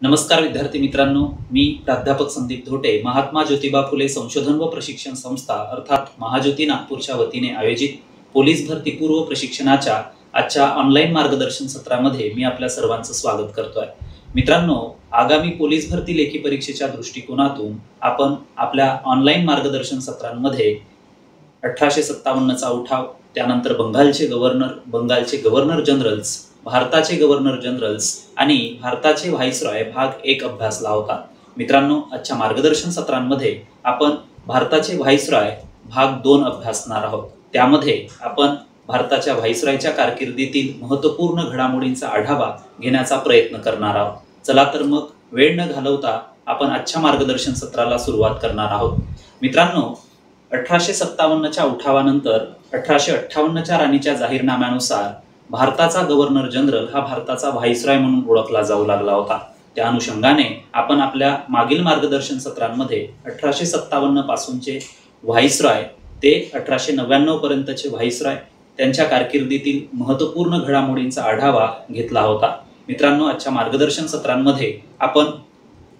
नमस्कार विद्यार्थी मित्रांनो, मी प्राध्यापक संदीप धोटे, महात्मा ज्योतिबा फुले संशोधन व प्रशिक्षण संस्था अर्थात महाज्योती नागपूरच्या वतीने आयोजित पोलीस भरती पूर्व प्रशिक्षणाच्या आजच्या ऑनलाईन मार्गदर्शन सत्रामध्ये मी आपल्या सर्वांचं स्वागत करतोय। मित्रांनो, आगामी पोलीस भरती लेखी परीक्षेच्या दृष्टिकोनातून आपण आपल्या ऑनलाईन मार्गदर्शन सत्रांमध्ये 1857 चा उठाव, त्यानंतर बंगालचे गव्हर्नर जनरल्स, भारताचे गव्हर्नर जनरल्स आणि भारताचे व्हाईसरॉय भाग 1 अभ्यासला होता। मित्रांनो, आजच्या मार्गदर्शन सत्रांमध्ये आपण भारताचे व्हाईसरॉय भाग 2 अभ्यासणार आहोत। त्यामध्ये आपण भारताच्या व्हाईसरॉयच्या कारकिर्दीतील महत्त्वपूर्ण घडामोडींचा आढावा घेण्याचा प्रयत्न करणार आहोत। चला तर मग वेळ न घालवता आपण आजच्या मार्गदर्शन सत्राला सुरुवात करणार आहोत। मित्रांनो, 1857 च्या उठावानंतर 1858 च्या राणीच्या जाहीरनाम्यानुसार भारताचा गव्हर्नर जनरल हा भारताचा व्हाईसरॉय म्हणून ओळखला जाऊ लागला होता। त्या अनुषंगाने आपण आपल्या मागील मार्गदर्शन सत्रांमध्ये 1857 पासूनचे व्हाईसरॉय ते 1899 पर्यंतचे व्हाईसरॉय त्यांच्या कारकिर्दीतील महत्त्वपूर्ण घडामोडींचा आढावा घेतला होता। मित्रांनो, आजच्या मार्गदर्शन सत्रांमध्ये आपण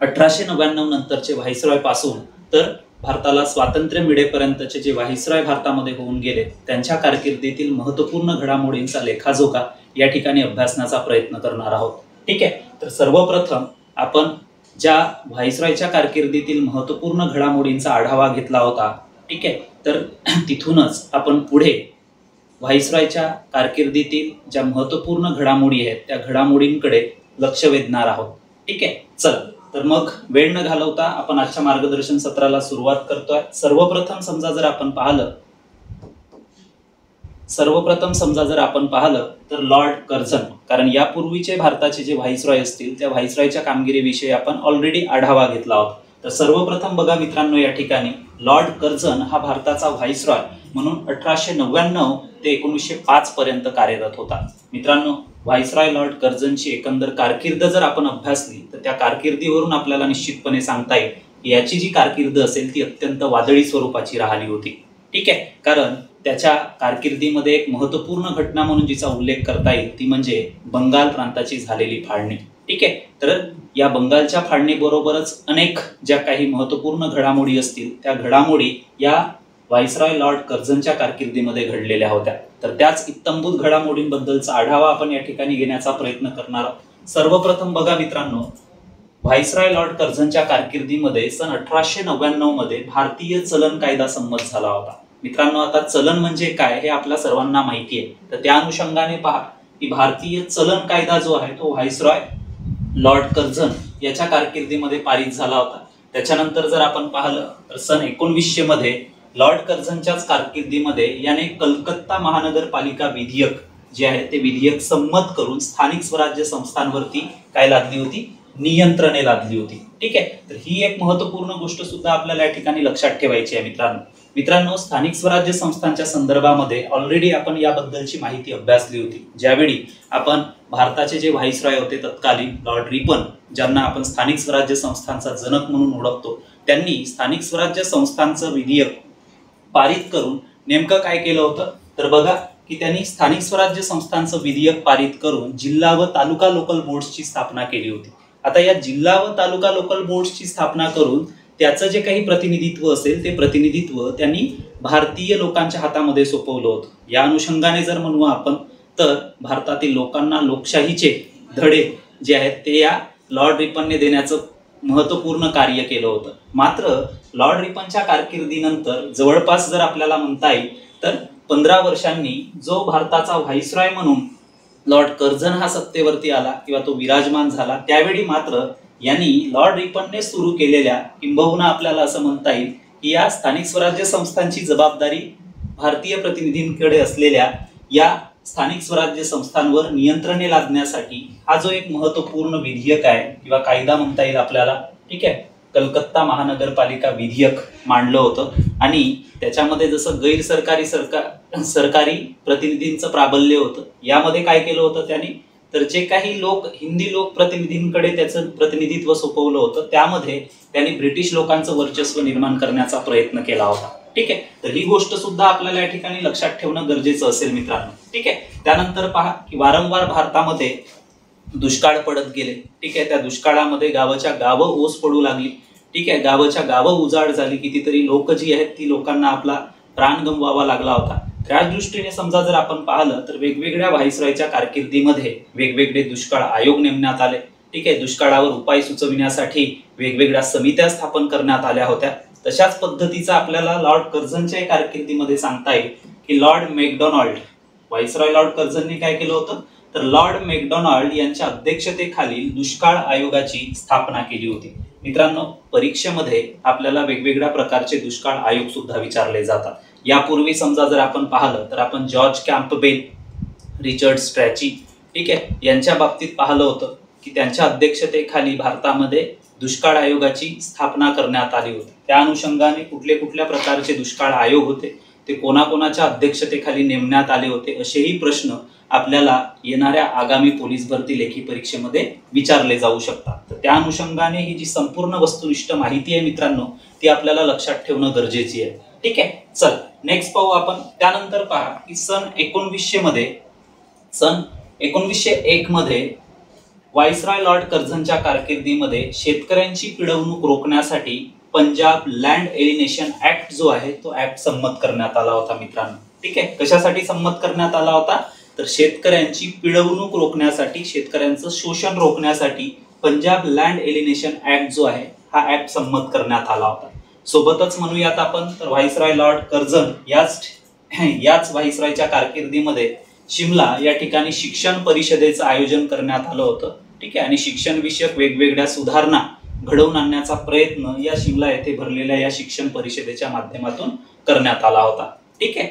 1899 नंतरचे व्हाईसरॉय पासून तर भारताला स्वातंत्र्य मिळेपर्यंतचे जे व्हाईसरॉय भारतामध्ये होऊन गेले त्यांच्या कारकिर्दीतील महत्त्वपूर्ण घडामोडींचा लेखाजोखा या ठिकाणी अभ्यासण्याचा प्रयत्न करणार आहोत। ठीक आहे, तर सर्वप्रथम आपण ज्या व्हाईसरॉयच्या कारकिर्दीतील महत्त्वपूर्ण घडामोडींचा आढावा घेतला होता, ठीक आहे, तर तिथूनच आपण पुढे व्हाईसरॉयच्या कारकिर्दीतील ज्या महत्त्वपूर्ण घडामोडी आहेत त्या घडामोडींकडे लक्ष वेधणार आहोत। ठीक आहे, चला तर मग वेळ न घालवता आपण आजच्या मार्गदर्शन सत्राला सुरुवात करतोय। सर्वप्रथम समजा जर आपण पाहिलं तर लॉर्ड कर्झन, कारण यापूर्वीचे भारताचे जे व्हाईसरॉय असतील त्या व्हाईसरॉयच्या कामगिरीविषयी आपण ऑलरेडी आढावा घेतला होता। तर सर्वप्रथम बघा मित्रांनो, या ठिकाणी लॉर्ड कर्झन हा भारताचा व्हाईसरॉय म्हणून 1899 ते 1905 पर्यंत कार्यरत होता। मित्रांनो, व्हाईसरॉय लॉर्ड कर्झनची एकंदर कारकीर्द जर आपण अभ्यासली तर त्या कारकिर्दीवरून आपल्याला निश्चितपणे सांगता येईल की याची जी कारकीर्द असेल ती अत्यंत वादळी स्वरूपाची राहिली होती। ठीक आहे, कारण त्याच्या कारकिर्दीमध्ये एक महत्त्वपूर्ण घटना म्हणून जिचा उल्लेख करता येईल ती म्हणजे बंगाल प्रांताची झालेली फाळणी। ठीक आहे, तर या बंगालच्या फाळणीबरोबरच अनेक ज्या काही महत्त्वपूर्ण घडामोडी असतील त्या घडामोडी या व्हाईसरॉय लॉर्ड कर्झनच्या कारकिर्दीमध्ये घडलेल्या होत्या। तर त्याच इत्थंभूत घडामोडींबद्दलचा आढावा आपण या ठिकाणी घेण्याचा प्रयत्न करणार आहोत। सर्वप्रथम बघा मित्रांनो, व्हाईसरॉय लॉर्ड कर्झनच्या कारकिर्दीमध्ये सन 1899 मध्ये भारतीय चलन कायदा संमत झाला होता। मित्रांनो, आता चलन म्हणजे काय हे आपल्या सर्वांना माहिती आहे, तर त्या अनुषंगाने पहा की भारतीय चलन कायदा जो आहे तो व्हाईसरॉय लॉर्ड कर्झन याच्या कारकिर्दीमध्ये पारित झाला होता। त्याच्यानंतर जर आपण पाहिलं तर सन 1900 मध्ये लॉर्ड कर्झनच्याच कारकिर्दीमध्ये याने कलकत्ता महानगरपालिका विधेयक जे आहे ते विधेयक संमत करून स्थानिक स्वराज्य संस्थांवरती काय लादली होती, नियंत्रणे लादली होती। ठीक आहे, तर ही एक महत्त्वपूर्ण गोष्ट सुद्धा आपल्याला या ठिकाणी लक्षात ठेवायची आहे। मित्रांनो, स्थानिक स्वराज्य संस्थांच्या संदर्भामध्ये ऑलरेडी आपण याबद्दलची माहिती अभ्यासली होती। ज्यावेळी आपण भारताचे जे व्हाईसरॉय होते तत्कालीन लॉर्ड रिपन, ज्यांना आपण स्थानिक स्वराज्य संस्थांचा जनक म्हणून ओळखतो, त्यांनी स्थानिक स्वराज्य संस्थांचं विधेयक पारित करून नेमकं काय केलं होतं तर बघा की त्यांनी स्थानिक स्वराज्य संस्थांचं विधेयक पारित करून जिल्हा व तालुका लोकल बोर्ड्सची स्थापना केली होती। आता या जिल्हा व तालुका लोकल बोर्ड्सची स्थापना करून त्याचं जे काही प्रतिनिधित्व असेल ते प्रतिनिधित्व त्यांनी भारतीय लोकांच्या हातामध्ये सोपवलं होतं। या अनुषंगाने जर म्हणू आपण तर भारतातील लोकांना लोकशाहीचे धडे जे आहेत ते या लॉर्ड रिपनने देण्याचं महत्त्वपूर्ण कार्य केलं होतं। मात्र लॉर्ड रिपनच्या कारकिर्दीनंतर जवळपास जर आपल्याला म्हणता येईल तर 15 वर्षांनी जो भारताचा व्हाईसरॉय म्हणून लॉर्ड कर्झन हा सत्तेवरती आला किंवा तो विराजमान झाला, त्यावेळी मात्र यांनी लॉर्ड रिपनने सुरू केलेल्या किंबहुना आपल्याला असं म्हणता येईल की या स्थानिक स्वराज्य संस्थांची जबाबदारी भारतीय प्रतिनिधींकडे असलेल्या या स्थानिक स्वराज्य संस्थांवर नियंत्रणे लादण्यासाठी हा जो एक महत्त्वपूर्ण विधेयक आहे किंवा कायदा म्हणता येईल आपल्याला, ठीक आहे, कलकत्ता महानगरपालिका विधेयक मांडलं होतं। आणि त्याच्यामध्ये जसं सरकारी प्रतिनिधींचं प्राबल्य होतं, यामध्ये काय केलं होतं त्यांनी तर जे काही हिंदी लोक प्रतिनिधींकडे त्याचं प्रतिनिधित्व सोपवलं होतं त्यामध्ये त्यांनी ब्रिटिश लोकांचं वर्चस्व निर्माण करण्याचा प्रयत्न केला होता। ठीक आहे, तर ही गोष्ट सुद्धा आपल्याला या ठिकाणी लक्षात ठेवणं गरजेचं असेल मित्रांनो। ठीक आहे, त्यानंतर पहा की वारंवार भारतामध्ये दुष्काळ पडत गेले, ठीक आहे. त्या दुष्काळामध्ये गावाच्या गावं ओस पडू लागली, ठीक आहे. गावाच्या गावं उजाड झाली, कितीतरी लोक जी आहेत ती लोकांना आपला प्राण गमवावा लागला होता. त्याच दृष्टीने समजा जर आपण पाहिलं तर वेगवेगळ्या व्हाईसरॉयच्या कारकिर्दीमध्ये वेगवेगळे दुष्काळ आयोग नेमण्यात आले, ठीक आहे. दुष्काळावर उपाय सुचविण्यासाठी वेगवेगळ्या समित्या स्थापन करण्यात आल्या होत्या. तशाच पद्धतीचा आपल्याला लॉर्ड कर्झनच्या कारकिर्दीमध्ये सांगता येईल की लॉर्ड मॅकडोनाल्ड, व्हाईसरॉय लॉर्ड कर्झनने काय केलं होतं, तर लॉर्ड मॅकडोनाल्ड यांच्या अध्यक्षतेखाली दुष्काळ आयोगाची स्थापना केली होती. मित्रांनो, परीक्षेमध्ये आपल्याला वेगवेगळ्या प्रकारचे दुष्काळ आयोग सुद्धा विचारले जातात. यापूर्वी समजा जर आपण पाहिलं तर आपण जॉर्ज कॅम्पबेल, रिचर्ड स्ट्रॅची, ठीक आहे, यांच्या बाबतीत पाहिलं होतं की त्यांच्या अध्यक्षतेखाली भारतामध्ये दुष्काळ आयोगाची स्थापना करण्यात आली होती. त्या अनुषंगाने कुठल्या प्रकारचे दुष्काळ आयोग होते, ते कोणाकोणाच्या अध्यक्षतेखाली नेमण्यात आले होते, असेही प्रश्न आपल्याला येणाऱ्या आगामी पोलीस भरती लेखी परीक्षेमध्ये विचारले जाऊ शकतात. तर त्या अनुषंगाने ही जी संपूर्ण वस्तुनिष्ठ माहिती आहे मित्रांनो, ती आपल्याला लक्षात ठेवणं गरजेची आहे, ठीक आहे. चल नेक्स्ट पाहू आपण. त्यानंतर पहा की सन 1901 मध्ये व्हाईसरॉय लॉर्ड कर्झनच्या कारकिर्दीमध्ये शेतकऱ्यांची पिळवणूक रोखण्यासाठी पंजाब लँड एलिनेशन ऍक्ट जो आहे तो ऍक्ट संमत करण्यात आला होता मित्रांनो, ठीक आहे. कशासाठी संमत करण्यात आला होता, तर शेतकऱ्यांची पिळवणूक रोखण्यासाठी, शेतकऱ्यांचं शोषण रोखण्यासाठी पंजाब लँड एलिनेशन ऍक्ट जो आहे हा ऍक्ट संमत करण्यात आला होता. सोबतच म्हणूयात आपण तर व्हाईसरॉय लॉर्ड कर्झन याच व्हाईसरॉयच्या कारकिर्दीमध्ये शिमला या ठिकाणी शिक्षण परिषदेचं आयोजन करण्यात आलं होतं, ठीक आहे. आणि शिक्षण विषयक वेगवेगळ्या सुधारणा घडवून आणण्याचा प्रयत्न या शिमला येथे भरलेल्या या शिक्षण परिषदेच्या माध्यमातून करण्यात आला होता, ठीक आहे.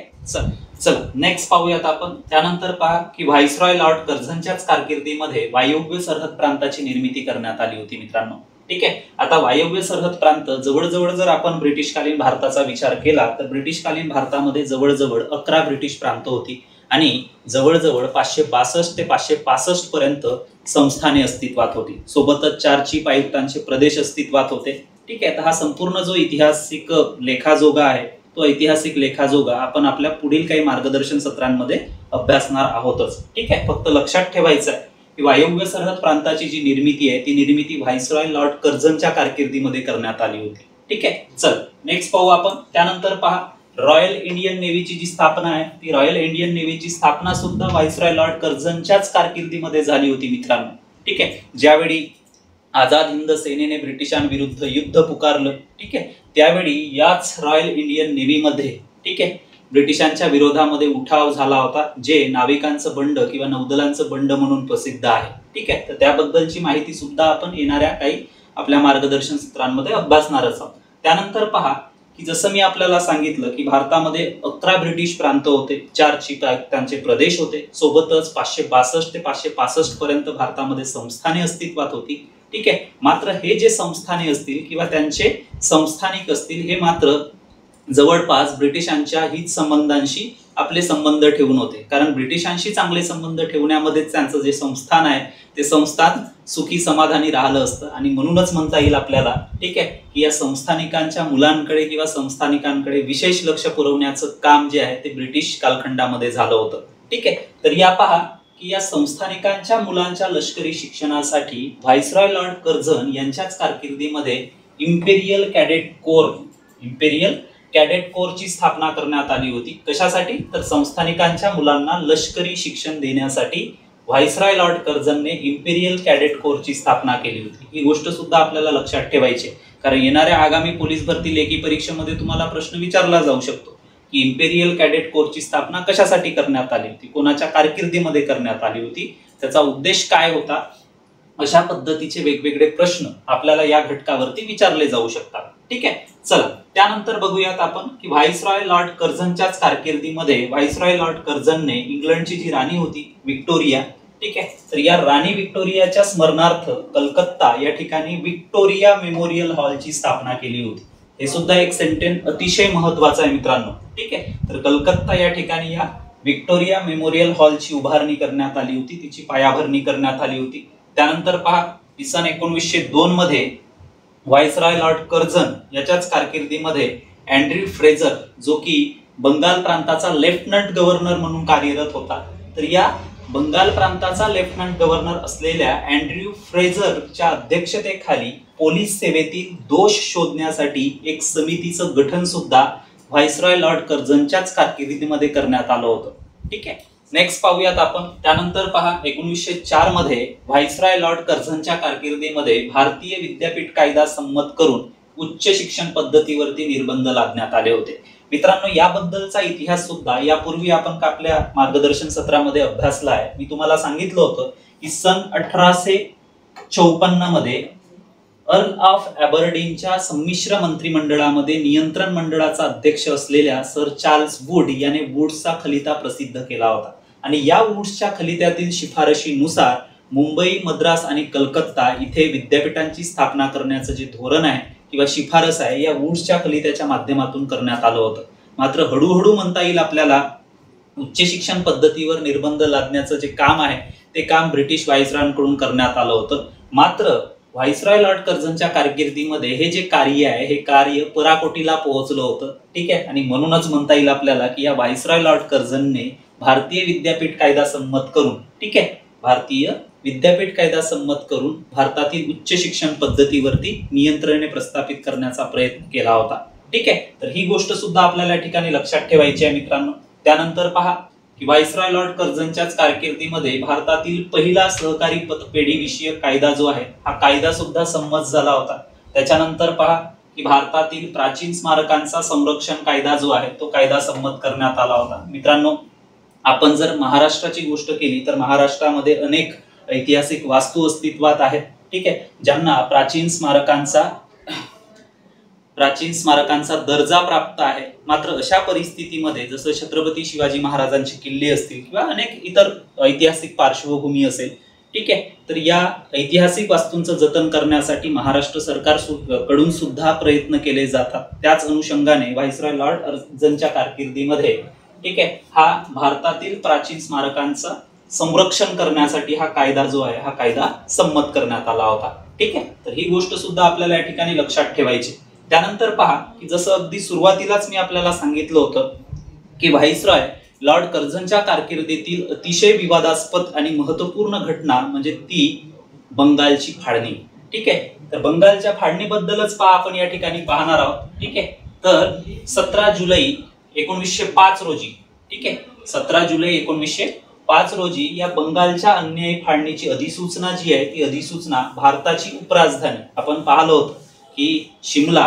चला नेक्स्ट पाहूयात आपण. त्यानंतर पहा की व्हाईसरॉय लॉर्ड कर्झनच्याच कारकिर्दीमध्ये वायव्य सरहद प्रांताची निर्मिती करण्यात आली होती मित्रांनो, ठीक आहे. आता वायव्य सरहद प्रांत जवळजवळ जर आपण ब्रिटिशकालीन भारताचा विचार केला तर ब्रिटिशकालीन भारतामध्ये जवळजवळ 11 ब्रिटिश प्रांत होती आणि जवळजवळ 562 ते 565 पर्यंत संस्थाने अस्तित्वात होती. सोबतच 4 चीफ आयुक्तांचे प्रदेश अस्तित्वात होते, ठीक आहे. तर हा संपूर्ण जो ऐतिहासिक लेखाजोगा आहे तो ऐतिहासिक लेखाजोगा आपण आपल्या पुढील काही मार्गदर्शन सत्रांमध्ये अभ्यासणार आहोतच, ठीक आहे. फक्त लक्षात ठेवायचं आहे की वायव्य सरहद प्रांताची जी निर्मिती आहे ती निर्मिती व्हाईसरॉय लॉर्ड कर्झनच्या कारकिर्दीमध्ये करण्यात आली होती, ठीक आहे. चल नेक्स्ट पाहू आपण. त्यानंतर पहा रॉयल इंडियन नेव्हीची जी स्थापना आहे ती रॉयल इंडियन नेव्हीची स्थापना सुद्धा व्हाईसरॉय लॉर्ड कर्झनच्याच कारकिर्दीमध्ये झाली होती मित्रांनो, ठीक आहे. ज्यावेळी आझाद हिंद सेनेने ब्रिटिशांविरुद्ध युद्ध पुकारलं, ठीक आहे, त्यावेळी याच रॉयल इंडियन नेव्हीमध्ये, ठीक आहे, ब्रिटिशांच्या विरोधामध्ये उठाव झाला होता, जे नाविकांचं बंड किंवा नौदलांचं बंड म्हणून प्रसिद्ध आहे, ठीक आहे. तर त्याबद्दलची माहिती सुद्धा आपण येणाऱ्या काही आपल्या मार्गदर्शन सत्रांमध्ये अभ्यासणारच आहोत. त्यानंतर पहा की जसं मी आपल्याला सांगितलं की भारतामध्ये 11 ब्रिटिश प्रांत होते, 4 चीफ आयुक्तांचे प्रदेश होते, सोबतच 562 ते 565 पर्यंत भारतामध्ये संस्थाने अस्तित्वात होती, ठीक आहे. मात्र हे जे संस्थाने असतील किंवा त्यांचे संस्थानिक असतील हे मात्र जवळपास ब्रिटिशांच्या हित संबंधांशी आपले संबंध ठेवून होते, कारण ब्रिटिशांशी चांगले संबंध ठेवण्यामध्येच त्यांचं जे संस्थान आहे ते संस्थान सुखी समाधानी राहिलं असतं. आणि म्हणूनच म्हणता येईल आपल्याला, ठीक आहे, की या संस्थानिकांच्या मुलांकडे किंवा संस्थानिकांकडे विशेष लक्ष पुरवण्याचं काम जे आहे ते ब्रिटिश कालखंडामध्ये झालं होतं, ठीक आहे. तर या पहा की या संस्थानिकांच्या मुलांच्या लष्करी शिक्षणासाठी व्हाईसरॉय लॉर्ड कर्झन यांच्याच कारकिर्दीमध्ये इम्पेरियल कॅडेट कोरची स्थापना करण्यात आली होती. कशासाठी, तर संस्थानिकांच्या मुलांना लष्करी शिक्षण देण्यासाठी व्हाईसरॉय लॉर्ड कर्झनने इम्पेरियल कॅडेट कोरची स्थापना केली होती. ही गोष्ट सुद्धा आपल्याला लक्षात ठेवायची, कारण येणाऱ्या आगामी पोलीस भरती लेखी परीक्षेमध्ये तुम्हाला प्रश्न विचारला जाऊ शकतो की इम्पेरियल कॅडेट कोरची स्थापना कशासाठी करण्यात आली होती, कोणाच्या कारकिर्दीमध्ये करण्यात आली होती, त्याचा उद्देश काय होता, अशा पद्धतीचे वेगवेगळे प्रश्न आपल्याला या घटकावरती विचारले जाऊ शकतात, ठीक आहे. चला त्यानंतर बघूयात आपण की व्हाईसरॉय लॉर्ड कर्झनच्याच कारकिर्दीमध्ये व्हाईसरॉय लॉर्ड कर्झनने इंग्लंडची जी राणी होती विक्टोरिया, ठीक आहे, तर या राणी विक्टोरियाच्या स्मरणार्थ कलकत्ता या ठिकाणी विक्टोरिया मेमोरियल हॉलची स्थापना केली होती. हे सुद्धा एक सेंटेन्स अतिशय महत्वाचा आहे मित्रांनो, ठीक आहे. तर कलकत्ता या ठिकाणी या विक्टोरिया मेमोरियल हॉलची उभारणी करण्यात आली होती, तिची पायाभरणी करण्यात आली होती. त्यानंतर पहा सन 1902 मध्ये व्हाईसरॉय लॉर्ड कर्झन याच्याच कारकिर्दीमध्ये अँड्र्यू फ्रेझर, जो की बंगाल प्रांताचा लेफ्टनंट गव्हर्नर म्हणून कार्यरत होता, तर या बंगाल प्रांताचा लेफ्टनंट गव्हर्नर असलेल्या अँड्र्यू फ्रेझरच्या अध्यक्षतेखाली पोलीस सेवेतील दोष शोधण्यासाठी एक समितीचं गठन सुद्धा व्हाईसरॉय लॉर्ड कर्झनच्याच कारकिर्दीमध्ये करण्यात आलं होतं. ठीक आहे, नेक्स्ट पाहूयात आपण. त्यानंतर पहा 1904 मध्ये व्हाईसरॉय लॉर्ड कर्झनच्या कारकिर्दीमध्ये भारतीय विद्यापीठ कायदा संमत करून उच्च शिक्षण पद्धतीवरती निर्बंध लादण्यात आले होते. मित्रांनो, याबद्दलचा इतिहास सुद्धा यापूर्वी आपण आपल्या मार्गदर्शन सत्रामध्ये अभ्यासला आहे. मी तुम्हाला सांगितलं होतं की सन 1854 मध्ये अर्ल ऑफ ॲबरडीनच्या संमिश्र मंत्रिमंडळामध्ये नियंत्रण मंडळाचा अध्यक्ष असलेल्या सर चार्ल्स वूड याने वूड्सचा खलिता प्रसिद्ध केला होता आणि या वूड्सच्या खलित्यातील शिफारशीनुसार मुंबई, मद्रास आणि कलकत्ता इथे विद्यापीठांची स्थापना करण्याचं जे धोरण आहे किंवा शिफारस आहे या वूड्सच्या खलित्याच्या माध्यमातून करण्यात आलं होतं. मात्र हळूहळू म्हणता येईल आपल्याला उच्च शिक्षण पद्धतीवर निर्बंध लादण्याचं जे काम आहे ते काम ब्रिटिश व्हाईसरॉयांकडून करण्यात आलं होतं. मात्र व्हाईसरॉय लॉर्ड कर्झनच्या कारकिर्दीमध्ये हे जे कार्य आहे हे कार्य पराकोटीला पोहोचलं होतं. ठीक आहे, आणि म्हणूनच म्हणता येईल आपल्याला की या व्हाईसरॉय लॉर्ड कर्झनने भारतीय विद्यापीठ कायदा संमत करून, ठीक आहे, भारतीय विद्यापीठ कायदा संमत करून भारतातील उच्च शिक्षण पद्धतीवरती नियंत्रणे प्रस्थापित करण्याचा प्रयत्न केला होता. ठीक आहे, तर ही गोष्ट सुद्धा आपल्याला या ठिकाणी लक्षात ठेवायची आहे मित्रांनो. त्यानंतर पहा की व्हाईसरॉय लॉर्ड कर्झनच्याच कारकिर्दीमध्ये भारतातील पहिला सहकारी पतपेढी विषयक कायदा जो आहे हा कायदा सुद्धा संमत झाला होता. त्याच्यानंतर पहा की भारतातील प्राचीन स्मारकांचा संरक्षण कायदा जो आहे तो कायदा संमत करण्यात आला होता. मित्रांनो, आपण जर महाराष्ट्राची गोष्ट केली तर महाराष्ट्रामध्ये अनेक ऐतिहासिक वास्तू अस्तित्वात आहेत. ठीक आहे, ज्यांना प्राचीन स्मारकांचा दर्जा प्राप्त आहे. मात्र अशा परिस्थितीमध्ये जसं छत्रपती शिवाजी महाराजांचे किल्ले असतील किंवा अनेक इतर ऐतिहासिक पार्श्वभूमी असेल, ठीक आहे, तर या ऐतिहासिक वास्तूंचं जतन करण्यासाठी महाराष्ट्र सरकार कडून सुद्धा प्रयत्न केले जातात. त्याच अनुषंगाने व्हाईसरॉय लॉर्ड कर्झनच्या कारकिर्दीमध्ये, ठीक आहे, हा भारतातील प्राचीन स्मारकांचा संरक्षण करण्यासाठी हा कायदा जो आहे हा कायदा संमत करण्यात आला होता. ठीक आहे, तर ही गोष्ट सुद्धा आपल्याला या ठिकाणी लक्षात ठेवायची. त्यानंतर पहा की जसं अगदी सुरुवातीलाच मी आपल्याला सांगितलं होतं की व्हाईसरॉय लॉर्ड कर्झनच्या कारकिर्दीतील अतिशय विवादास्पद आणि महत्वपूर्ण घटना म्हणजे ती बंगालची फाळणी. ठीक आहे, तर बंगालच्या फाळणीबद्दलच पहा आपण या ठिकाणी पाहणार आहोत. ठीक आहे, तर 17 जुलै 1905 रोजी, ठीक आहे, 17 जुलै 1905 रोजी या बंगालच्या अन्यायी फाळणीची अधिसूचना जी आहे ती अधिसूचना भारताची उपराजधानी, आपण पाहिलं होतं की शिमला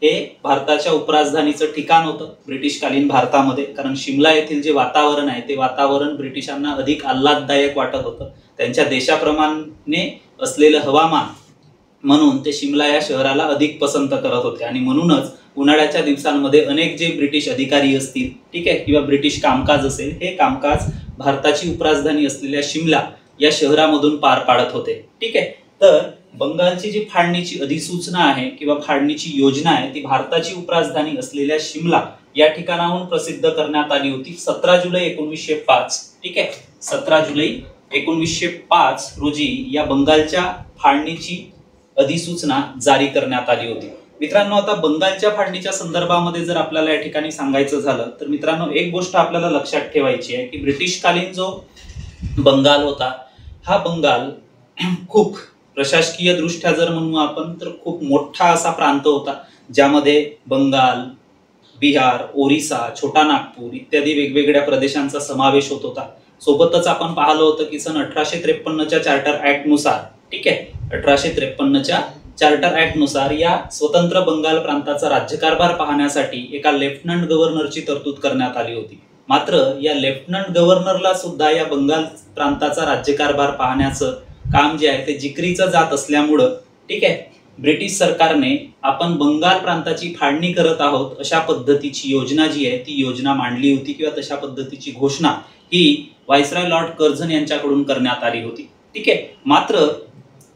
हे भारताच्या उपराजधानीचं ठिकाण होतं ब्रिटिशकालीन भारतामध्ये. कारण शिमला येथील जे वातावरण आहे ते वातावरण ब्रिटिशांना अधिक आल्हाददायक वाटत होतं. त्यांच्या देशाप्रमाणे असलेलं हवामान म्हणून ते शिमला या शहराला अधिक पसंत करत होते आणि म्हणूनच उन्हाळ्याच्या दिवसांमध्ये अनेक जे ब्रिटिश अधिकारी असतील, ठीक आहे, किंवा ब्रिटिश कामकाज असेल हे कामकाज भारताची उपराजधानी असलेल्या शिमला या शहरामधून पार पाडत होते. ठीक आहे, तर बंगालची जी फाळणीची अधिसूचना आहे किंवा फाळणीची योजना आहे ती भारताची उपराजधानी असलेल्या शिमला या ठिकाणाहून प्रसिद्ध करण्यात आली होती 17 जुलै 1905. ठीक आहे, 17 जुलै 1905 रोजी या बंगालच्या फाळणीची अधिसूचना जारी करण्यात आली होती. मित्रांनो, आता बंगालच्या फाळणीच्या संदर्भामध्ये जर आपल्याला या ठिकाणी सांगायचं झालं तर मित्रांनो एक गोष्ट आपल्याला लक्षात ठेवायची आहे की ब्रिटिशकालीन जो बंगाल होता हा बंगाल खूप प्रशासकीय दृष्ट्या जर म्हणू आपण तर खूप मोठा असा प्रांत होता, ज्यामध्ये बंगाल, बिहार, ओरिसा, छोटा नागपूर इत्यादी वेगवेगळ्या प्रदेशांचा समावेश होत होता. सोबतच आपण पाहिलं होतं की सन 1853च्या चार्टर ऍक्ट नुसार, ठीक आहे, 1853च्या चार्टर ऍक्ट नुसार या स्वतंत्र बंगाल प्रांताचा राज्यकारभार पाहण्यासाठी एका लेफ्टनंट गव्हर्नरची तरतूद करण्यात आली होती. मात्र या लेफ्टनंट गव्हर्नरला सुद्धा या बंगाल प्रांताचा राज्यकारभार पाहण्याचं काम जे आहे ते जिकरीचं जात असल्यामुळं, ठीक आहे, ब्रिटिश सरकारने आपण बंगाल प्रांताची फाळणी करत आहोत अशा पद्धतीची योजना जी आहे ती योजना मांडली होती किंवा तशा पद्धतीची घोषणा ही व्हाईसरॉय लॉर्ड कर्झन यांच्याकडून करण्यात आली होती. ठीक आहे, मात्र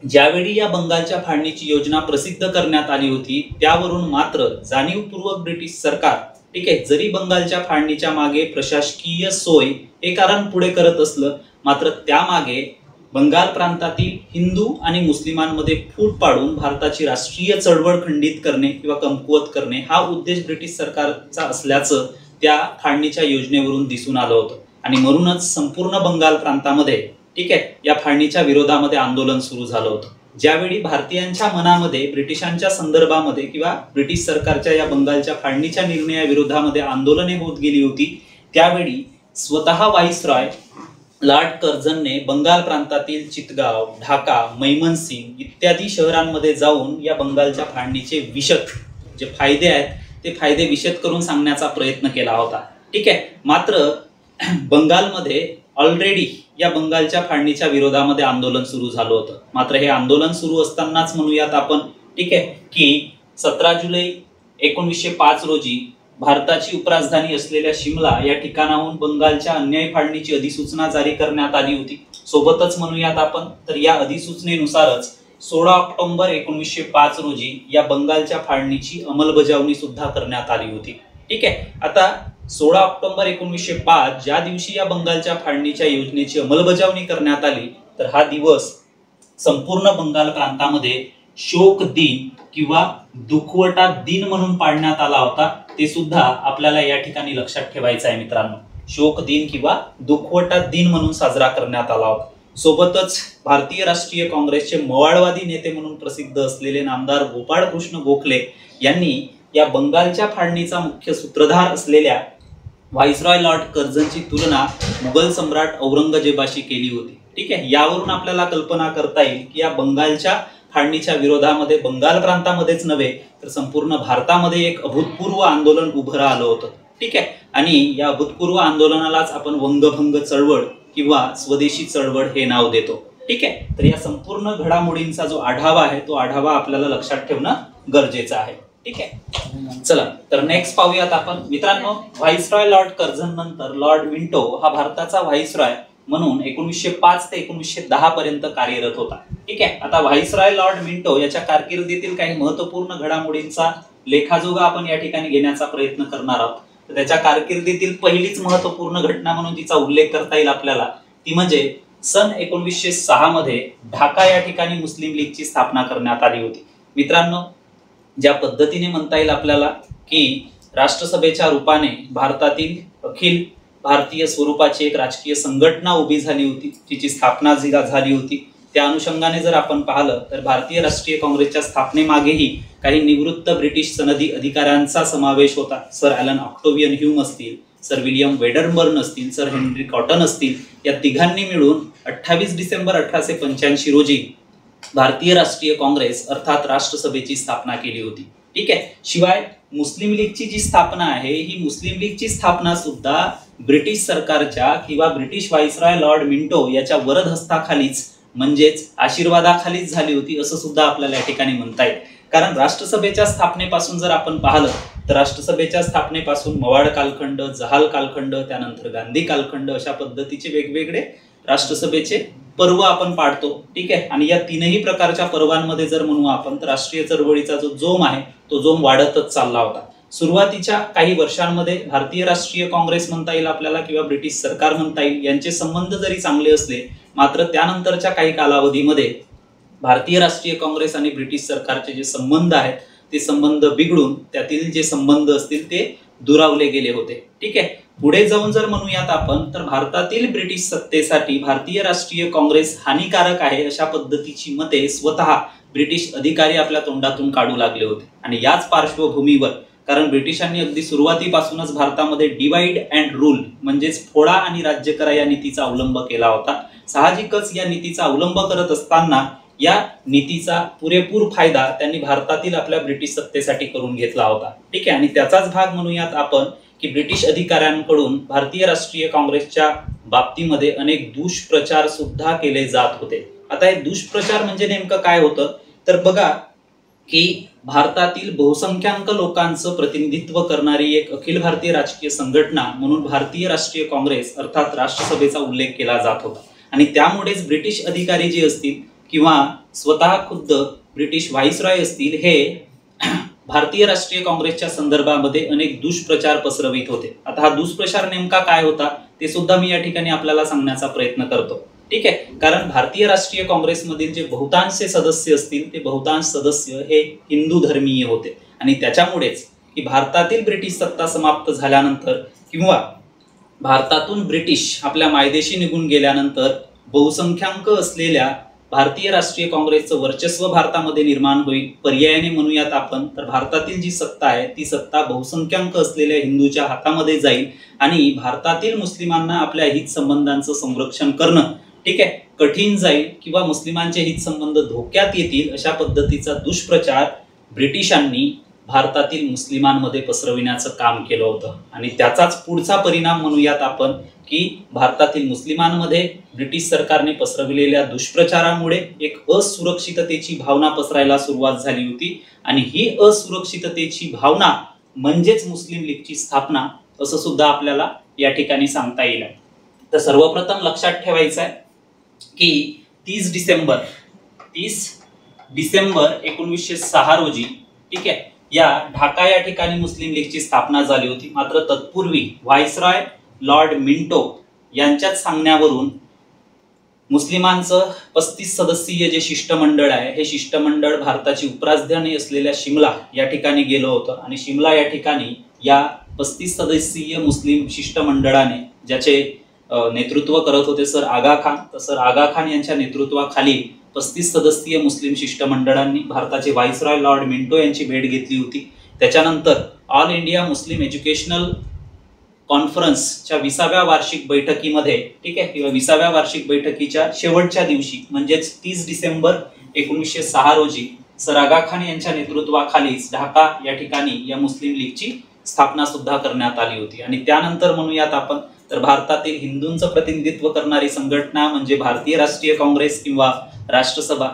ज्यावेळी या बंगालच्या फाळणीची योजना प्रसिद्ध करण्यात आली होती त्यावरून मात्र जाणीवपूर्वक ब्रिटिश सरकार, ठीक आहे, जरी बंगालच्या फाळणीच्या मागे प्रशासकीय सोय हे कारण पुढे करत असलं मात्र त्यामागे बंगाल प्रांतातील हिंदू आणि मुस्लिमांमध्ये फूट पाडून भारताची राष्ट्रीय चळवळ खंडित करणे किंवा कमकुवत करणे हा उद्देश ब्रिटिश सरकारचा असल्याचं त्या फाळणीच्या योजनेवरून दिसून आलं होतं. आणि म्हणूनच संपूर्ण बंगाल प्रांतामध्ये ठीक आहे या फाळणीच्या विरोधामध्ये आंदोलन सुरू झालं होतं. ज्यावेळी भारतीयांच्या मनामध्ये ब्रिटिशांच्या संदर्भामध्ये किंवा ब्रिटिश सरकारच्या या बंगालच्या फाळणीच्या निर्णयाविरोधामध्ये आंदोलने होत गेली होती, त्यावेळी स्वतः व्हाईसरॉय लॉर्ड कर्झनने बंगाल प्रांतातील चितगाव, ढाका, मैमनसिंग इत्यादी शहरांमध्ये जाऊन या बंगालच्या फाळणीचे विशद जे फायदे आहेत ते फायदे विशद करून सांगण्याचा प्रयत्न केला होता. ठीक आहे. मात्र बंगालमध्ये ऑलरेडी या बंगालच्या फाळणीच्या विरोधामध्ये आंदोलन सुरू झालं होतं. मात्र हे आंदोलन सुरू असतानाच म्हणूयात आपण ठीक आहे की 17 जुलै 1905 रोजी भारताची उपराजधानी असलेल्या शिमला या ठिकाणाहून बंगालच्या अन्याय फाळणीची अधिसूचना जारी करण्यात आली होती. सोबतच म्हणूयात आपण तर या अधिसूचनेनुसारच 16 ऑक्टोबर 1905 रोजी या बंगालच्या फाळणीची अंमलबजावणी सुद्धा करण्यात आली होती. ठीक आहे. आता 16 ऑक्टोबर 1905 ज्या दिवशी या बंगालच्या फाळणीच्या योजनेची अंमलबजावणी करण्यात आली तर हा दिवस संपूर्ण बंगाल प्रांतामध्ये शोक दिन किंवा दुखवटा दिन म्हणून पाळण्यात आला होता. ते सुद्धा आपल्याला या ठिकाणी लक्षात ठेवायचं आहे मित्रांनो. शोक दिन किंवा दुखवटा दिन म्हणून साजरा करण्यात आला होता. सोबतच भारतीय राष्ट्रीय काँग्रेसचे मवाळवादी नेते म्हणून प्रसिद्ध असलेले नामदार गोपाळ कृष्ण गोखले यांनी या बंगालच्या फाळणीचा मुख्य सूत्रधार असलेल्या व्हाईसरॉय लॉर्ड कर्झनची तुलना मुघल सम्राट औरंगजेबाशी केली होती. ठीक आहे. यावरून आपल्याला कल्पना करता येईल की या बंगालच्या फाळणीच्या विरोधामध्ये बंगाल प्रांतामध्येच नव्हे तर संपूर्ण भारतामध्ये एक अभूतपूर्व आंदोलन उभं राहिलं होतं. ठीक आहे. आणि या अभूतपूर्व आंदोलनालाच आपण वंगभंग चळवळ किंवा स्वदेशी चळवळ हे नाव देतो. ठीक आहे. तर या संपूर्ण घडामोडींचा जो आढावा आहे तो आढावा आपल्याला लक्षात ठेवणं गरजेचं आहे. ठीक आहे. चला तर नेक्स्ट पाहूयात आपण मित्रांनो. व्हाईसरॉय लॉर्ड कर्झन नंतर लॉर्ड मिंटो हा भारताचा व्हाईसरॉय म्हणून 1905 ते 1910 पर्यंत कार्यरत होता. ठीक आहे. आता व्हाईसरॉय लॉर्ड मिंटो याच्या कारकिर्दीतील काही महत्त्वपूर्ण घडामोडींचा लेखाजोगा आपण या ठिकाणी घेण्याचा प्रयत्न करणार आहोत. तर त्याच्या कारकिर्दीतील पहिलीच महत्त्वपूर्ण घटना म्हणून जिचा उल्लेख करता येईल आपल्याला ती म्हणजे सन 1906 मध्ये ढाका या ठिकाणी मुस्लिम लीगची स्थापना करण्यात आली होती. मित्रांनो, ज्या पद्धतीने म्हणता येईल आपल्याला की राष्ट्रसभेच्या रूपाने भारतातील अखिल भारतीय स्वरूपाची एक राजकीय संघटना उभी झाली होती, जिची स्थापना झाली होती, त्या अनुषंगाने जर आपण पाहिलं तर भारतीय राष्ट्रीय काँग्रेसच्या स्थापनेमागेही काही निवृत्त ब्रिटिश सनदी अधिकाऱ्यांचा समावेश होता. सर ॲलन ऑक्टोवियन ह्यूम असतील, सर विलियम वेडरबर्न असतील, सर हेनरी कॉटन असतील, या तिघांनी मिळून 28 डिसेंबर 1885 रोजी भारतीय राष्ट्रीय काँग्रेस अर्थात राष्ट्रसभेची स्थापना केली होती. ठीक आहे. शिवाय मुस्लिम लीगची जी स्थापना आहे ही मुस्लिम लीगची स्थापना सुद्धा ब्रिटिश सरकारच्या किंवा ब्रिटिश व्हाईसरॉय लॉर्ड मिंटो याच्या वरदहस्ताखालीच म्हणजेच आशीर्वादाखालीच झाली होती असं सुद्धा आपल्याला या ठिकाणी म्हणता येईल. कारण राष्ट्रसभेच्या स्थापनेपासून जर आपण पाहिलं तर राष्ट्रसभेच्या स्थापनेपासून मवाड कालखंड, जहाल कालखंड, त्यानंतर गांधी कालखंड अशा पद्धतीचे वेगवेगळे राष्ट्रसभेचे पर्व आपण पाडतो. ठीक आहे. आणि या तीनही प्रकारच्या पर्वांमध्ये जर म्हणू आपण तर राष्ट्रीय चळवळीचा जो जोम आहे तो जोम वाढतच चालला होता. सुरुवातीच्या काही वर्षांमध्ये भारतीय राष्ट्रीय काँग्रेस म्हणता येईल आपल्याला किंवा ब्रिटिश सरकार म्हणता येईल यांचे संबंध जरी चांगले असले मात्र त्यानंतरच्या काही कालावधीमध्ये भारतीय राष्ट्रीय काँग्रेस आणि ब्रिटिश सरकारचे जे संबंध आहेत ते संबंध बिघडून त्यातील जे संबंध असतील ते दुरावले गेले होते. ठीक आहे. पुढे जाऊन जर म्हणूयात आपण तर भारतातील ब्रिटिश सत्तेसाठी भारतीय राष्ट्रीय काँग्रेस हानिकारक आहे अशा पद्धतीची मते स्वतः ब्रिटिश अधिकारी आपल्या तोंडातून काढू लागले होते. आणि याच पार्श्वभूमीवर कारण ब्रिटिशांनी अगदी सुरुवातीपासूनच भारतामध्ये डिवाइड अँड रूल म्हणजेच फोडा आणि राज्य करा या नीतीचा अवलंब केला होता. साहजिकच या नीतीचा अवलंब करत असताना या नीतीचा पुरेपूर फायदा त्यांनी भारतातील आपल्या ब्रिटिश सत्तेसाठी करून घेतला होता. ठीक आहे. आणि त्याचाच भाग म्हणूयात आपण की ब्रिटिश अधिकाऱ्यांकडून भारतीय राष्ट्रीय काँग्रेसच्या बाबतीमध्ये अनेक दुष्प्रचार सुद्धा केले जात होते. आता हे दुष्प्रचार म्हणजे नेमकं काय होतं तर बघा की भारतातील बहुसंख्याक लोकांचं प्रतिनिधित्व करणारी एक अखिल भारतीय राजकीय संघटना म्हणून भारतीय राष्ट्रीय काँग्रेस अर्थात राष्ट्रसभेचा उल्लेख केला जात होता. आणि त्यामुळेच ब्रिटिश अधिकारी जे असतील किंवा स्वतः खुद्द ब्रिटिश व्हाईसरॉय असतील हे भारतीय राष्ट्रीय काँग्रेसच्या संदर्भामध्ये अनेक दुष्प्रचार पसरवित होते. आता हा दुष्प्रचार नेमका काय होता ते सुद्धा मी या ठिकाणी आपल्याला सांगण्याचा प्रयत्न करतो. ठीक आहे. कारण भारतीय राष्ट्रीय काँग्रेसमधील जे बहुतांश सदस्य असतील ते बहुतांश सदस्य हे हिंदू धर्मीय होते. आणि त्याच्यामुळेच की भारतातील ब्रिटिश सत्ता समाप्त झाल्यानंतर किंवा भारतातून ब्रिटिश आपल्या मायदेशी निघून गेल्यानंतर बहुसंख्याक असलेल्या भारतीय राष्ट्रीय काँग्रेसचं वर्चस्व भारतामध्ये निर्माण होईल. पर्यायाने म्हणूयात आपण तर भारतातील जी सत्ता आहे ती सत्ता बहुसंख्याक असलेल्या हिंदूच्या हातामध्ये जाईल आणि भारतातील मुस्लिमांना आपल्या हित संबंधांचं संरक्षण करणं ठीक आहे कठीण जाईल किंवा मुस्लिमांचे हित संबंध धोक्यात येतील अशा पद्धतीचा दुष्प्रचार ब्रिटिशांनी भारतातील मुस्लिमांमध्ये पसरविण्याचं काम केलं होतं. आणि त्याचाच पुढचा परिणाम म्हणूयात आपण की भारतातील मुस्लिमांमध्ये ब्रिटिश सरकारने पसरविलेल्या दुष्प्रचारामुळे एक असुरक्षिततेची भावना पसरायला सुरुवात झाली होती. आणि ही असुरक्षिततेची भावना म्हणजेच मुस्लिम लीगची स्थापना असं सुद्धा आपल्याला या ठिकाणी सांगता येईल. तर सर्वप्रथम लक्षात ठेवायचं आहे की 30 डिसेंबर 1906 रोजी ठीक आहे या ढाका या ठिकाणी मुस्लिम लीगची स्थापना झाली होती. मात्र तत्पूर्वी व्हाईसरॉय लॉर्ड मिंटो यांच्याच सांगण्यावरून मुस्लिमांचं 35 सदस्यीय जे शिष्टमंडळ आहे हे शिष्टमंडळ भारताची उपराजधानी असलेल्या शिमला या ठिकाणी गेलं होतं. आणि शिमला या ठिकाणी या 35 सदस्यीय मुस्लिम शिष्टमंडळाने ज्याचे नेतृत्व करत होते सर आगा खान, तर सर आगा खान यांच्या नेतृत्वाखाली 35 सदस्यीय मुस्लिम शिष्टमंडळांनी भारताचे व्हाईसरॉय लॉर्ड मिंटो यांची भेट घेतली होती. त्याच्यानंतर ऑल इंडिया मुस्लिम एज्युकेशनल कॉन्फरन्सच्या 20व्या वार्षिक बैठकीमध्ये ठीक आहे किंवा 20व्या वार्षिक बैठकीच्या शेवटच्या दिवशी म्हणजेच 30 डिसेंबर 1906 रोजी सर आगा खान यांच्या नेतृत्वाखालीच ढाका या ठिकाणी या मुस्लिम लीगची स्थापना सुद्धा करण्यात आली होती. आणि त्यानंतर म्हणूयात आपण तर भारतातील हिंदूंचं प्रतिनिधित्व करणारी संघटना म्हणजे भारतीय राष्ट्रीय काँग्रेस किंवा राष्ट्रसभा,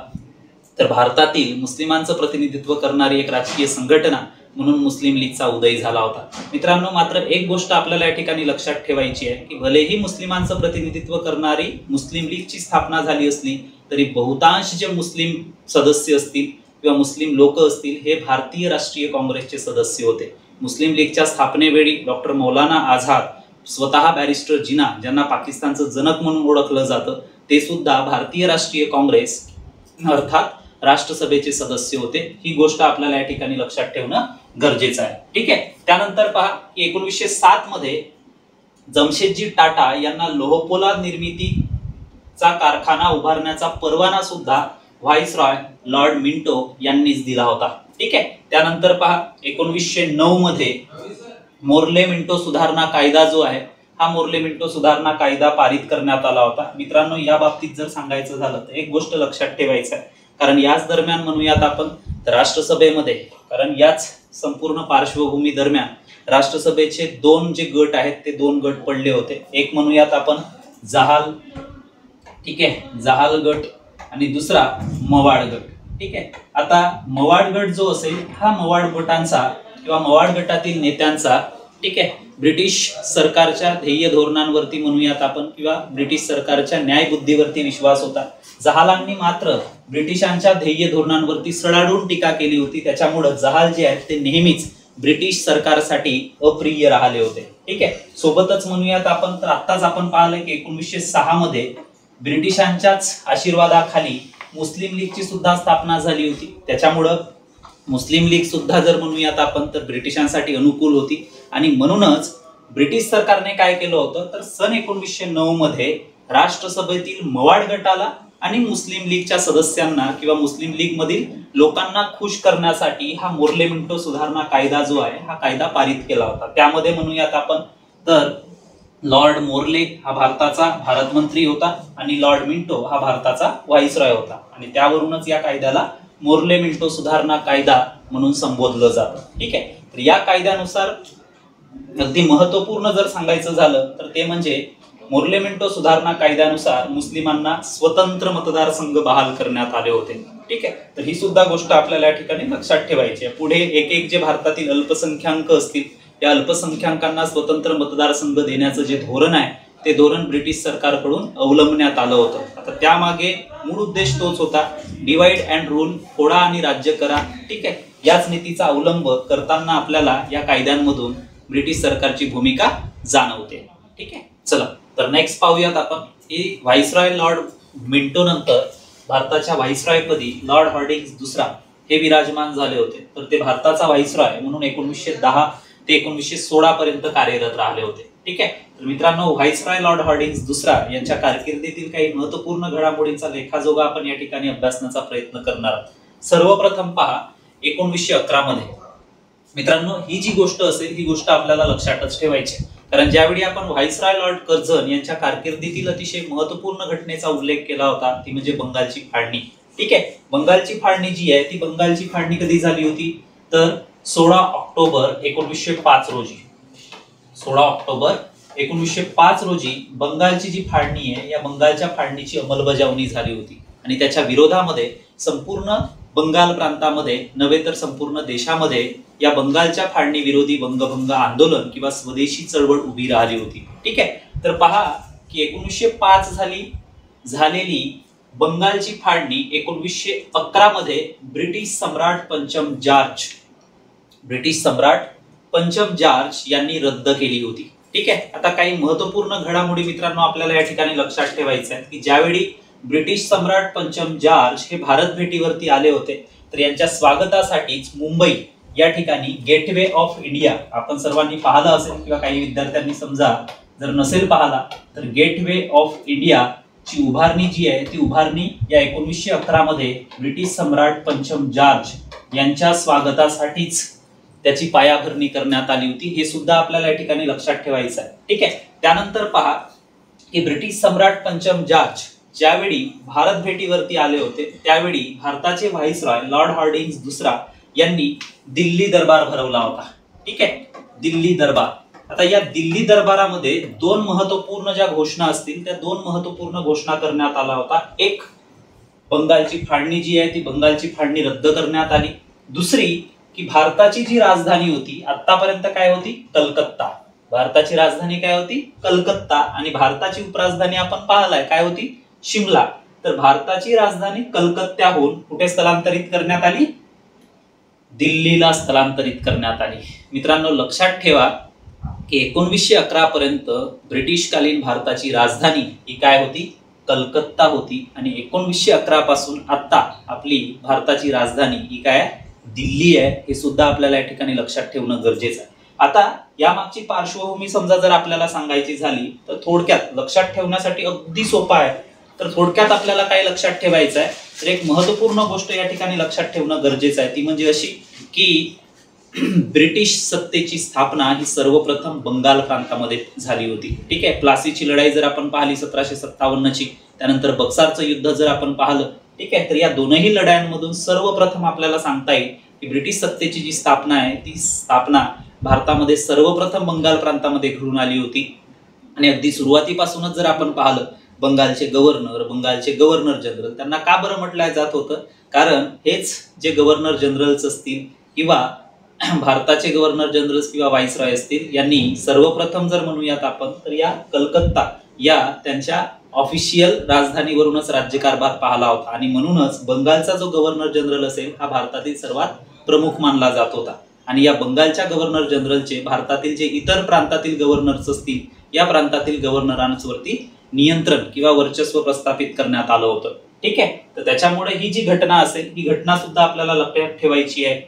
तर भारतातील मुस्लिमांचं प्रतिनिधित्व करणारी एक राजकीय संघटना म्हणून मुस्लिम लीगचा उदय झाला होता. मित्रांनो, मात्र एक गोष्ट आपल्याला या ठिकाणी लक्षात ठेवायची आहे की भलेही मुस्लिमांचं प्रतिनिधित्व करणारी मुस्लिम लीगची स्थापना झाली असली तरी बहुतांश जे मुस्लिम सदस्य असतील किंवा मुस्लिम लोक असतील हे भारतीय राष्ट्रीय काँग्रेसचे सदस्य होते. मुस्लिम लीगच्या स्थापनेवेळी डॉक्टर मौलाना आझाद, स्वतः बॅरिस्टर जिना ज्यांना पाकिस्तानचं जनक म्हणून ओळखलं जातं, ते सुद्धा भारतीय राष्ट्रीय काँग्रेस अर्थात राष्ट्रसभेचे सदस्य होते. ही गोष्ट आपल्याला या ठिकाणी लक्षात ठेवणं गरजेचं आहे. ठीक आहे. त्यानंतर पहा 1907 मध्ये जमशेदजी टाटा यांना लोहपोलाद निर्मितीचा कारखाना उभारण्याचा परवाना सुद्धा व्हाईसरॉय लॉर्ड मिंटो यांनीच दिला होता. ठीक आहे. त्यानंतर पहा 1909 मध्ये मोर्ले मिंटो सुधारणा कायदा जो आहे हा मोर्ले मिंटो सुधारणा कायदा पारित करण्यात आला होता. मित्रांनो, या बाबतीत जर सांगायचं झालं तर एक गोष्ट लक्षात ठेवायचं आहे, कारण याच दरम्यान म्हणूयात आपण राष्ट्रसभेमध्ये, कारण याच संपूर्ण पार्श्वभूमी दरम्यान राष्ट्रसभेचे दोन जे गट आहेत ते दोन गट पडले होते. एक म्हणूयात आपण जहाल, ठीक आहे, जहाल गट आणि दुसरा मवाड गट. ठीक आहे. आता मवाड गट जो असेल हा मवाड गटांचा किंवा मवाड गटातील नेत्यांचा ठीक आहे ब्रिटिश सरकारच्या ध्येय धोरणांवरती म्हणूयात आपण किंवा ब्रिटिश सरकारच्या न्यायबुद्धीवरती विश्वास होता. जहालांनी मात्र ब्रिटिशांच्या ध्येय धोरणांवरती सडाडून टीका केली होती. त्याच्यामुळे जहाल जे आहेत ते नेहमीच ब्रिटिश सरकारसाठी अप्रिय राहिले होते. ठीक आहे. सोबतच म्हणूयात आपण तर आत्ताच आपण पाहिलं की 1906 मध्ये ब्रिटिशांच्याच आशीर्वादाखाली मुस्लिम लीगची सुद्धा स्थापना झाली होती. त्याच्यामुळं मुस्लिम लीग सुद्धा जर म्हणूयात आपण तर ब्रिटिशांसाठी अनुकूल होती. आणि म्हणूनच ब्रिटिश सरकारने काय केलं होतं तर सन 1909 मध्ये राष्ट्रसभेतील मवाड गटाला आणि मुस्लिम लीगच्या सदस्यांना किंवा मुस्लिम लीग मधील लोकांना खुश करण्यासाठी हा मोर्ले मिंटो सुधारणा कायदा जो आहे हा कायदा पारित केला होता. त्यामध्ये म्हणूयात आपण तर लॉर्ड मोर्ले हा भारताचा भारत मंत्री होता आणि लॉर्ड मिंटो हा भारताचा व्हाईसरॉय होता. आणि त्यावरूनच या कायद्याला मोर्ले मिंटो सुधारणा कायदा म्हणून संबोधलं जातं. ठीक आहे. तर या कायद्यानुसार अगदी महत्वपूर्ण जर सांगायचं झालं तर ते म्हणजे मोर्ले मिंटो सुधारणा कायद्यानुसार मुस्लिमांना स्वतंत्र मतदारसंघ बहाल करण्यात आले होते. ठीक आहे. तर ही सुद्धा गोष्ट आपल्याला या ठिकाणी लक्षात ठेवायची आहे. पुढे एक एक जे भारतातील अल्पसंख्याक असतील या अल्पसंख्याकांना स्वतंत्र मतदारसंघ देण्याचं जे धोरण आहे ते धोरण ब्रिटिश सरकारकडून अवलंबण्यात आलं होतं. आता त्यामागे मूळ उद्देश तोच होता, डिवाइड अँड रूल, फोडा आणि राज्य करा. ठीक आहे. याच नीतीचा अवलंब करताना आपल्याला या कायद्यांमधून ब्रिटिश सरकारची भूमिका जाणवते. ठीक आहे. चला तर नेक्स्ट पाहूयात आपण की व्हाईसरॉय लॉर्ड मिंटो नंतर भारताच्या व्हाईसरॉय पदी लॉर्ड हार्डिंग्ज दुसरा हे विराजमान झाले होते. तर ते भारताचा व्हाईसरॉय म्हणून 1910 ते 1916 पर्यंत कार्यरत राहिले होते. ठीक आहे. तर मित्रांनो, व्हाईसरॉय लॉर्ड हार्डिंग्ज दुसरा यांच्या कारकिर्दीतील काही महत्वपूर्ण घडामोडींचा लेखाजोगा आपण या ठिकाणी अभ्यासण्याचा प्रयत्न करणार आहोत। सर्वप्रथम पहा 1911 मध्ये मित्रांनो, ही जी गोष्ट असेल ही गोष्ट आपल्याला लक्षातच ठेवायची, कारण ज्यावेळी आपण व्हाईसरॉय लॉर्ड कर्झन यांच्या कारकिर्दीतील अतिशय महत्वपूर्ण घटनेचा उल्लेख केला होता ती म्हणजे बंगालची फाळणी। ठीक आहे, बंगालची फाळणी जी आहे ती बंगालची फाळणी कधी झाली होती तर 16 ऑक्टोबर 1905 रोजी। 16 ऑक्टोबर 1905 रोजी बंगालची जी फाळणी आहे या बंगालच्या फाळणीची अंमलबजावणी झाली होती आणि त्याच्या विरोधामध्ये संपूर्ण बंगाल प्रांतामध्ये नव्हे तर संपूर्ण देशामध्ये या बंगालच्या फाळणी विरोधी बंगभंग आंदोलन किंवा स्वदेशी चळवळ उभी राहिली होती। ठीक आहे, तर पहा की 1905 झालेली बंगालची फाळणी 1911 मध्ये ब्रिटिश सम्राट पंचम जॉर्ज यांनी रद्द केली होती। ठीक आहे, आता काही महत्वपूर्ण घडामोडी मित्रांनो आपल्याला या ठिकाणी लक्षात ठेवायचं आहे की ज्यावेळी ब्रिटिश सम्राट पंचम जॉर्ज हे भारत भेटीवरती आले होते तर यांच्या स्वागतासाठीच मुंबई या ठिकाणी गेटवे ऑफ इंडिया आपण सर्वांनी पाहिलं असेल किंवा काही विद्यार्थ्यांनी समजा जर नसेल पाहिला तर गेटवे ऑफ इंडिया ची उभारणी जी आहे ती उभारणी या 1911 मध्ये ब्रिटिश सम्राट पंचम जॉर्ज यांच्या स्वागतासाठीच त्याची पायाभरणी करण्यात आली होती। हे सुद्धा आपल्याला या ठिकाणी लक्षात ठेवायचं आहे। ठीक आहे, त्यानंतर पहा की ब्रिटिश सम्राट पंचम जॉर्ज ज्यावेळी भारत भेटीवरती आले होते त्यावेळी भारताचे व्हाईसरॉय लॉर्ड हार्डिंग्ज दुसरा यांनी दिल्ली दरबार भरवला होता। ठीक आहे, दिल्ली दरबार। आता या दिल्ली दरबारामध्ये दोन महत्वपूर्ण ज्या घोषणा असतील त्या दोन महत्वपूर्ण घोषणा करण्यात आला होता। एक, बंगालची फाळणी जी आहे ती बंगालची फाळणी रद्द करण्यात आली। दुसरी की भारताची जी राजधानी होती आतापर्यंत काय होती कलकत्ता, भारताची राजधानी काय होती कलकत्ता आणि भारताची उपराजधानी आपण पाहिलाय काय होती शिमला, तर भारताची राजधानी कलकत्त्याहून कुठे स्थलांतरित करण्यात आली दिल्लीला स्थलांतरित करण्यात आली। मित्रांनो लक्षात ठेवा की 1911 पर्यंत ब्रिटिशकालीन भारताची राजधानी ही काय होती कलकत्ता होती आणि 1911 पासून आता आपली भारताची राजधानी ही काय दिल्ली आहे, हे सुद्धा आपल्याला या ठिकाणी लक्षात ठेवणं गरजेचं आहे। आता या मागची पार्श्वभूमी समजा जर आपल्याला सांगायची झाली तर थोडक्यात लक्षात ठेवण्यासाठी अगदी सोपा आहे, तर थोडक्यात आपल्याला काय लक्षात ठेवायचं आहे तर एक महत्वपूर्ण गोष्ट या ठिकाणी लक्षात ठेवणं गरजेचं आहे ती म्हणजे अशी की ब्रिटिश सत्तेची स्थापना ही सर्वप्रथम बंगाल प्रांतामध्ये झाली होती। ठीक आहे, प्लासीची लढाई जर आपण पाहिली 1757 ची, त्यानंतर बक्सारचं युद्ध जर आपण पाहिलं, ठीक आहे, तर या दोनही लढायांमधून सर्वप्रथम आपल्याला सांगता येईल की ब्रिटिश सत्तेची जी स्थापना आहे ती स्थापना भारतामध्ये सर्वप्रथम बंगाल प्रांतामध्ये घडून आली होती आणि अगदी सुरुवातीपासूनच जर आपण पाहिलं बंगालचे गव्हर्नर जनरल त्यांना का बरं म्हटलं जात होतं, कारण हेच जे गव्हर्नर जनरल्स असतील किंवा भारताचे गव्हर्नर जनरल्स किंवा व्हाईसरॉय असतील यांनी सर्वप्रथम जर म्हणूयात आपण तर या कलकत्ता या त्यांच्या ऑफिशियल राजधानीवरूनच राज्यकारभार पाहिला होता आणि म्हणूनच बंगालचा जो गव्हर्नर जनरल असेल हा भारतातील सर्वात प्रमुख मानला जात होता आणि या बंगालच्या गव्हर्नर जनरलचे भारतातील जे इतर प्रांतातील गव्हर्नर्स असतील या प्रांतातील गव्हर्नरांवरती नियंत्रण किंवा वर्चस्व प्रस्थापित करण्यात आलं होतं। ठीक आहे, तर त्याच्यामुळे ही जी घटना असेल ही घटना सुद्धा आपल्याला लक्षात ठेवायची आहे।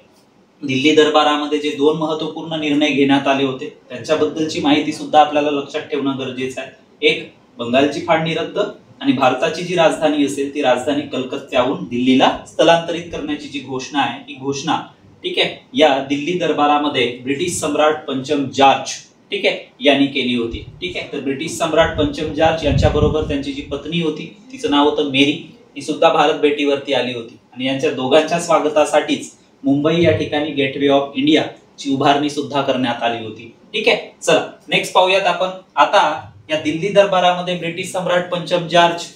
दिल्ली दरबारामध्ये जे दोन महत्वपूर्ण निर्णय घेण्यात आले होते त्यांच्याबद्दलची माहिती सुद्धा आपल्याला लक्षात ठेवणं गरजेचं आहे। एक, बंगालची फाळणी रद्द आणि भारताची जी राजधानी असेल ती राजधानी कलकत्त्याहून दिल्लीला स्थलांतरित करण्याची जी घोषणा आहे ही घोषणा ठीक आहे या दिल्ली दरबारामध्ये ब्रिटिश सम्राट पंचम जॉर्ज ठीक आहे यांनी केली होती। ठीक आहे, तर ब्रिटिश सम्राट पंचम जॉर्ज यांच्या बरोबर त्यांची जी पत्नी होती तिचं नाव होतं मेरी, ही सुद्धा भारत भेटीवरती आली होती आणि यांच्या दोघांच्या स्वागतासाठीच मुंबई या ठिकाणी गेटवे ऑफ इंडिया ची उभारणी सुद्धा करण्यात आली होती। ठीक आहे, चला नेक्स्ट पाहूयात आपण। आता या दिल्ली दरबारामध्ये ब्रिटिश सम्राट पंचम जॉर्ज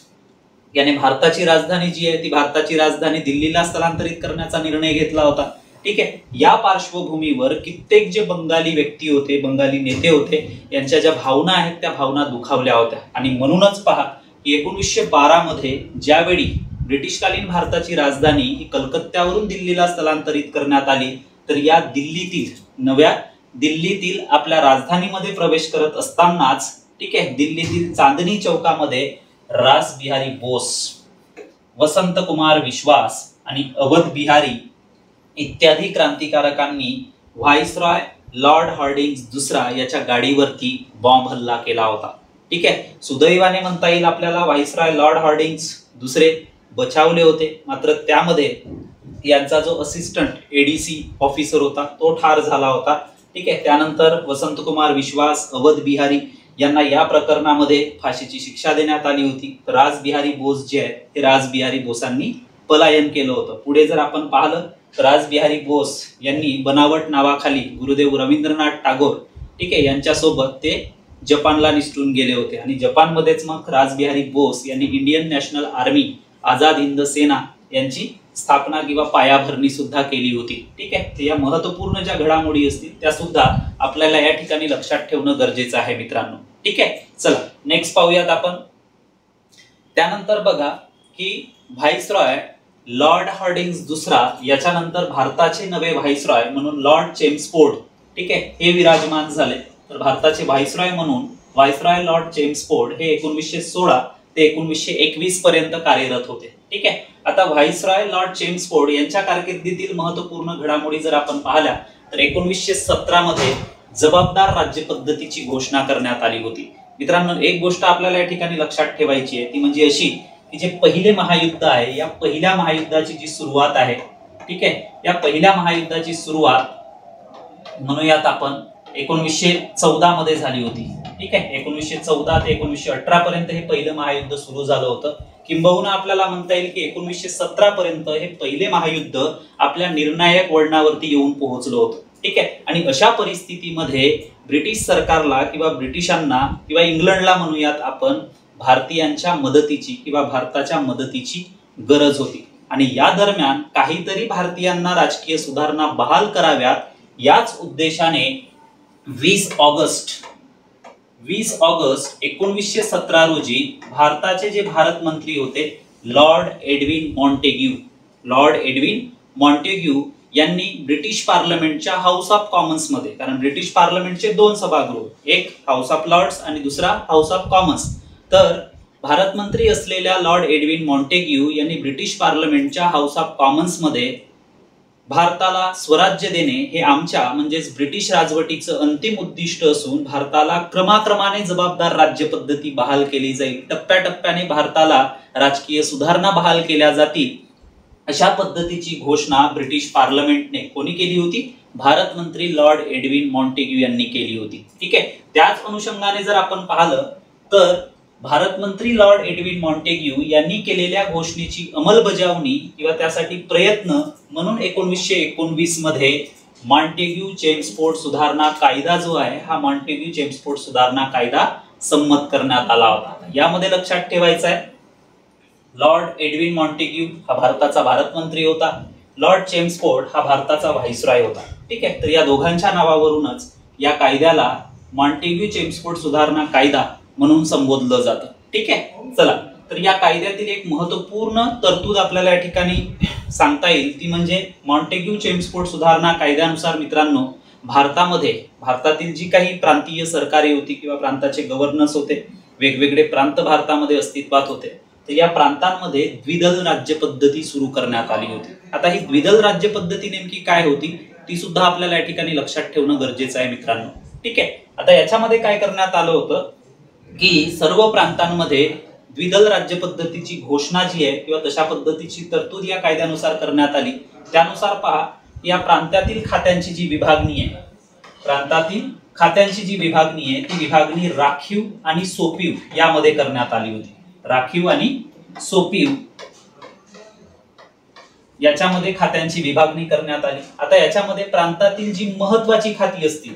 याने भारताची राजधानी जी आहे ती भारताची राजधानी दिल्लीला स्थलांतरित करण्याचा निर्णय घेतला होता। ठीक आहे, या पार्श्वभूमीवर कित्येक जे बंगाली व्यक्ती होते बंगाली नेते होते यांच्या ज्या भावना आहेत त्या भावना दुखावल्या होत्या आणि म्हणूनच पहा 1912 मध्ये ज्यावेळी ब्रिटिशकालीन भारताची राजधानी ही कलकत्त्यावरून दिल्लीला स्थलांतरित करण्यात आली तर या नव्या दिल्लीतील आपल्या राजधानीमध्ये प्रवेश करत असतानाच ठीक आहे दिल्लीतील चांदणी चौकामध्ये रास बिहारी बोस, वसंत कुमार विश्वास आणि अवध बिहारी इत्यादी क्रांतिकारकांनी व्हाईसरॉय लॉर्ड हार्डिंग्ज दुसरा याच्या गाडीवरती बॉम्ब हल्ला केला होता. ठीक आहे. सुदैवाने म्हणता येईल आपल्याला व्हाईसरॉय लॉर्ड हार्डिंग्ज दुसरे बचावले होते, मात्र त्यामध्ये यांचा जो असिस्टंट एडीसी ऑफिसर होता तो ठार झाला होता. ठीक आहे. त्यानंतर वसंतकुमार विश्वास, अवध बिहारी यांना या प्रकरणामध्ये फाशीची शिक्षा देण्यात आली होती. रासबिहारी बोस जे आहेत ते रासबिहारी बोसांनी पलायन केलं होतं. पुढे जर आपण पाहिलं तर रासबिहारी बोस यांनी बनावट नावाखाली गुरुदेव रवींद्रनाथ टागोर ठीक आहे यांच्यासोबत ते जपानला निसटून गेले होते आणि जपानमध्येच मग रासबिहारी बोस यांनी Indian National Army Azad Hind Sena यांची स्थापना किंवा पायाभरणी सुद्धा केली होती. ठीक आहे. तर या महत्वपूर्ण ज्या घडामोडी असतील त्या सुद्धा आपल्याला या ठिकाणी लक्षात ठेवणं गरजेचं आहे मित्रांनो. ठीक आहे. चला नेक्स्ट पाहूयात आपण. त्यानंतर बघा की व्हाईसरॉय लॉर्ड हार्डिंग्ज दुसरा याच्यानंतर भारताचे नवे व्हाईसरॉय म्हणून लॉर्ड चेम्सफोर्ड ठीक आहे हे विराजमान झाले. तर भारताचे व्हाईसरॉय म्हणून व्हाईसरॉय लॉर्ड चेम्सफोर्ड हे 1916 ते 1921 पर्यंत कार्यरत होते. ठीक आहे. आता व्हाईसरॉय लॉर्ड चेम्सफोर्ड यांच्या कारकिर्दीतील महत्वपूर्ण घडामोडी जर आपण पाहिल्या तर 1917 मध्ये जबाबदार राज्य पद्धतीची घोषणा करण्यात आली होती. मित्रांनो एक गोष्ट आपल्याला या ठिकाणी लक्षात ठेवायची आहे ती म्हणजे अशी की जे पहिले महायुद्ध आहे या पहिल्या महायुद्धाची जी सुरुवात आहे ठीक आहे या पहिल्या महायुद्धाची सुरुवात म्हणूयात आपण 1914 मध्ये झाली होती. ठीक आहे. 1914 ते 1918 पर्यंत हे पहिलं महायुद्ध सुरू झालं होतं. किंबहुना आपल्याला म्हणता येईल की 1917 पर्यंत हे पहिले महायुद्ध आपल्या निर्णायक वळणावरती येऊन पोहोचलं होतं. ठीक आहे. आणि अशा परिस्थितीमध्ये ब्रिटिश सरकारला किंवा ब्रिटिशांना किंवा इंग्लंडला म्हणूयात आपण भारतीयांच्या मदतीची किंवा भारताच्या मदतीची गरज होती आणि या दरम्यान काहीतरी भारतीयांना राजकीय सुधारणा बहाल कराव्यात याच उद्देशाने 20 ऑगस्ट 1917 रोजी भारताचे जे भारत मंत्री होते लॉर्ड एडविन मॉन्टेग्यू यांनी ब्रिटिश पार्लमेंटच्या हाऊस ऑफ कॉमन्स मध्ये, कारण ब्रिटिश पार्लमेंटचे दोन सभागृह, एक हाऊस ऑफ लॉर्ड्स आणि दुसरा हाऊस ऑफ कॉमन्स, तर भारत मंत्री असलेल्या लॉर्ड एडविन मॉन्टेग्यू यांनी ब्रिटिश पार्लमेंटच्या हाऊस ऑफ कॉमन्स मध्ये भारताला स्वराज्य देणे हे आमच्या म्हणजेच ब्रिटिश राजवटीचं अंतिम उद्दिष्ट असून भारताला क्रमाक्रमाने जबाबदार राज्य पद्धती बहाल केली जाईल, टप्प्याटप्प्याने भारताला राजकीय सुधारणा बहाल केल्या जातील अशा पद्धतीची घोषणा ब्रिटिश पार्लमेंटने कोणी केली होती? भारत मंत्री लॉर्ड एडविन मॉन्टेग्यू यांनी केली होती. ठीक आहे. त्याच अनुषंगाने जर आपण पाहिलं तर भारत मंत्री लॉर्ड एडविन मॉन्टेग्यू यांनी केलेल्या घोषणेची अंमलबजावणी किंवा त्यासाठी प्रयत्न म्हणून 1919 मध्ये मॉन्टेग्यू चेम्सफोर्ड सुधारणा कायदा जो आहे हा मॉन्टेग्यू चेम्सफोर्ड सुधारणा कायदा संमत करण्यात आला होता. यामध्ये लक्षात ठेवायचं आहे लॉर्ड एडविन मॉन्टेग्यू हा भारताचा भारत मंत्री होता, लॉर्ड चेम्सफोर्ड हा भारताचा व्हाईसरॉय होता. ठीक आहे. तर या दोघांच्या नावावरूनच या कायद्याला मॉन्टेग्यू चेम्सफोर्ड सुधारणा कायदा म्हणून संबोधलं जातं. ठीक आहे. चला तर या कायद्यातील एक महत्वपूर्ण तरतूद आपल्याला या ठिकाणी सांगता येईल ती म्हणजे मॉन्टेग्यू चेम्सफोर्ड सुधारणा कायद्यानुसार मित्रांनो भारतातील जी काही प्रांतीय सरकारे होती किंवा प्रांताचे गव्हर्नर्स होते, वेगवेगळे प्रांत भारतामध्ये अस्तित्वात होते, तर या प्रांतांमध्ये द्विदल राज्य पद्धती सुरू करण्यात आली होती. आता ही द्विदल राज्य पद्धती नेमकी काय होती ती सुद्धा आपल्याला या ठिकाणी लक्षात ठेवणं गरजेचं आहे मित्रांनो. ठीक आहे. आता याच्यामध्ये काय करण्यात आलं होतं की सर्व प्रांतांमध्ये द्विदल राज्य पद्धतीची घोषणा जी आहे किंवा तशा पद्धतीची तरतूद या कायद्यानुसार करण्यात आली. त्यानुसार पहा या प्रांतातील खात्यांची जी विभागणी आहे ती विभागणी राखीव आणि सोपीव यामध्ये करण्यात आली होती. राखीव आणि सोपीव याच्यामध्ये खात्यांची विभागणी करण्यात आली. आता याच्यामध्ये प्रांतातील जी महत्वाची खाती असतील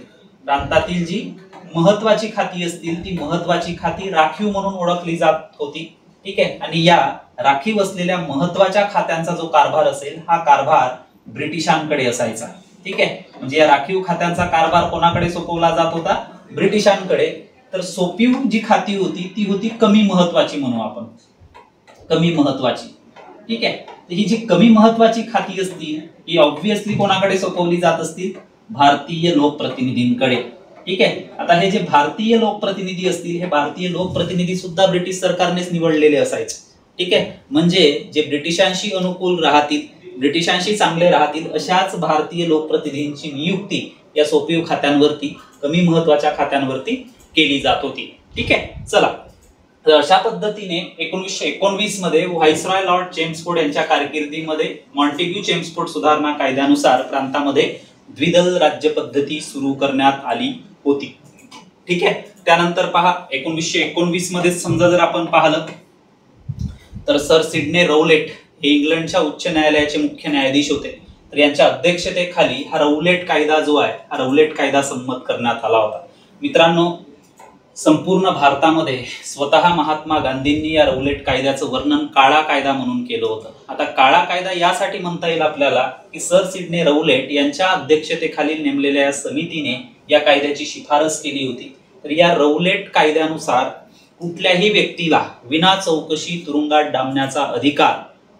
ती महत्वाची खाती राखीव म्हणून ओळखली जात होती. ठीक आहे. आणि या राखीव असलेल्या महत्वाच्या खात्यांचा जो कारभार असेल हा कारभार ब्रिटिशांकडे असायचा. ठीक आहे. म्हणजे या राखीव खात्यांचा कारभार कोणाकडे सोपवला जात होता? ब्रिटिशांकडे. तर सोपीव जी खाती होती ती होती कमी महत्वाची म्हणू आपण, कमी महत्वाची. ठीक आहे. तर ही जी कमी महत्वाची खाती असतील ही ऑब्व्हियसली कोणाकडे सोपवली जात असतील? भारतीय लोकप्रतिनिधींकडे. ठीक आहे. आता हे जे भारतीय लोकप्रतिनिधी असतील हे भारतीय लोकप्रतिनिधी सुद्धा ब्रिटिश सरकारनेच निवडलेले असायचे. ठीक आहे. म्हणजे जे ब्रिटिशांशी अनुकूल राहतील, ब्रिटिशांशी चांगले राहतील अशाच भारतीय लोकप्रतिनिधींची नियुक्ती या सोपीव खात्यांवरती, कमी महत्वाच्या खात्यांवरती केली जात होती. ठीक आहे, चला. तर अशा पद्धतीने 1919 मध्ये व्हाईसरॉय लॉर्ड चेम्सफोर्ड यांच्या कारकिर्दीमध्ये मॉन्टेग्यू चेम्सफोर्ड सुधारणा कायद्यानुसार प्रांतामध्ये द्विदल राज्य पद्धती सुरू करण्यात आली होती. ठीक आहे. त्यानंतर पहा 1919 मध्ये समजा जर आपण पाहिलं तर सर सिडने रौलेट हे इंग्लंडच्या उच्च न्यायालयाचे मुख्य न्यायाधीश होते. तर यांच्या अध्यक्षतेखाली हा रौलेट कायदा जो आहे, हा रौलेट कायदा संमत करण्यात आला होता. मित्रांनो, संपूर्ण भारतामध्ये स्वतः महात्मा गांधींनी या रौलेट कायद्याचं वर्णन काळा कायदा म्हणून केलं होतं. आता काळा कायदा यासाठी म्हणता येईल आपल्याला की सर सिडने रौलेट यांच्या अध्यक्षतेखाली नेमलेल्या या समितीने या कायद्याची शिफारस केली होती. तर या रौलेट कायद्यानुसार कुठल्याही व्यक्तीला विना चौकशी तुरुंगात डांबण्याचा अधिकार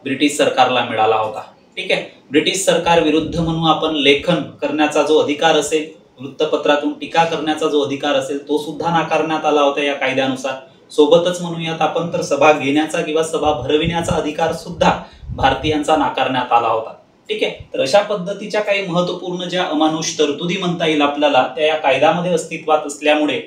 ब्रिटिश सरकारला मिळाला होता. ठीक आहे. ब्रिटिश सरकार विरुद्ध म्हणून आपण लेखन करण्याचा जो अधिकार असेल, वृत्तपत्रातून टीका करण्याचा जो अधिकार असेल, तो सुद्धा नाकारण्यात आला होता या कायद्यानुसार. सोबतच म्हणूयात आपण तर सभा घेण्याचा किंवा सभा भरविण्याचा अधिकार सुद्धा भारतीयांचा नाकारण्यात आला होता. ठीक आहे. तर अशा पद्धतीच्या काही महत्वपूर्ण ज्या अमानुष तरतुदी म्हणता येईल आपल्याला, त्या या कायद्यामध्ये अस्तित्वात असल्यामुळे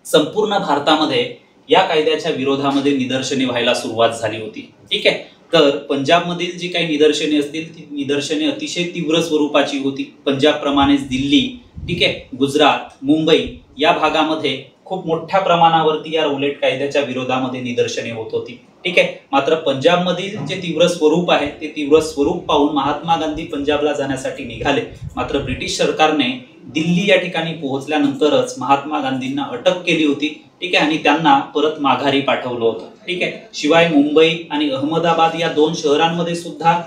संपूर्ण भारतामध्ये या कायद्याच्या विरोधामध्ये निदर्शने व्हायला सुरुवात झाली होती. ठीक आहे. तर पंजाबमधील जी काही निदर्शने असतील ती निदर्शने अतिशय तीव्र स्वरूपाची होती. पंजाब प्रमाणेच दिल्ली, ठीक आहे, गुजरात, मुंबई या भागामध्ये खूप मोठ्या प्रमाणावरती या रौलेट कायद्याच्या विरोधामध्ये निदर्शने होत होती. ठीक आहे. मात्र पंजाबमधील जे तीव्र स्वरूप आहे ते तीव्र स्वरूप पाहून महात्मा गांधी पंजाबला जाण्यासाठी निघाले. मात्र ब्रिटिश सरकारने दिल्ली या ठिकाणी पोहोचल्यानंतरच महात्मा गांधींना अटक केली होती. ठीक आहे. आणि त्यांना परत माघारी पाठवलं होतं. ठीक आहे. शिवाय मुंबई आणि अहमदाबाद या दोन शहरांमध्ये सुद्धा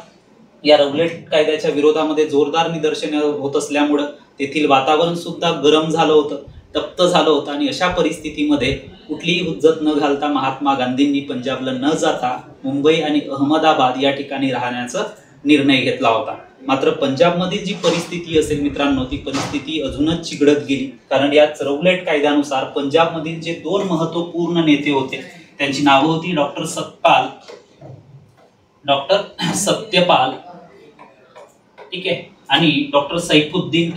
या रौलेट कायद्याच्या विरोधामध्ये जोरदार निदर्शने होत असल्यामुळे तेथील वातावरण सुद्धा गरम झालं होतं, तप्त झालं होतं. आणि अशा परिस्थितीमध्ये कुठलीही हुज्जत न घालता महात्मा गांधींनी पंजाबला न जाता मुंबई आणि अहमदाबाद या ठिकाणी राहण्याचा निर्णय घेतला होता. मात्र पंजाबमधील जी परिस्थिती असेल मित्रांनो, ती परिस्थिती अजूनच चिघळत गेली. कारण या रौलेट कायद्यानुसार पंजाबमधील जे दोन महत्वपूर्ण नेते होते त्यांची नावं होती डॉक्टर सत्यपाल, ठीक आहे, आणि डॉक्टर सैफुद्दीन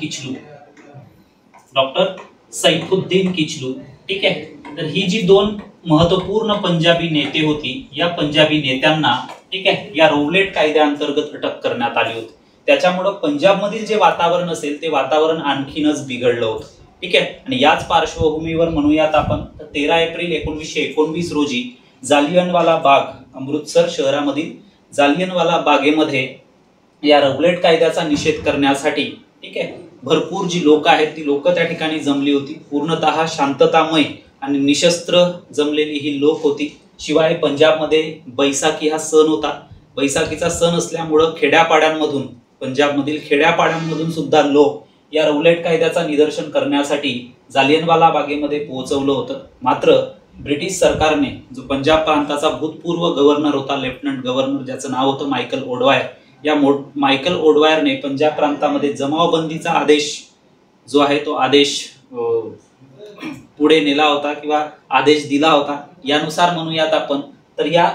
किचलू. ठीक आहे. तर ही जी दोन महत्वपूर्ण पंजाबी नेते होती, या पंजाबी नेत्यांना, ठीक आहे, या रौलेट कायद्याअंतर्गत अटक करण्यात आली होती. त्याच्यामुळे पंजाबमधील जे वातावरण असेल ते वातावरण आणखीनच बिघडलं होतं. ठीक आहे. आणि याच पार्श्वभूमीवर म्हणूयात आपण 13 एप्रिल 1919 रोजी जालियनवाला बाग, अमृतसर शहरामधील जालियनवाला बागेमध्ये या रौलेट कायद्याचा निषेध करण्यासाठी, ठीक आहे, भरपूर जी लोक आहेत ती लोक त्या ठिकाणी जमली होती. पूर्णतः शांततामय आणि निशस्त्र जमलेली ही लोक होती. शिवाय पंजाबमध्ये बैसाखी हा सण होता. बैसाखीचा सण असल्यामुळं खेड्यापाड्यांमधून, पंजाबमधील खेड्यापाड्यांमधून सुद्धा लोक या रौलेट कायद्याचा निदर्शन करण्यासाठी जालियनवाला बागेमध्ये पोहोचवलं होतं. मात्र ब्रिटिश सरकारने जो पंजाब प्रांताचा भूतपूर्व गव्हर्नर होता, लेफ्टनंट गव्हर्नर, ज्याचं नाव होतं मायकल ओडवायर, या मायकल ओडवायरने पंजाब प्रांतामध्ये जमावबंदीचा आदेश जो आहे तो आदेश पुढे नेला होता किंवा आदेश दिला होता. यानुसार म्हणूयात आपण तर या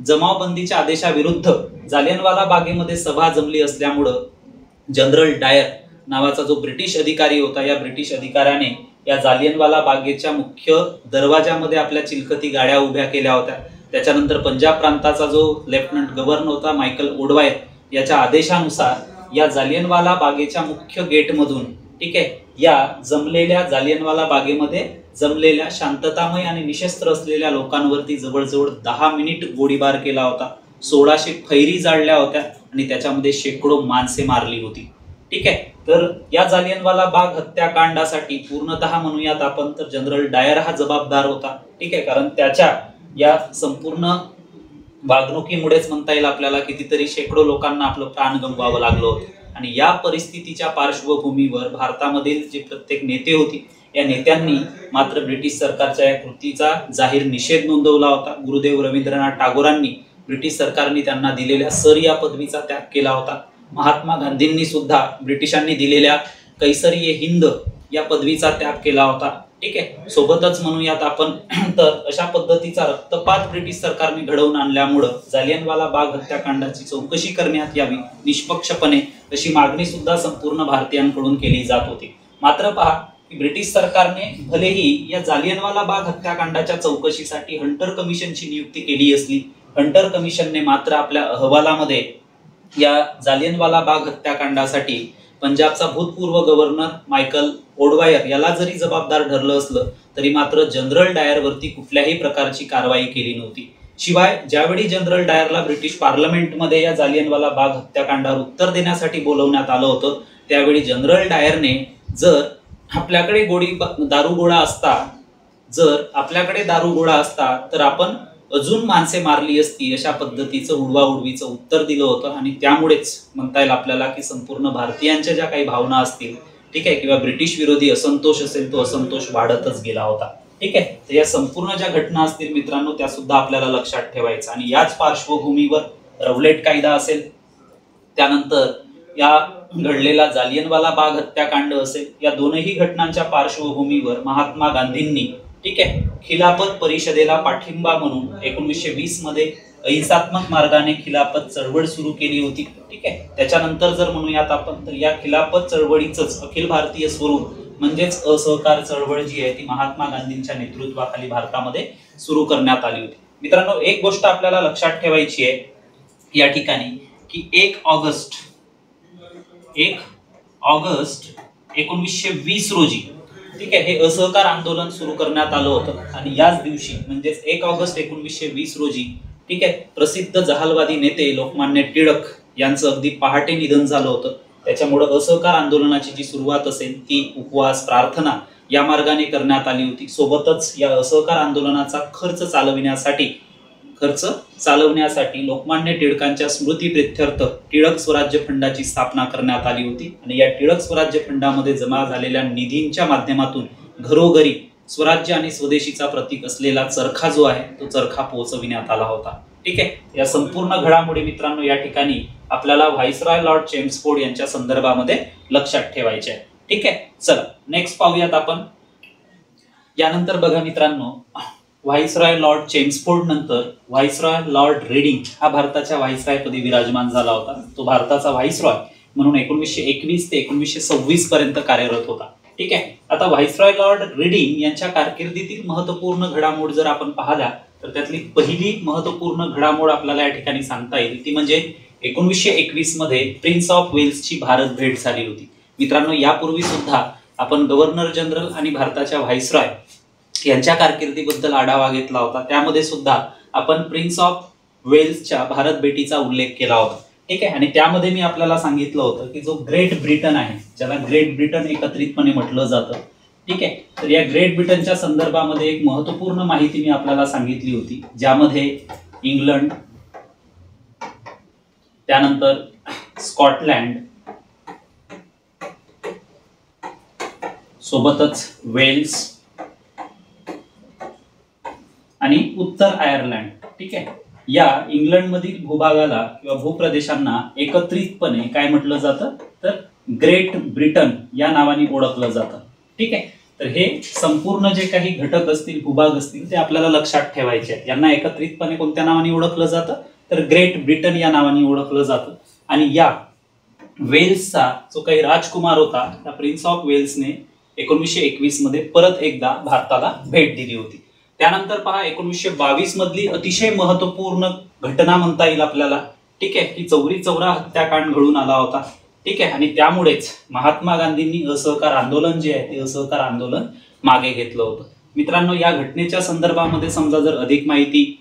जमावबंदीच्या आदेशाविरुद्ध जालियनवाला बागेमध्ये सभा जमली असल्यामुळं जनरल डायर नावाचा जो ब्रिटिश अधिकारी होता, या ब्रिटिश अधिकाऱ्याने या जालियनवाला बागेच्या मुख्य दरवाजामध्ये आपल्या चिलखती गाड्या उभ्या केल्या होत्या. त्याच्यानंतर पंजाब प्रांताचा जो लेफ्टनंट गव्हर्नर होता मायकल ओडवायर, याच्या आदेशानुसार या जालियनवाला बागेच्या मुख्य गेटमधून, ठीक आहे, या जमलेल्या जालियनवाला बागेमध्ये जमलेल्या शांततामय आणि निशस्त्र असलेल्या लोकांवरती जवळजवळ 10 मिनिट गोळीबार केला होता. 1600 फैरी जाळल्या होत्या आणि त्याच्यामध्ये शेकडो माणसे मारली होती. ठीक आहे. तर या जालियनवाला बाग हत्याकांडासाठी पूर्णतः म्हणूयात आपण तर जनरल डायर हा जबाबदार होता. ठीक आहे. कारण त्याच्या या संपूर्ण वागणुकीमुळेच म्हणता येईल आपल्याला कितीतरी शेकडो लोकांना आपलं प्राण गमवावं लागलं होतं. आणि या परिस्थितीच्या पार्श्वभूमीवर भारतामधील जे प्रत्येक नेते होती, या नेत्यांनी मात्र ब्रिटिश सरकारच्या या कृतीचा जाहीर निषेध नोंदवला होता. गुरुदेव रवींद्रनाथ टागोरांनी ब्रिटिश सरकारने त्यांना दिलेल्या सर या पदवीचा त्याग केला होता. महात्मा गांधींनी सुद्धा ब्रिटिशांनी दिलेल्या कैसरीये हिंद या पदवीचा त्याग केला होता. ठीक आहे. सोबतच म्हणूयात आपण तर अशा पद्धतीचा रक्तपात ब्रिटिश सरकारने घडवून आणल्यामुळं जालियनवाला बाग हत्याकांडाची चौकशी करण्यात यावी निष्पक्षपणे, अशी मागणी सुद्धा संपूर्ण भारतीयांकडून केली जात होती. मात्र पहा की ब्रिटिश सरकारने भलेही या जालियनवाला बाग हत्याकांडाच्या चौकशीसाठी हंटर कमिशनची नियुक्ती केली असली, हंटर कमिशनने मात्र आपल्या अहवालामध्ये या जालियनवाला बाग हत्याकांडासाठी पंजाबचा भूतपूर्व गव्हर्नर मायकल ओडवायर याला जरी जबाबदार ठरलं असलं तरी मात्र जनरल डायरवरती कुठल्याही प्रकारची कारवाई केली नव्हती. शिवाय ज्यावेळी जनरल डायरला ब्रिटिश पार्लमेंटमध्ये या जालियनवाला बाग हत्याकांडावर उत्तर देण्यासाठी बोलवण्यात आलं होतं, त्यावेळी जनरल डायरने जर आपल्याकडे दारूगोळा असता तर आपण अजून माणसे मारली असती अशा पद्धतीचं उडवाउडवीचं उत्तर दिलं होतं. आणि त्यामुळेच म्हणता येईल आपल्याला की संपूर्ण भारतीयांच्या ज्या काही भावना असतील, ठीक आहे, किंवा ब्रिटिश विरोधी असंतोष असेल, तो असंतोष वाढतच गेला होता. ठीक आहे, तर या संपूर्ण ज्या घटना असतील मित्रांनो त्या सुद्धा आपल्याला लक्षात ठेवायचं. आणि याच पार्श्वभूमीवर रवलेट कायदा असेल, त्यानंतर या घडलेला जालियनवाला बाग हत्याकांड असेल, या दोनही घटनांच्या पार्श्वभूमीवर महात्मा गांधींनी, ठीक आहे, खिलाफत परिषदेला पाठिंबा म्हणून 1920 मध्ये अहिंसात्मक मार्गाने खिलाफत चळवळ सुरू केली होती. ठीक आहे, त्याच्यानंतर जर म्हणूयात आपण तर या खिलाफत चळवळीचंच अखिल भारतीय स्वरूप म्हणजेच असहकार चळवळ जी आहे ती महात्मा गांधींच्या नेतृत्वाखाली भारतामध्ये सुरू करण्यात आली होती. मित्रांनो, एक गोष्ट आपल्याला लक्षात ठेवायची आहे या ठिकाणी की 1 ऑगस्ट 1920 रोजी, ठीक आहे, हे असहकार आंदोलन सुरू करण्यात आलं होतं. आणि याच दिवशी म्हणजेच 1 ऑगस्ट 1920 रोजी, ठीक आहे, प्रसिद्ध जहालवादी नेते लोकमान्य टिळक यांचं अगदी पहाटे निधन झालं होतं. त्याच्यामुळे असहकार आंदोलनाची जी सुरुवात असेल ती उपवास, प्रार्थना या मार्गाने करण्यात आली होती. सोबतच या असहकार आंदोलनाचा खर्च चालवण्यासाठी लोकमान्य टिळकांच्या स्मृतीप्रित्यर्थ टिळक स्वराज्य फंडाची स्थापना करण्यात आली होती. आणि या टिळक स्वराज्य फंडामध्ये जमा झालेल्या निधींच्या माध्यमातून घरोघरी स्वराज्य आणि स्वदेशीचा प्रतीक असलेला चरखा जो आहे तो चरखा पोहोचविण्यात आला होता. ठीक आहे, या संपूर्ण घडामोडी मित्रांनो या ठिकाणी आपल्याला व्हाईसरॉय लॉर्ड चेम्सफोर्ड यांच्या संदर्भामध्ये लक्षात ठेवायचे आहे. ठीक आहे, चला नेक्स्ट पाहूयात आपण. यानंतर बघा मित्रांनो, व्हाईसरॉय लॉर्ड चेम्सफोर्ड नंतर व्हाईसरॉय लॉर्ड रेडिंग हा भारताच्या व्हाईसरॉय पदी विराजमान झाला होता. तो भारताचा व्हाईसरॉय म्हणून 1921 ते 1926 पर्यंत कार्यरत होता. ठीक आहे, आता व्हाईसरॉय लॉर्ड रेडिंग यांच्या कारकिर्दीतील महत्वपूर्ण घडामोड जर आपण पाहिल्या तर त्यातली पहिली महत्वपूर्ण घडामोड आपल्याला या ठिकाणी सांगता येईल ती म्हणजे 1921 मध्ये प्रिन्स ऑफ वेल्सची भारत भेट झाली होती. मित्रांनो, यापूर्वी सुद्धा आपण गव्हर्नर जनरल आणि भारताच्या व्हाईसरॉय यांच्या कारकिर्दीबद्दल आढावा घेतला होता. त्यामध्ये सुद्धा आपण प्रिन्स ऑफ वेल्सच्या भारत भेटीचा उल्लेख केला होता. ठीक आहे, आणि त्यामध्ये मी आपल्याला सांगितलं होतं की जो ग्रेट ब्रिटन आहे, ज्याला ग्रेट ब्रिटन एकत्रितपणे म्हटलं जातं, ठीक आहे, तर या ग्रेट ब्रिटनच्या संदर्भामध्ये एक महत्वपूर्ण माहिती मी आपल्याला सांगितली होती, ज्यामध्ये इंग्लंड, त्यानंतर स्कॉटलँड, सोबतच वेल्स आणि उत्तर आयर्लंड, ठीक आहे, या इंग्लंडमधील भूभागाला किंवा भूप्रदेशांना एकत्रितपणे काय म्हटलं जातं तर ग्रेट ब्रिटन या नावाने ओळखलं जातं. ठीक आहे, तर हे संपूर्ण जे काही घटक असतील, भूभाग असतील ते आपल्याला लक्षात ठेवायचे आहेत. यांना एकत्रितपणे कोणत्या नावाने ओळखलं जातं तर ग्रेट ब्रिटन या नावाने ओळखलं जातं. आणि या वेल्सचा जो काही राजकुमार होता त्या प्रिन्स ऑफ वेल्सने 1921 मध्ये परत एकदा भारताला भेट दिली होती. त्यानंतर पहा 1922 मधली अतिशय महत्वपूर्ण घटना म्हणता येईल आपल्याला. ठीक आहे, की चौरी चौरा हत्याकांड घडून आला होता. ठीक आहे, आणि त्यामुळेच महात्मा गांधींनी असहकार आंदोलन जे आहे ते असहकार आंदोलन मागे घेतलं होतं. मित्रांनो, या घटनेच्या संदर्भामध्ये समजा जर अधिक माहिती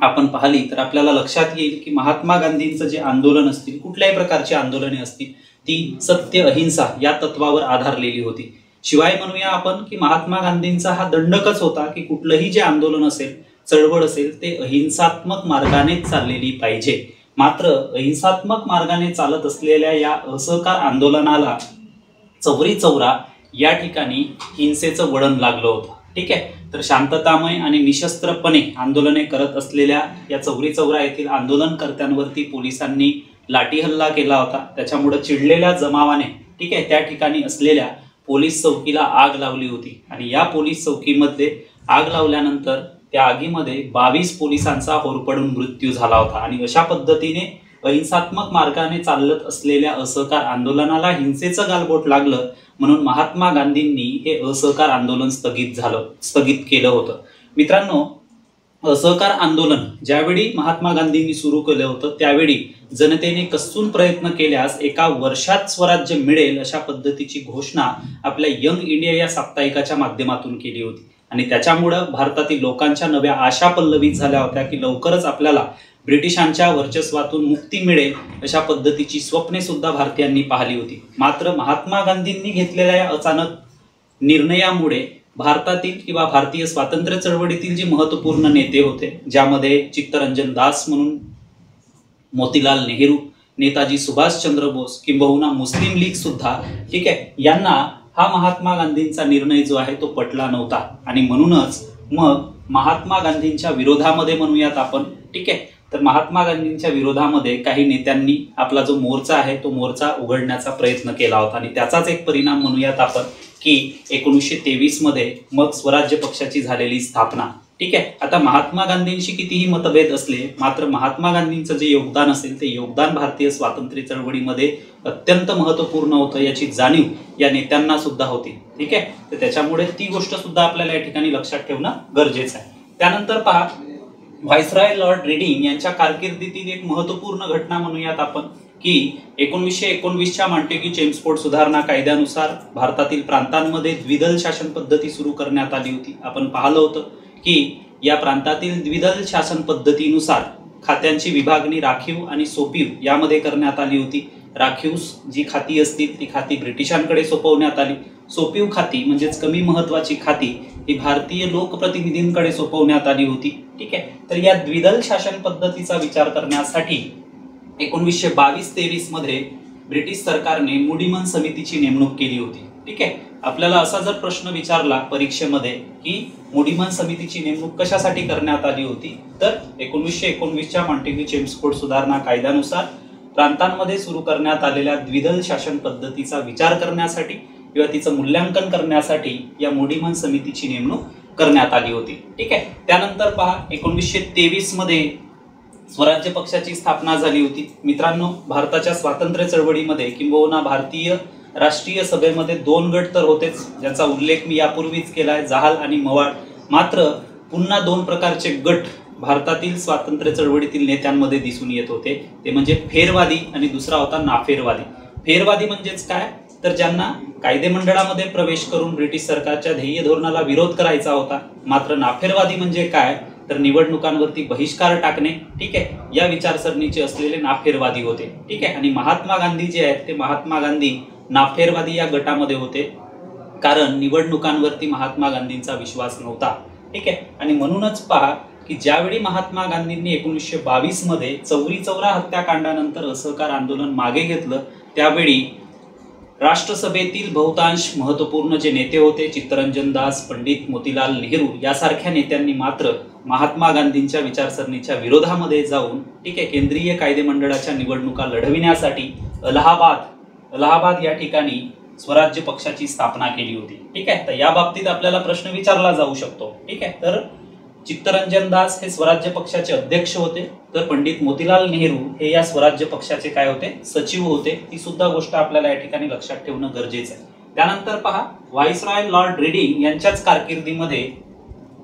आपण पाहिली तर आपल्याला लक्षात येईल की महात्मा गांधींचं जे आंदोलन असतील, कुठल्याही प्रकारची आंदोलने असतील, ती सत्य, अहिंसा या तत्वावर आधारलेली होती. शिवाय म्हणूया आपण की महात्मा गांधींचा हा दंडकच होता की कुठलंही जे आंदोलन असेल, चळवळ असेल, ते अहिंसात्मक मार्गानेच चाललेली पाहिजे. मात्र अहिंसात्मक मार्गाने चालत असलेल्या या असहकार आंदोलनाला चौरी चौरा या ठिकाणी हिंसेचं वळण लागलं होतं. ठीक आहे, तर शांततामय आणि निशस्त्रपणे आंदोलने करत असलेल्या या चौरी चौरा येथील आंदोलनकर्त्यांवरती पोलिसांनी लाठी हल्ला केला होता. त्याच्यामुळे चिडलेल्या जमावाने, ठीक आहे, त्या ठिकाणी असलेल्या पोलीस चौकीला आग लावली होती. आणि या पोलीस चौकीमध्ये आग लावल्यानंतर त्या आगीमध्ये 22 पोलिसांचा होरपळून मृत्यू झाला होता. आणि अशा पद्धतीने अहिंसात्मक मार्गाने चालत असलेल्या असहकार आंदोलनाला हिंसेचं गालबोट लागलं, म्हणून महात्मा गांधींनी हे असहकार आंदोलन स्थगित केलं होतं. मित्रांनो, असहकार आंदोलन ज्यावेळी महात्मा गांधींनी सुरू केलं होतं त्यावेळी जनतेने कसून प्रयत्न केल्यास एका वर्षात स्वराज्य मिळेल अशा पद्धतीची घोषणा आपल्या यंग इंडिया या साप्ताहिकाच्या माध्यमातून केली होती. आणि त्याच्यामुळे भारतातील लोकांच्या नव्या आशा पल्लवित झाल्या होत्या की लवकरच आपल्याला ब्रिटिशांच्या वर्चस्वातून मुक्ती मिळेल अशा पद्धतीची स्वप्ने सुद्धा भारतीयांनी पाहिली होती. मात्र महात्मा गांधींनी घेतलेल्या या अचानक निर्णयामुळे भारतातील किंवा भारतीय स्वातंत्र्य चळवळीतील जे महत्वपूर्ण नेते होते, ज्यामध्ये चित्तरंजन दास म्हणून मोतीलाल नेहरू, नेताजी सुभाषचंद्र बोस किंबहुना मुस्लिम लीग सुद्धा, ठीक आहे, यांना हा महात्मा गांधींचा निर्णय जो आहे तो पटला नव्हता. आणि म्हणूनच मग महात्मा गांधींच्या विरोधामध्ये म्हणूयात आपण, ठीक आहे, तर महात्मा गांधींच्या विरोधामध्ये काही नेत्यांनी आपला जो मोर्चा आहे तो मोर्चा उघडण्याचा प्रयत्न केला होता. आणि त्याचाच एक परिणाम म्हणूयात आपण की 1923 मध्ये मग स्वराज्य पक्षाची झालेली स्थापना. ठीक आहे, आता महात्मा गांधींशी कितीही मतभेद असले मात्र महात्मा गांधींचं जे योगदान असेल ते योगदान भारतीय स्वातंत्र्य चळवळीमध्ये अत्यंत महत्वपूर्ण होतं याची जाणीव या नेत्यांना सुद्धा होती. ठीक आहे, तर त्याच्यामुळे ती गोष्ट सुद्धा आपल्याला या ठिकाणी लक्षात ठेवणं गरजेचं आहे. त्यानंतर पहा, व्हाईसरॉय लॉर्ड रेडिंग यांच्या कारकिर्दीतील एक महत्वपूर्ण घटना म्हणूयात आपण की 1919च्या मॉन्टेग्यू चेम्स्फोर्ड सुधारणा कायद्यानुसार भारतातील प्रांतांमध्ये द्विदल शासन पद्धती सुरू करण्यात आली होती. आपण पाहिलं होतं की या प्रांतातील द्विदल शासन पद्धतीनुसार खात्यांची विभागणी राखीव आणि सोपीव यामध्ये करण्यात आली होती. राखीव जी खाती असतील ती खाती ब्रिटिशांकडे सोपवण्यात आली. सोपीव खाती म्हणजेच कमी महत्वाची खाती ही भारतीय लोकप्रतिनिधींकडे सोपवण्यात आली होती. ठीक आहे, तर या द्विदल शासन पद्धतीचा विचार करण्यासाठी 1922-23 मध्ये ब्रिटिश सरकारने मुडीमन समितीची नेमणूक केली होती. ठीक आहे, आपल्याला असा जर प्रश्न विचारला परीक्षेमध्ये की मुडीमन समितीची नेमणूक कशासाठी करण्यात आली होती, तर 1919च्या मॉन्टेग्यू चेम्स्फोर्ड सुधारणा कायद्यानुसार प्रांतांमध्ये सुरू करण्यात आलेल्या द्विदल शासन पद्धतीचा विचार करण्यासाठी किंवा तिचं मूल्यांकन करण्यासाठी या मुडीमन समितीची नेमणूक करण्यात आली होती. ठीक आहे, त्यानंतर पहा 1923 मध्ये स्वराज्य पक्षाची स्थापना झाली होती. मित्रांनो, भारताच्या स्वातंत्र्य चळवळीमध्ये किंबहुना भारतीय राष्ट्रीय सभेमध्ये 2 गट तर होतेच, ज्याचा उल्लेख मी यापूर्वीच केलाय, जहाल आणि मवाळ. मात्र पुन्हा 2 प्रकारचे गट भारतातील स्वातंत्र्य चळवळीतील नेत्यांमध्ये दिसून येत होते. ते म्हणजे फेरवादी आणि दुसरा होता नाफेरवादी. फेरवादी म्हणजेच काय, तर ज्यांना कायदेमंडळामध्ये प्रवेश करून ब्रिटिश सरकारच्या ध्येय धोरणाला विरोध करायचा होता. मात्र नाफेरवादी म्हणजे काय, तर निवडणुकांवरती बहिष्कार टाकणे, ठीक आहे, या विचारसरणीचे असलेले नाफेरवादी होते. ठीक आहे, आणि महात्मा गांधी जे आहेत ते महात्मा गांधी नाफेरवादी या गटामध्ये होते, कारण निवडणुकांवरती महात्मा गांधींचा विश्वास नव्हता. ठीक आहे, आणि म्हणूनच पहा की ज्यावेळी महात्मा गांधींनी 1922 मध्ये चौरी चौरा हत्याकांडानंतर असहकार आंदोलन मागे घेतलं, त्यावेळी राष्ट्रसभेतील बहुतांश महत्वपूर्ण जे नेते होते, चित्तरंजन दास, पंडित मोतीलाल नेहरू यासारख्या नेत्यांनी मात्र महात्मा गांधींच्या विचारसरणीच्या विरोधामध्ये जाऊन, ठीक आहे, केंद्रीय कायदेमंडळाच्या निवडणुका लढविण्यासाठी अलाहाबाद या ठिकाणी स्वराज्य पक्षाची स्थापना केली होती. ठीक आहे, तर या बाबतीत आपल्याला प्रश्न विचारला जाऊ शकतो. ठीक आहे, तर चित्तरंजन दास हे स्वराज्य पक्षाचे अध्यक्ष होते, तर पंडित मोतीलाल नेहरू हे या स्वराज्य पक्षाचे काय होते, सचिव होते. ही सुद्धा गोष्ट आपल्याला या ठिकाणी लक्षात ठेवणं गरजेचं आहे. त्यानंतर पहा, व्हाईसरॉय लॉर्ड रेडिंग यांच्याच कारकिर्दीमध्ये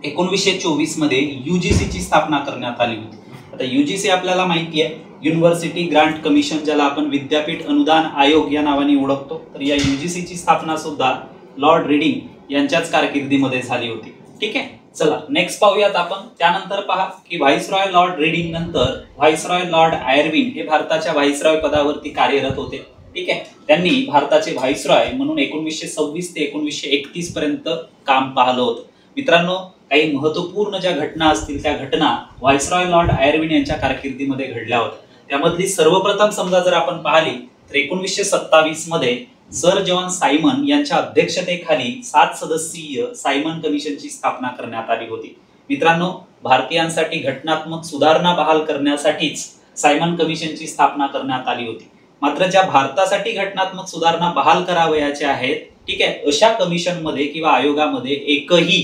1924 मध्ये UGC ची स्थापना करण्यात आली होती. आता UGC आपल्याला माहिती आहे, युनिव्हर्सिटी ग्रांट कमिशन, ज्याला आपण विद्यापीठ अनुदान आयोग या नावाने ओळखतो. तर या UGC ची स्थापना सुद्धा लॉर्ड रेडिंग यांच्याच कारकिर्दीमध्ये झाली होती. ठीक आहे, चला नेक्स्ट पाहूयात आपण. त्यानंतर पहा की व्हाईसरॉय लॉर्ड रेडिंग नंतर व्हाईसरॉय लॉर्ड आयर्विन हे भारताच्या व्हाईसरॉय पदावरती कार्यरत होते. ठीक आहे, त्यांनी भारताचे व्हाईसरॉय म्हणून 1926 ते 1931 पर्यंत काम पाहिलं होतं. मित्रांनो, काही महत्वपूर्ण ज्या घटना असतील त्या घटना व्हाईसरॉय लॉर्ड आयर्विन यांच्या कारकिर्दीमध्ये घडल्या होत्या. त्यामधली सर्वप्रथम समजा जर आपण पाहिली तर 1927 मध्ये सर जॉन सायमन यांच्या अध्यक्षतेखाली 7 सदस्यीय सायमन कमिशनची स्थापना करण्यात आली होती. मित्रांनो, भारतीयांसाठी घटनात्मक सुधारणा बहाल करण्यासाठीच सायमन कमिशनची स्थापना करण्यात आली होती. मात्र ज्या भारतासाठी घटनात्मक सुधारणा बहाल करावयाच्या आहेत, ठीक आहे, अशा कमिशनमध्ये किंवा आयोगामध्ये एकही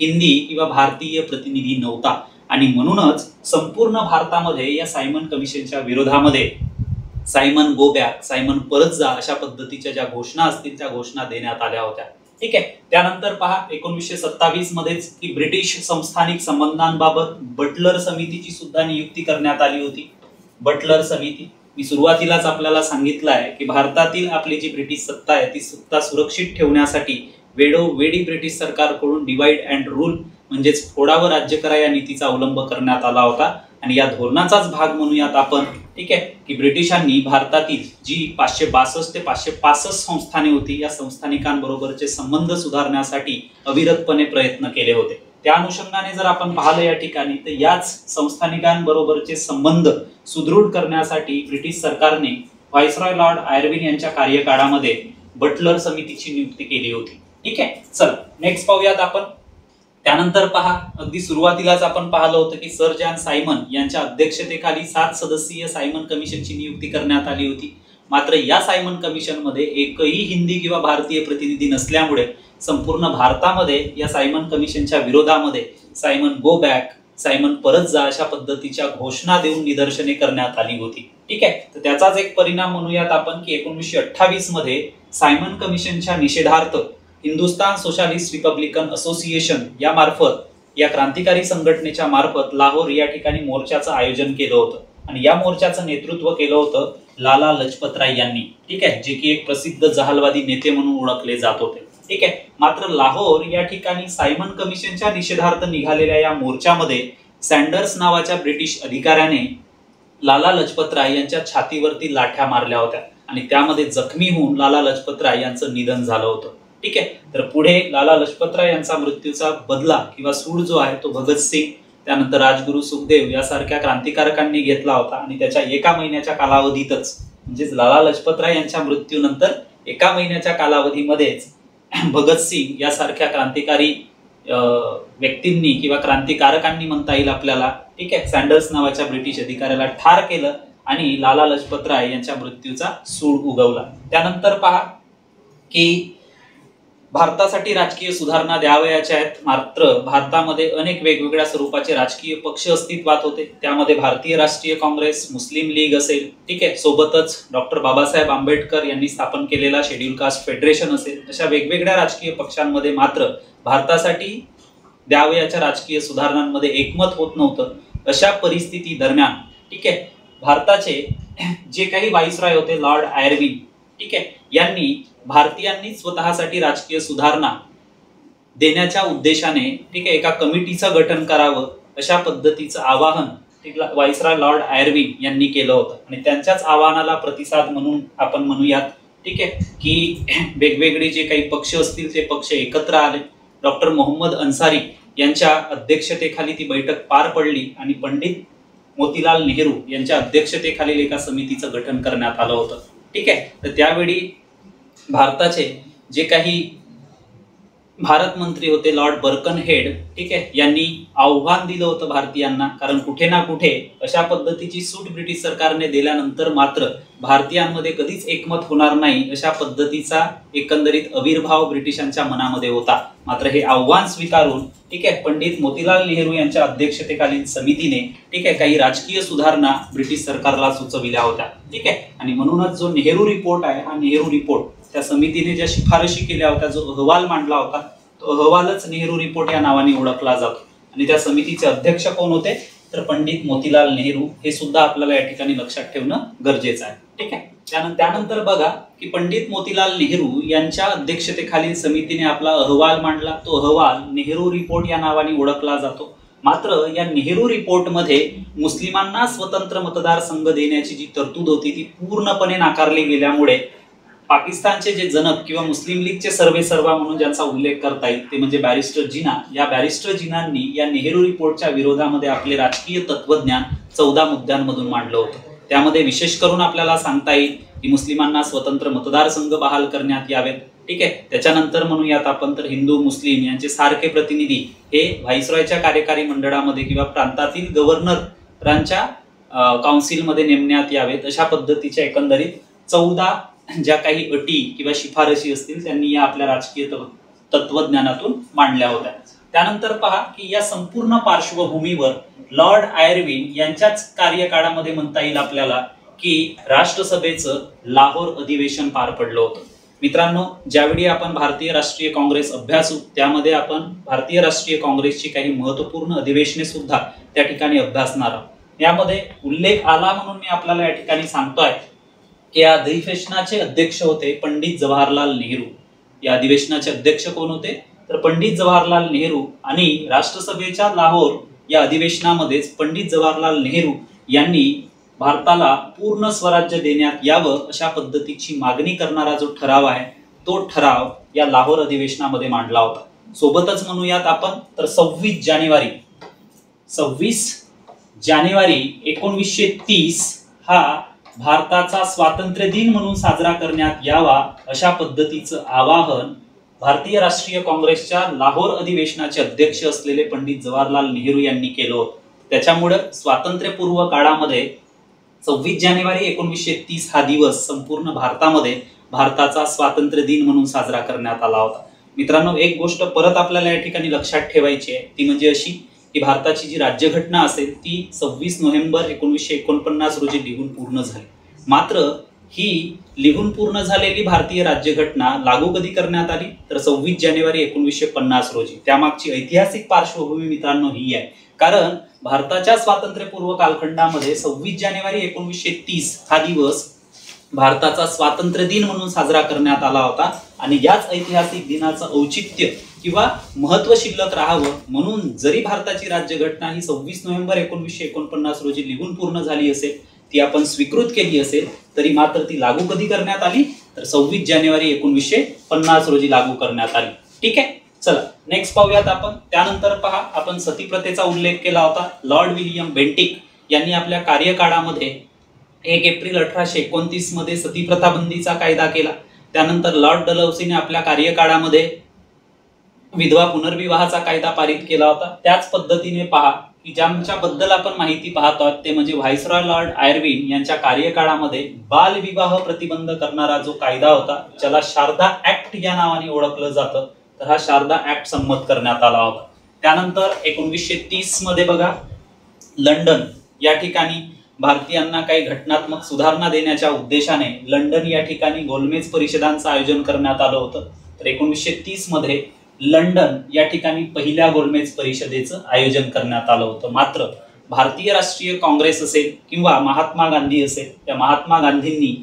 हिंदी किंवा भारतीय प्रतिनिधी नव्हता. आणि म्हणूनच संपूर्ण भारतामध्ये या सायमन कमिशनच्या विरोधामध्ये सायमन गो बॅक, सायमन परत जा अशा पद्धतीच्या ज्या घोषणा असतील त्या घोषणा देण्यात आल्या होत्या. ठीक आहे. त्यानंतर पहा 1927 मध्येच की ब्रिटिश संस्थानिक संबंधांबाबत बटलर समितीची सुद्धा नियुक्ती करण्यात आली होती. बटलर समिती मी सुरुवातीलाच आपल्याला सांगितलं आहे की भारतातील आपली जी ब्रिटिश सत्ता आहे ती सत्ता सुरक्षित ठेवण्यासाठी वेळोवेळी ब्रिटिश सरकारकडून डिवाइड अँड रूल म्हणजेच फोडावर राज्य करा या नीतीचा अवलंब करण्यात आला होता. आणि या धोरणाचाच भाग म्हणूयात आपण. ठीक आहे की ब्रिटिशांनी भारतातील जी 562 ते 565 संस्थाने होती या संस्थानिकांबरोबरचे संबंध सुधारण्यासाठी अविरतपणे प्रयत्न केले होते. त्या अनुषंगाने जर आपण पाहिलं या ठिकाणी तर याच संस्थानिकांबरोबरचे संबंध सुदृढ करण्यासाठी ब्रिटिश सरकारने व्हाईसरॉय लॉर्ड आयर्विन यांच्या कार्यकाळामध्ये बटलर समितीची नियुक्ती केली होती. ठीक आहे. चला नेक्स्ट पाहूयात आपण. त्यानंतर पहा अगदी सुरुवातीलाच आपण पाहिलं होतं की सर जॉन सायमन यांच्या अध्यक्षतेखाली 7 सदस्यीय सायमन कमिशनची नियुक्ती करण्यात आली होती. मात्र या सायमन कमिशन मध्ये एकही हिंदी किंवा भारतीय प्रतिनिधी नसल्यामुळे संपूर्ण भारतामध्ये या सायमन कमिशनच्या विरोधामध्ये सायमन गो बॅक, सायमन परत जा अशा पद्धतीच्या घोषणा देऊन निदर्शने करण्यात आली होती. ठीक आहे. तर त्याचाच एक परिणाम म्हणूयात आपण की 1928 मध्ये सायमन कमिशनच्या निषेधार्थ हिंदुस्तान सोशलिस्ट रिपब्लिकन असोसिएशन या मार्फत, या क्रांतिकारी संघटनेच्या मार्फत लाहोर या ठिकाणी मोर्चाचं आयोजन केलं होतं. आणि या मोर्चाचं नेतृत्व केलं होतं लाला लजपतराय यांनी. ठीक आहे. जे की एक प्रसिद्ध जहालवादी नेते म्हणून ओळखले जात होते. ठीक आहे. मात्र लाहोर या ठिकाणी सायमन कमिशनच्या निषेधार्थ निघालेल्या या मोर्चामध्ये सँडर्स नावाच्या ब्रिटिश अधिकाऱ्याने लाला लजपतराय यांच्या छातीवरती लाठ्या मारल्या होत्या आणि त्यामध्ये जखमी होऊन लाला लजपतराय यांचं निधन झालं होतं. ठीक आहे. तर पुढे लाला लजपतराय यांचा मृत्यूचा बदला किंवा सूड जो आहे तो भगतसिंग, त्यानंतर राजगुरू सुखदेव यासारख्या क्रांतिकारकांनी घेतला होता. आणि त्याच्या एका महिन्याच्या कालावधीतच म्हणजेच लाला लजपतराय यांच्या मृत्यूनंतर एका महिन्याच्या कालावधीमध्येच भगतसिंग यासारख्या क्रांतिकारी व्यक्तींनी किंवा क्रांतिकारकांनी म्हणता येईल आपल्याला, ठीक आहे, सँडर्स नावाच्या ब्रिटिश अधिकाऱ्याला ठार केलं आणि लाला लजपतराय यांच्या मृत्यूचा सूड उगवला. त्यानंतर पहा की भारतासाठी राजकीय सुधारणा द्यावयाच्या आहेत. मात्र भारतामध्ये अनेक वेगवेगळ्या स्वरूपाचे राजकीय पक्ष अस्तित्वात होते. त्यामध्ये भारतीय राष्ट्रीय काँग्रेस, मुस्लिम लीग असेल, ठीक आहे, सोबतच डॉक्टर बाबासाहेब आंबेडकर यांनी स्थापन केलेला शेड्यूल कास्ट फेडरेशन असेल, अशा वेगवेगळ्या राजकीय पक्षांमध्ये मात्र भारतासाठी द्यावयाच्या राजकीय सुधारणांमध्ये एकमत होत नव्हतं. अशा परिस्थिती दरम्यान, ठीक आहे, भारताचे जे काही व्हाईसरॉय होते लॉर्ड आयर्विन, ठीक आहे, यांनी भारतीयांनी स्वतःसाठी राजकीय सुधारणा देण्याच्या उद्देशाने, ठीक आहे, एका कमिटीचं गठन करावं अशा पद्धतीचं आवाहन व्हाईसरॉय लॉर्ड आयर्विन यांनी केलं होतं. आणि त्यांच्याच आवाहनाला प्रतिसाद म्हणून आपण म्हणूयात, ठीक आहे, की वेगवेगळे जे काही पक्ष असतील ते पक्ष एकत्र आले. डॉक्टर मोहम्मद अन्सारी यांच्या अध्यक्षतेखाली ती बैठक पार पडली आणि पंडित मोतीलाल नेहरू यांच्या अध्यक्षतेखालील एका समितीचं गठन करण्यात आलं होतं. ठीक आहे. तर त्यावेळी भारताचे जे काही भारत मंत्री होते लॉर्ड बर्कनहेड, ठीक आहे, यांनी आव्हान दिलं होतं भारतीयांना, कारण कुठे ना कुठे अशा पद्धतीची सूट ब्रिटिश सरकारने दिल्यानंतर मात्र भारतीयांमध्ये कधीच एकमत होणार नाही अशा पद्धतीचा एकंदरीत अविर्भाव ब्रिटिशांच्या मनामध्ये होता. मात्र हे आव्हान स्वीकारून, ठीक आहे, पंडित मोतीलाल नेहरू यांच्या अध्यक्षतेखालील समितीने, ठीक आहे, काही राजकीय सुधारणा ब्रिटिश सरकारला सुचविल्या होत्या. ठीक आहे. आणि म्हणूनच जो नेहरू रिपोर्ट आहे, हा नेहरू रिपोर्ट त्या समितीने ज्या शिफारशी केल्या होत्या, जो अहवाल मांडला होता, तो अहवालच नेहरू रिपोर्ट या नावाने ओळखला जातो. आणि त्या समितीचे अध्यक्ष कोण होते तर पंडित मोतीलाल नेहरू, हे सुद्धा आपल्याला या ठिकाणी लक्षात ठेवणं गरजेचं आहे. ठीक आहे. त्यानंतर बघा की पंडित मोतीलाल नेहरू यांच्या अध्यक्षतेखालील समितीने आपला अहवाल मांडला. तो अहवाल नेहरू रिपोर्ट या नावाने ओळखला जातो. मात्र या नेहरू रिपोर्टमध्ये मुस्लिमांना स्वतंत्र मतदारसंघ देण्याची जी तरतूद होती ती पूर्णपणे नाकारली गेल्यामुळे पाकिस्तानचे जे जनक किंवा मुस्लिम लीगचे सर्वेसर्वा म्हणून ज्यांचा उल्लेख करता येईल ते म्हणजे बॅरिस्टर जिना, या बॅरिस्टर जिनांनी या नेहरू रिपोर्टच्या विरोधामध्ये आपले राजकीय तत्वज्ञान 14 मुद्द्यांमधून मांडलं होतं. त्यामध्ये विशेष करून आपल्याला सांगता येईल की मुस्लिमांना स्वतंत्र मतदारसंघ बहाल करण्यात यावेत. ठीक आहे. त्याच्यानंतर म्हणूयात आपण तर हिंदू मुस्लिम यांचे सारखे प्रतिनिधी हे व्हाईसरॉयच्या कार्यकारी मंडळामध्ये किंवा प्रांतातील गव्हर्नरांच्या काउन्सिलमध्ये नेमण्यात यावेत. अशा पद्धतीच्या एकंदरीत 14 ज्या काही अटी किंवा शिफारशी असतील त्यांनी या आपल्या राजकीय तत्वज्ञानातून मांडल्या होत्या. त्यानंतर पहा की या संपूर्ण पार्श्वभूमीवर लॉर्ड आयर्विन यांच्याच कार्यकाळामध्ये म्हणता येईल आपल्याला की राष्ट्रसभेचं लाहोर अधिवेशन पार पडलं होतं. मित्रांनो, ज्यावेळी आपण भारतीय राष्ट्रीय काँग्रेस अभ्यासू त्यामध्ये आपण भारतीय राष्ट्रीय काँग्रेसची काही महत्वपूर्ण अधिवेशने सुद्धा त्या ठिकाणी अभ्यासणार आहोत. यामध्ये उल्लेख आला म्हणून मी आपल्याला या ठिकाणी सांगतोय की या अधिवेशनाचे अध्यक्ष होते पंडित जवाहरलाल नेहरू. या अधिवेशनाचे अध्यक्ष कोण होते तर पंडित जवाहरलाल नेहरू. आणि राष्ट्रसभेच्या लाहोर या अधिवेशनामध्येच पंडित जवाहरलाल नेहरू यांनी भारताला पूर्ण स्वराज्य देण्यात यावं अशा पद्धतीची मागणी करणारा जो ठराव आहे तो ठराव या लाहोर अधिवेशनामध्ये मांडला होता. सोबतच म्हणूयात आपण तर 26 जानेवारी 1930 हा भारताचा स्वातंत्र्य दिन म्हणून साजरा करण्यात यावा अशा पद्धतीचं आवाहन भारतीय राष्ट्रीय काँग्रेसच्या लाहोर अधिवेशनाचे अध्यक्ष असलेले पंडित जवाहरलाल नेहरू यांनी केलं होतं. त्याच्यामुळे स्वातंत्र्यपूर्व काळामध्ये 26 जानेवारी 1930 हा दिवस संपूर्ण भारतामध्ये भारताचा स्वातंत्र्य दिन म्हणून साजरा करण्यात आला होता. मित्रांनो, एक गोष्ट परत आपल्याला या ठिकाणी लक्षात ठेवायची आहे ती म्हणजे अशी की भारताची जी राज्यघटना असेल ती 26 नोव्हेंबर 1949 रोजी लिहून पूर्ण झाली. मात्र ही लिहून पूर्ण झालेली भारतीय राज्यघटना लागू कधी करण्यात आली तर 26 जानेवारी 1950 रोजी. त्यामागची ऐतिहासिक पार्श्वभूमी मित्रांनो ही आहे, कारण भारताच्या स्वातंत्र्यपूर्व कालखंडामध्ये 26 जानेवारी 1930 हा दिवस भारताचा स्वातंत्र्य दिन म्हणून साजरा करण्यात आला होता. आणि याच ऐतिहासिक दिनाचं औचित्य किंवा महत्व शिल्लक राहावं म्हणून जरी भारताची राज्यघटना ही 26 नोव्हेंबर 1949 रोजी लिहून पूर्ण झाली असेल, ती आपण स्वीकृत केली असेल, तरी मात्र ती लागू कधी करण्यात आली तर 26 जानेवारी 1950 रोजी लागू करण्यात आली. ठीक आहे, चला नेक्स्ट पाहूयात आपण. त्यानंतर पहा, आपण सतीप्रथेचा उल्लेख केला होता. लॉर्ड विल्यम बेंटिक यांनी आपल्या कार्यकाळामध्ये 1 एप्रिल 1829 मध्ये सतीप्रथा बंदीचा कायदा केला. त्यानंतर लॉर्ड डलहौसीने आपल्या कार्यकाळामध्ये विधवा पुनर्विवाहाचा कायदा पारित केला होता. त्याच पद्धतीने पहा की ज्यांच्याबद्दल आपण माहिती पाहतो ते म्हणजे व्हाईसरॉय लॉर्ड आयर्विन यांच्या कार्यकाळामध्ये बालविवाह प्रतिबंध करणारा जो कायदा होता ज्याला शारदा ऍक्ट या नावाने ओळखलं जातं, तर हा शारदा ऍक्ट संमत करण्यात आला होता. त्यानंतर 1930 मध्ये बघा लंडन या ठिकाणी भारतीयांना काही घटनात्मक सुधारणा देण्याच्या उद्देशाने लंडन या ठिकाणी गोलमेज परिषदांचं आयोजन करण्यात आलं होतं. तर 1930 मध्ये लंडन या ठिकाणी पहिल्या गोलमेज परिषदेचं आयोजन करण्यात आलं होतं. मात्र भारतीय राष्ट्रीय काँग्रेस असेल किंवा महात्मा गांधी असेल, त्या महात्मा गांधींनी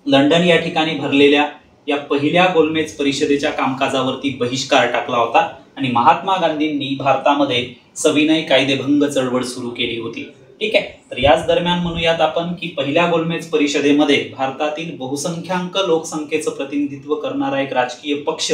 लंडन या ठिकाणी भरलेल्या या पहिल्या गोलमेज परिषदेच्या कामकाजावरती बहिष्कार टाकला होता आणि महात्मा गांधींनी भारतामध्ये सविनय कायदेभंग चळवळ सुरू केली होती. ठीक आहे, तर याच दरम्यान म्हणूयात आपण की पहिल्या गोलमेज परिषदेमध्ये भारतातील बहुसंख्याक लोकसंख्येचं प्रतिनिधित्व करणारा एक राजकीय पक्ष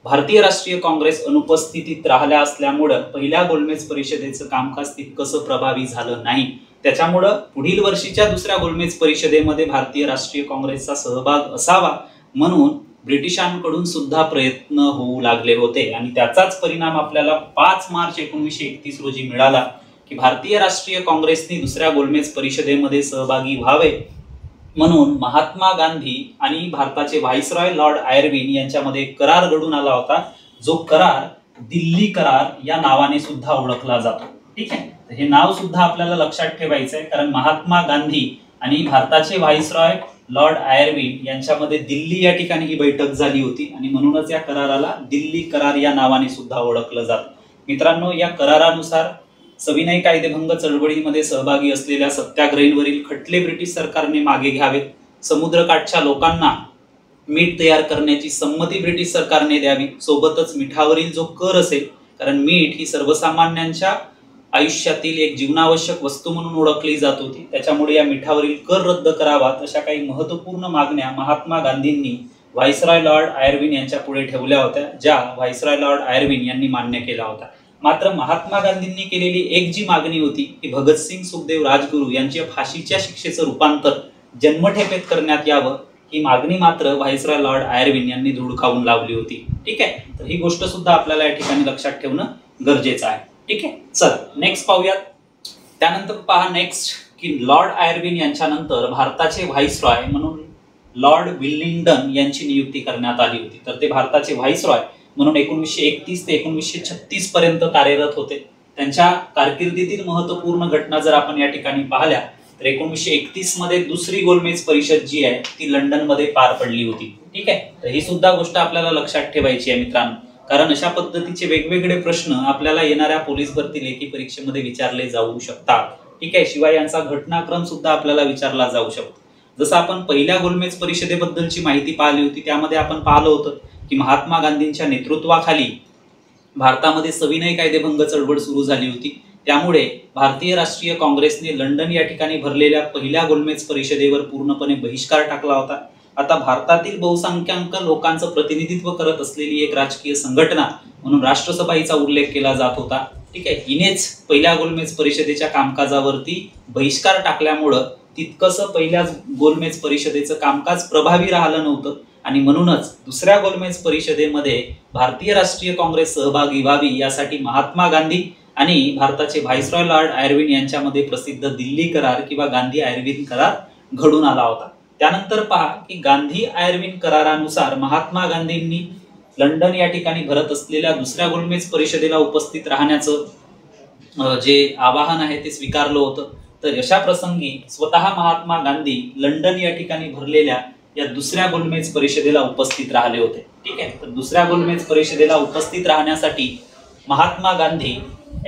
भारतीय राष्ट्रीय काँग्रेस अनुपस्थितीत राहिल्या असल्यामुळे पहिल्या गोलमेज परिषदेचं कामकाज तितकंसं प्रभावी झालं नाही. त्याच्यामुळं पुढील वर्षीच्या दुसऱ्या गोलमेज परिषदेमध्ये भारतीय राष्ट्रीय काँग्रेसचा सहभाग असावा म्हणून ब्रिटिशांकडून सुद्धा प्रयत्न होऊ लागले होते. आणि त्याचाच परिणाम आपल्याला 5 मार्च 1931 रोजी मिळाला की भारतीय राष्ट्रीय काँग्रेसने दुसऱ्या गोलमेज परिषदेमध्ये सहभागी व्हावे म्हणून महात्मा गांधी आणि भारताचे व्हाईसरॉय लॉर्ड आयर्विन यांच्यामध्ये एक करार घडून आला होता, जो करार दिल्ली करार या नावाने सुद्धा ओळखला जातो. ठीक आहे, तर हे नाव सुद्धा आपल्याला लक्षात ठेवायचं आहे, कारण महात्मा गांधी आणि भारताचे व्हाईसरॉय लॉर्ड आयर्विन यांच्यामध्ये दिल्ली या ठिकाणी ही बैठक झाली होती आणि म्हणूनच या कराराला दिल्ली करार या नावाने सुद्धा ओळखलं जातं. मित्रांनो, या करारानुसार सविनय कायदेभंग चळवळीमध्ये सहभागी असलेल्या सत्याग्रहींवरील खटले ब्रिटिश सरकारने मागे घ्यावेत. समुद्रकाठच्या लोकांना मीठ तयार करण्याची संमती ब्रिटिश सरकारने द्यावी. सोबतच मिठावरील जो कर असेल, कारण मीठ ही सर्वसामान्यांच्या आयुष्यातील एक जीवनावश्यक वस्तू म्हणून ओळखली जात होती, त्याच्यामुळे या मिठावरील कर रद्द करावात अशा काही महत्त्वपूर्ण मागण्या महात्मा गांधींनी व्हाईसरॉय लॉर्ड आयर्विन यांच्या पुढे ठेवल्या होत्या, ज्या व्हाईसरॉय लॉर्ड आयर्विन यांनी मान्य केल्या होत्या. मात्र महात्मा गांधींनी केलेली एक जी मागणी होती की भगतसिंग सुखदेव राजगुरू यांच्या फाशीच्या शिक्षेचं रूपांतर जन्मठेपेत करण्यात यावं, ही मागणी मात्र व्हाईसरॉय लॉर्ड आयर्विन यांनी धुडकावून लावली होती. ठीक आहे, तर ही गोष्ट सुद्धा आपल्याला या ठिकाणी लक्षात ठेवणं गरजेचं आहे. ठीक आहे, चल नेक्स्ट पाहूयात. त्यानंतर पहा नेक्स्ट की लॉर्ड आयर्विन यांच्या नंतर भारताचे व्हाईसरॉय म्हणून लॉर्ड विलिंग्डन यांची नियुक्ती करण्यात आली होती. तर ते भारताचे व्हाईसरॉय म्हणून 1931 ते 1936 पर्यंत कार्यरत होते. त्यांच्या कारकिर्दीतील महत्वपूर्ण घटना जर आपण या ठिकाणी पाहिल्या तर 1931 मध्ये दुसरी गोलमेज परिषद जी आहे ती लंडन मध्ये पार पडली होती. ठीक आहे, तर ही सुद्धा गोष्ट आपल्याला लक्षात ठेवायची आहे मित्रांनो, कारण अशा पद्धतीचे वेगवेगळे प्रश्न आपल्याला येणाऱ्या पोलीस भरती लेखी परीक्षेमध्ये विचारले जाऊ शकतात. ठीक आहे, शिवाय यांचा घटनाक्रम सुद्धा आपल्याला विचारला जाऊ शकतो. जसं आपण पहिल्या गोलमेज परिषदेबद्दलची माहिती पाहिली होती त्यामध्ये आपण पाहिलं होतं की महात्मा गांधींच्या नेतृत्वाखाली भारतामध्ये सविनय कायदेभंग चळवळ सुरू झाली होती. त्यामुळे भारतीय राष्ट्रीय काँग्रेसने लंडन या ठिकाणी भरलेल्या पहिल्या गोलमेज परिषदेवर पूर्णपणे बहिष्कार टाकला होता. आता भारतातील बहुसंख्याक लोकांचं प्रतिनिधित्व करत असलेली एक राजकीय संघटना म्हणून राष्ट्रसभा हिचा उल्लेख केला जात होता. ठीक आहे, हिनेच पहिल्या गोलमेज परिषदेच्या कामकाजावरती बहिष्कार टाकल्यामुळं तितकंसं पहिल्या गोलमेज परिषदेचं कामकाज प्रभावी राहिलं नव्हतं आणि म्हणूनच दुसऱ्या गोलमेज परिषदेमध्ये भारतीय राष्ट्रीय काँग्रेस सहभागी व्हावी यासाठी महात्मा गांधी आणि भारताचे व्हाईसरॉय लॉर्ड आयर्विन यांच्यामध्ये प्रसिद्ध दिल्ली करार किंवा गांधी आयर्विन करार घडून आला होता. त्यानंतर पहा की गांधी आयर्विन करारानुसार महात्मा गांधींनी लंडन या ठिकाणी भरत असलेल्या दुसऱ्या गोलमेज परिषदेला उपस्थित राहण्याचं जे आवाहन आहे ते स्वीकारलं होतं. तर अशा प्रसंगी स्वतः महात्मा गांधी लंडन या ठिकाणी भरलेल्या या दुसऱ्या गोलमेज परिषदेला उपस्थित राहिले होते. ठीक आहे, तर दुसऱ्या गोलमेज परिषदेला उपस्थित राहण्यासाठी महात्मा गांधी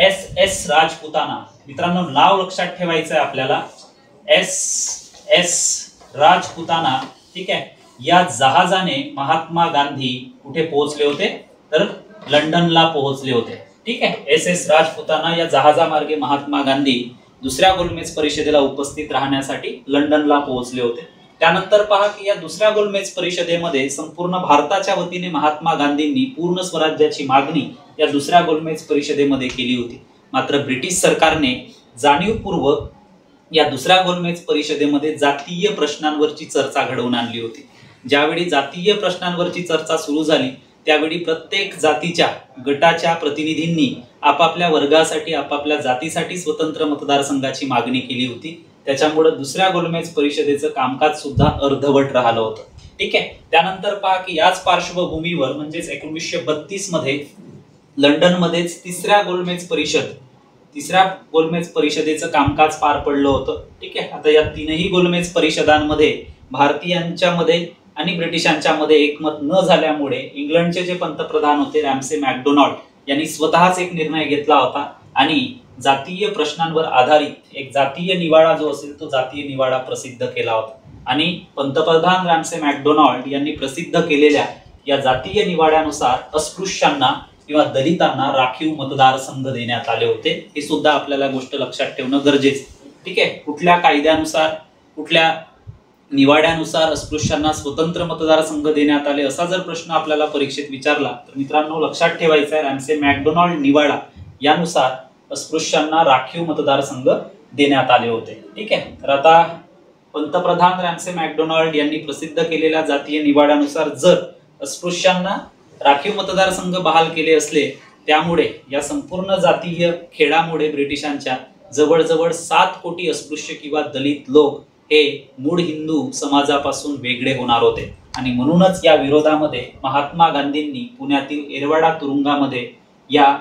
SS राजपुताना, मित्रांनो नाव लक्षात ठेवायचं आहे आपल्याला, SS राजपुताना, ठीक आहे, या जहाजाने महात्मा गांधी कुठे पोहोचले होते तर लंडनला पोहोचले होते. ठीक आहे, SS राजपुताना या जहाजामार्गे महात्मा गांधी दुसऱ्या गोलमेज परिषदेला उपस्थित राहण्यासाठी लंडनला पोहोचले होते. त्यानंतर पहा की या दुसऱ्या गोलमेज परिषदेमध्ये संपूर्ण भारताच्या वतीने महात्मा गांधींनी पूर्ण स्वराज्याची मागणी या दुसऱ्या गोलमेज परिषदेमध्ये केली होती. मात्र ब्रिटिश सरकारने जाणीवपूर्वक या दुसऱ्या गोलमेज परिषदेमध्ये जातीय प्रश्नांवरची चर्चा घडवून आणली होती. ज्यावेळी जातीय प्रश्नांवरची चर्चा सुरू झाली त्यावेळी प्रत्येक जातीच्या गटाच्या प्रतिनिधींनी आपापल्या वर्गासाठी आपापल्या जातीसाठी स्वतंत्र मतदारसंघाची मागणी केली होती. त्याच्यामुळे दुसऱ्या गोलमेज परिषदेचं कामकाज सुद्धा अर्धवट राहिलं होतं. ठीक आहे, त्यानंतर पहा की याच पार्श्वभूमीवर म्हणजेच 1932 मध्ये लंडन मध्येच तिसऱ्या गोलमेज परिषदेचं कामकाज पार पडलं होतं. ठीक आहे, आता या तीनही गोलमेज परिषदांमध्ये भारतीयांच्या मध्ये आणि ब्रिटिशांच्या मध्ये एकमत न झाल्यामुळे इंग्लंडचे जे पंतप्रधान होते रॅमसे मॅकडोनाल्ड यांनी स्वतःच एक निर्णय घेतला होता आणि जातीय प्रश्नांवर आधारित एक जातीय निवाडा जो असेल तो जातीय निवाडा प्रसिद्ध केला होता. आणि पंतप्रधान रॅमसे मॅकडोनाल्ड यांनी प्रसिद्ध केलेल्या या जातीय निवाड्यानुसार अस्पृश्यांना किंवा दलितांना राखीव मतदारसंघ देण्यात आले होते. हे सुद्धा आपल्याला गोष्ट लक्षात ठेवणं गरजेचं. ठीक आहे, कुठल्या कायद्यानुसार कुठल्या निवाड्यानुसार अस्पृश्यांना स्वतंत्र मतदारसंघ देण्यात आले असा जर प्रश्न आपल्याला परीक्षेत विचारला तर मित्रांनो लक्षात ठेवायचा आहे रॅमसे मॅकडोनाल्ड निवाडा यानुसार अस्पृश्यांना राखीव मतदारसंघ देण्यात आले होते. ठीक आहे, तर आता पंतप्रधान रॅमसे मॅकडोनाल्ड यांनी प्रसिद्ध केलेल्या जातीय निवाड्यानुसार जर अस्पृश्यांना राखीव मतदारसंघ बहाल केले असले त्यामुळे या संपूर्ण जातीय खेळामुळे ब्रिटिशांच्या जवळजवळ 7 कोटी अस्पृश्य किंवा दलित लोक हे मूळ हिंदू समाजापासून वेगळे होणार होते. आणि म्हणूनच या विरोधामध्ये महात्मा गांधींनी पुण्यातील एरवाडा तुरुंगामध्ये या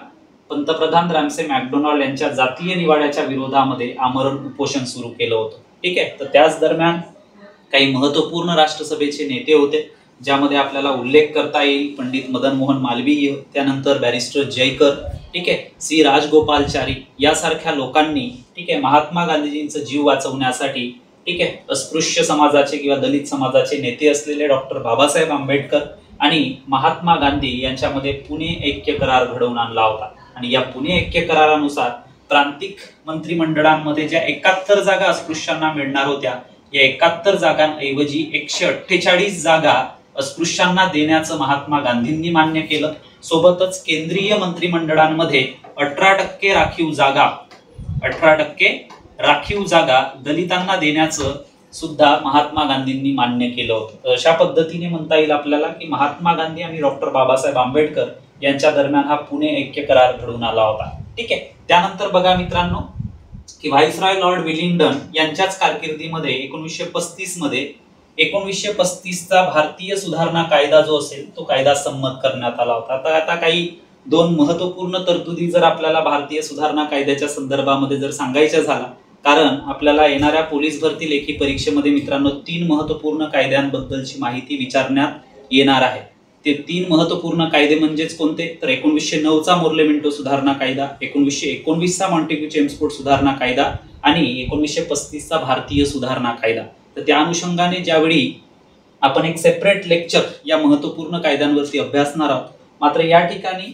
पंतप्रधान रॅमसे मॅकडोनाल्ड यांच्या जातीय निवाड्याच्या विरोधामध्ये आमरण उपोषण सुरू केलं होतं. ठीक आहे, तर त्याच दरम्यान काही महत्वपूर्ण राष्ट्रसभेचे नेते होते ज्यामध्ये आपल्याला उल्लेख करता येईल पंडित मदन मोहन मालवीय, त्यानंतर बॅरिस्टर जयकर, ठीक आहे, सी राजगोपालचारी यासारख्या लोकांनी ठीक आहे महात्मा गांधीजींचा जीव वाचवण्यासाठी ठीक आहे अस्पृश्य समाजाचे किंवा दलित समाजाचे नेते असलेले डॉक्टर बाबासाहेब आंबेडकर आणि महात्मा गांधी यांच्यामध्ये पुणे ऐक्य करार घडवून आणला होता. आणि या पुणे ऐक्य करारानुसार प्रांतिक मंत्रिमंडळांमध्ये ज्या 71 जागा अस्पृश्यांना मिळणार होत्या या 71 जागांऐवजी 148 जागा अस्पृश्यांना देण्याचं महात्मा गांधींनी मान्य केलं. सोबतच केंद्रीय मंत्रिमंडळांमध्ये 18% राखीव जागा दलितांना देण्याचं सुद्धा महात्मा गांधींनी मान्य केलं होतं. अशा पद्धतीने म्हणता येईल आपल्याला की महात्मा गांधी आणि डॉक्टर बाबासाहेब आंबेडकर यांच्या दरम्यान हा पुणे ऐक्य करार घडून आला होता. ठीक आहे, त्यानंतर बघा मित्रांनो की व्हाईसरॉय लॉर्ड विलिंग्डन यांच्याच कारकिर्दीमध्ये 1935 मध्ये 1935चा भारतीय सुधारणा कायदा जो असेल तो कायदा संमत करण्यात आला होता. आता काही दोन महत्वपूर्ण तरतुदी जर आपल्याला भारतीय सुधारणा कायद्याच्या संदर्भामध्ये जर सांगायच्या झाला, कारण आपल्याला येणाऱ्या पोलीस भरती लेखी परीक्षेमध्ये मित्रांनो 3 महत्वपूर्ण कायद्यांबद्दलची माहिती विचारण्यात येणार आहे. ते 3 महत्वपूर्ण कायदे म्हणजेच कोणते, तर 1909चा मोर्लेमेंटो सुधारणा कायदा, 1919चा मॉन्टेग्यू चेम्सफोर्ड सुधारणा कायदा आणि 1935चा भारतीय सुधारणा कायदा. तर त्या अनुषंगाने ज्यावेळी आपण एक सेपरेट लेक्चर या महत्वपूर्ण कायद्यांवरती अभ्यासणार आहोत, मात्र या ठिकाणी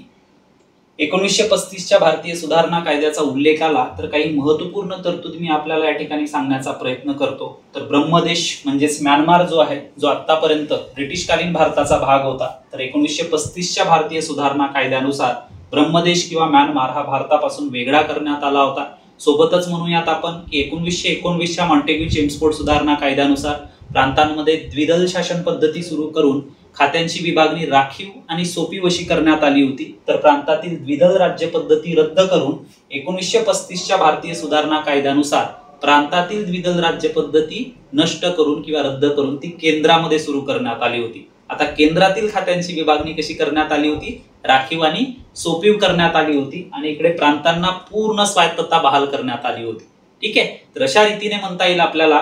1935च्या भारतीय सुधारणा कायद्याचा उल्लेख आला तर काही महत्वपूर्ण तरतूद मी आपल्याला या ठिकाणी सांगण्याचा प्रयत्न करतो. तर ब्रह्मदेश म्हणजेच म्यानमार जो आहे, जो आतापर्यंत ब्रिटिशकालीन भारताचा भाग होता, तर 1935च्या भारतीय सुधारणा कायद्यानुसार ब्रह्मदेश किंवा म्यानमार हा भारतापासून वेगळा करण्यात आला होता. सोबतच म्हणूयात आपण की 1919च्या मॉन्टेग्यू चेम्सफोर्ड सुधारणा कायद्यानुसार प्रांतांमध्ये द्विदल शासन पद्धती सुरू करून खात्यांची विभागणी राखीव आणि सोपी वशी करण्यात आली होती. तर प्रांतातील द्विदल राज्य पद्धती रद्द करून 1935च्या भारतीय सुधारणा कायद्यानुसार प्रांतातील द्विदल राज्य पद्धती नष्ट करून किंवा रद्द करून ती केंद्रामध्ये सुरू करण्यात आली होती. आता केंद्रातील खात्यांची विभागणी कशी करण्यात आली होती, राखीव आणि सोपीव करण्यात आली होती आणि इकडे प्रांतांना पूर्ण स्वायत्तता बहाल करण्यात आली होती. ठीक आहे, तर अशा रीतीने म्हणता येईल आपल्याला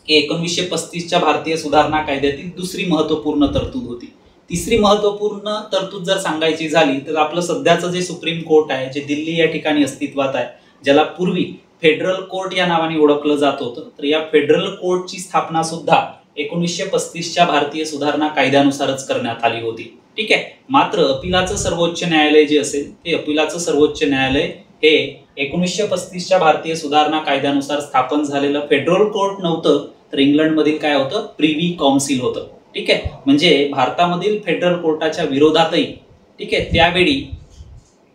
की 1935च्या भारतीय सुधारणा कायद्यातील दुसरी महत्वपूर्ण तरतूद होती. तिसरी महत्वपूर्ण तरतूद जर सांगायची झाली तर आपलं सध्याचं जे सुप्रीम कोर्ट आहे, जे दिल्ली या ठिकाणी अस्तित्वात आहे, ज्याला पूर्वी फेडरल कोर्ट या नावाने ओळखलं जात होतं, तर या फेडरल कोर्टची स्थापना सुद्धा 1935च्या भारतीय सुधारणा कायद्यानुसारच करण्यात आली होती. ठीक आहे, मात्र अपिलाचं सर्वोच्च न्यायालय जे असेल ते अपिलाचं सर्वोच्च न्यायालय हे 1935च्या भारतीय सुधारणा कायद्यानुसार स्थापन झालेलं फेडरल कोर्ट नव्हतं, तर इंग्लंडमधील काय होतं, प्रिव्ही काउन्सिल होतं. ठीक आहे, म्हणजे भारतामधील फेडरल कोर्टाच्या विरोधातही ठीक आहे त्यावेळी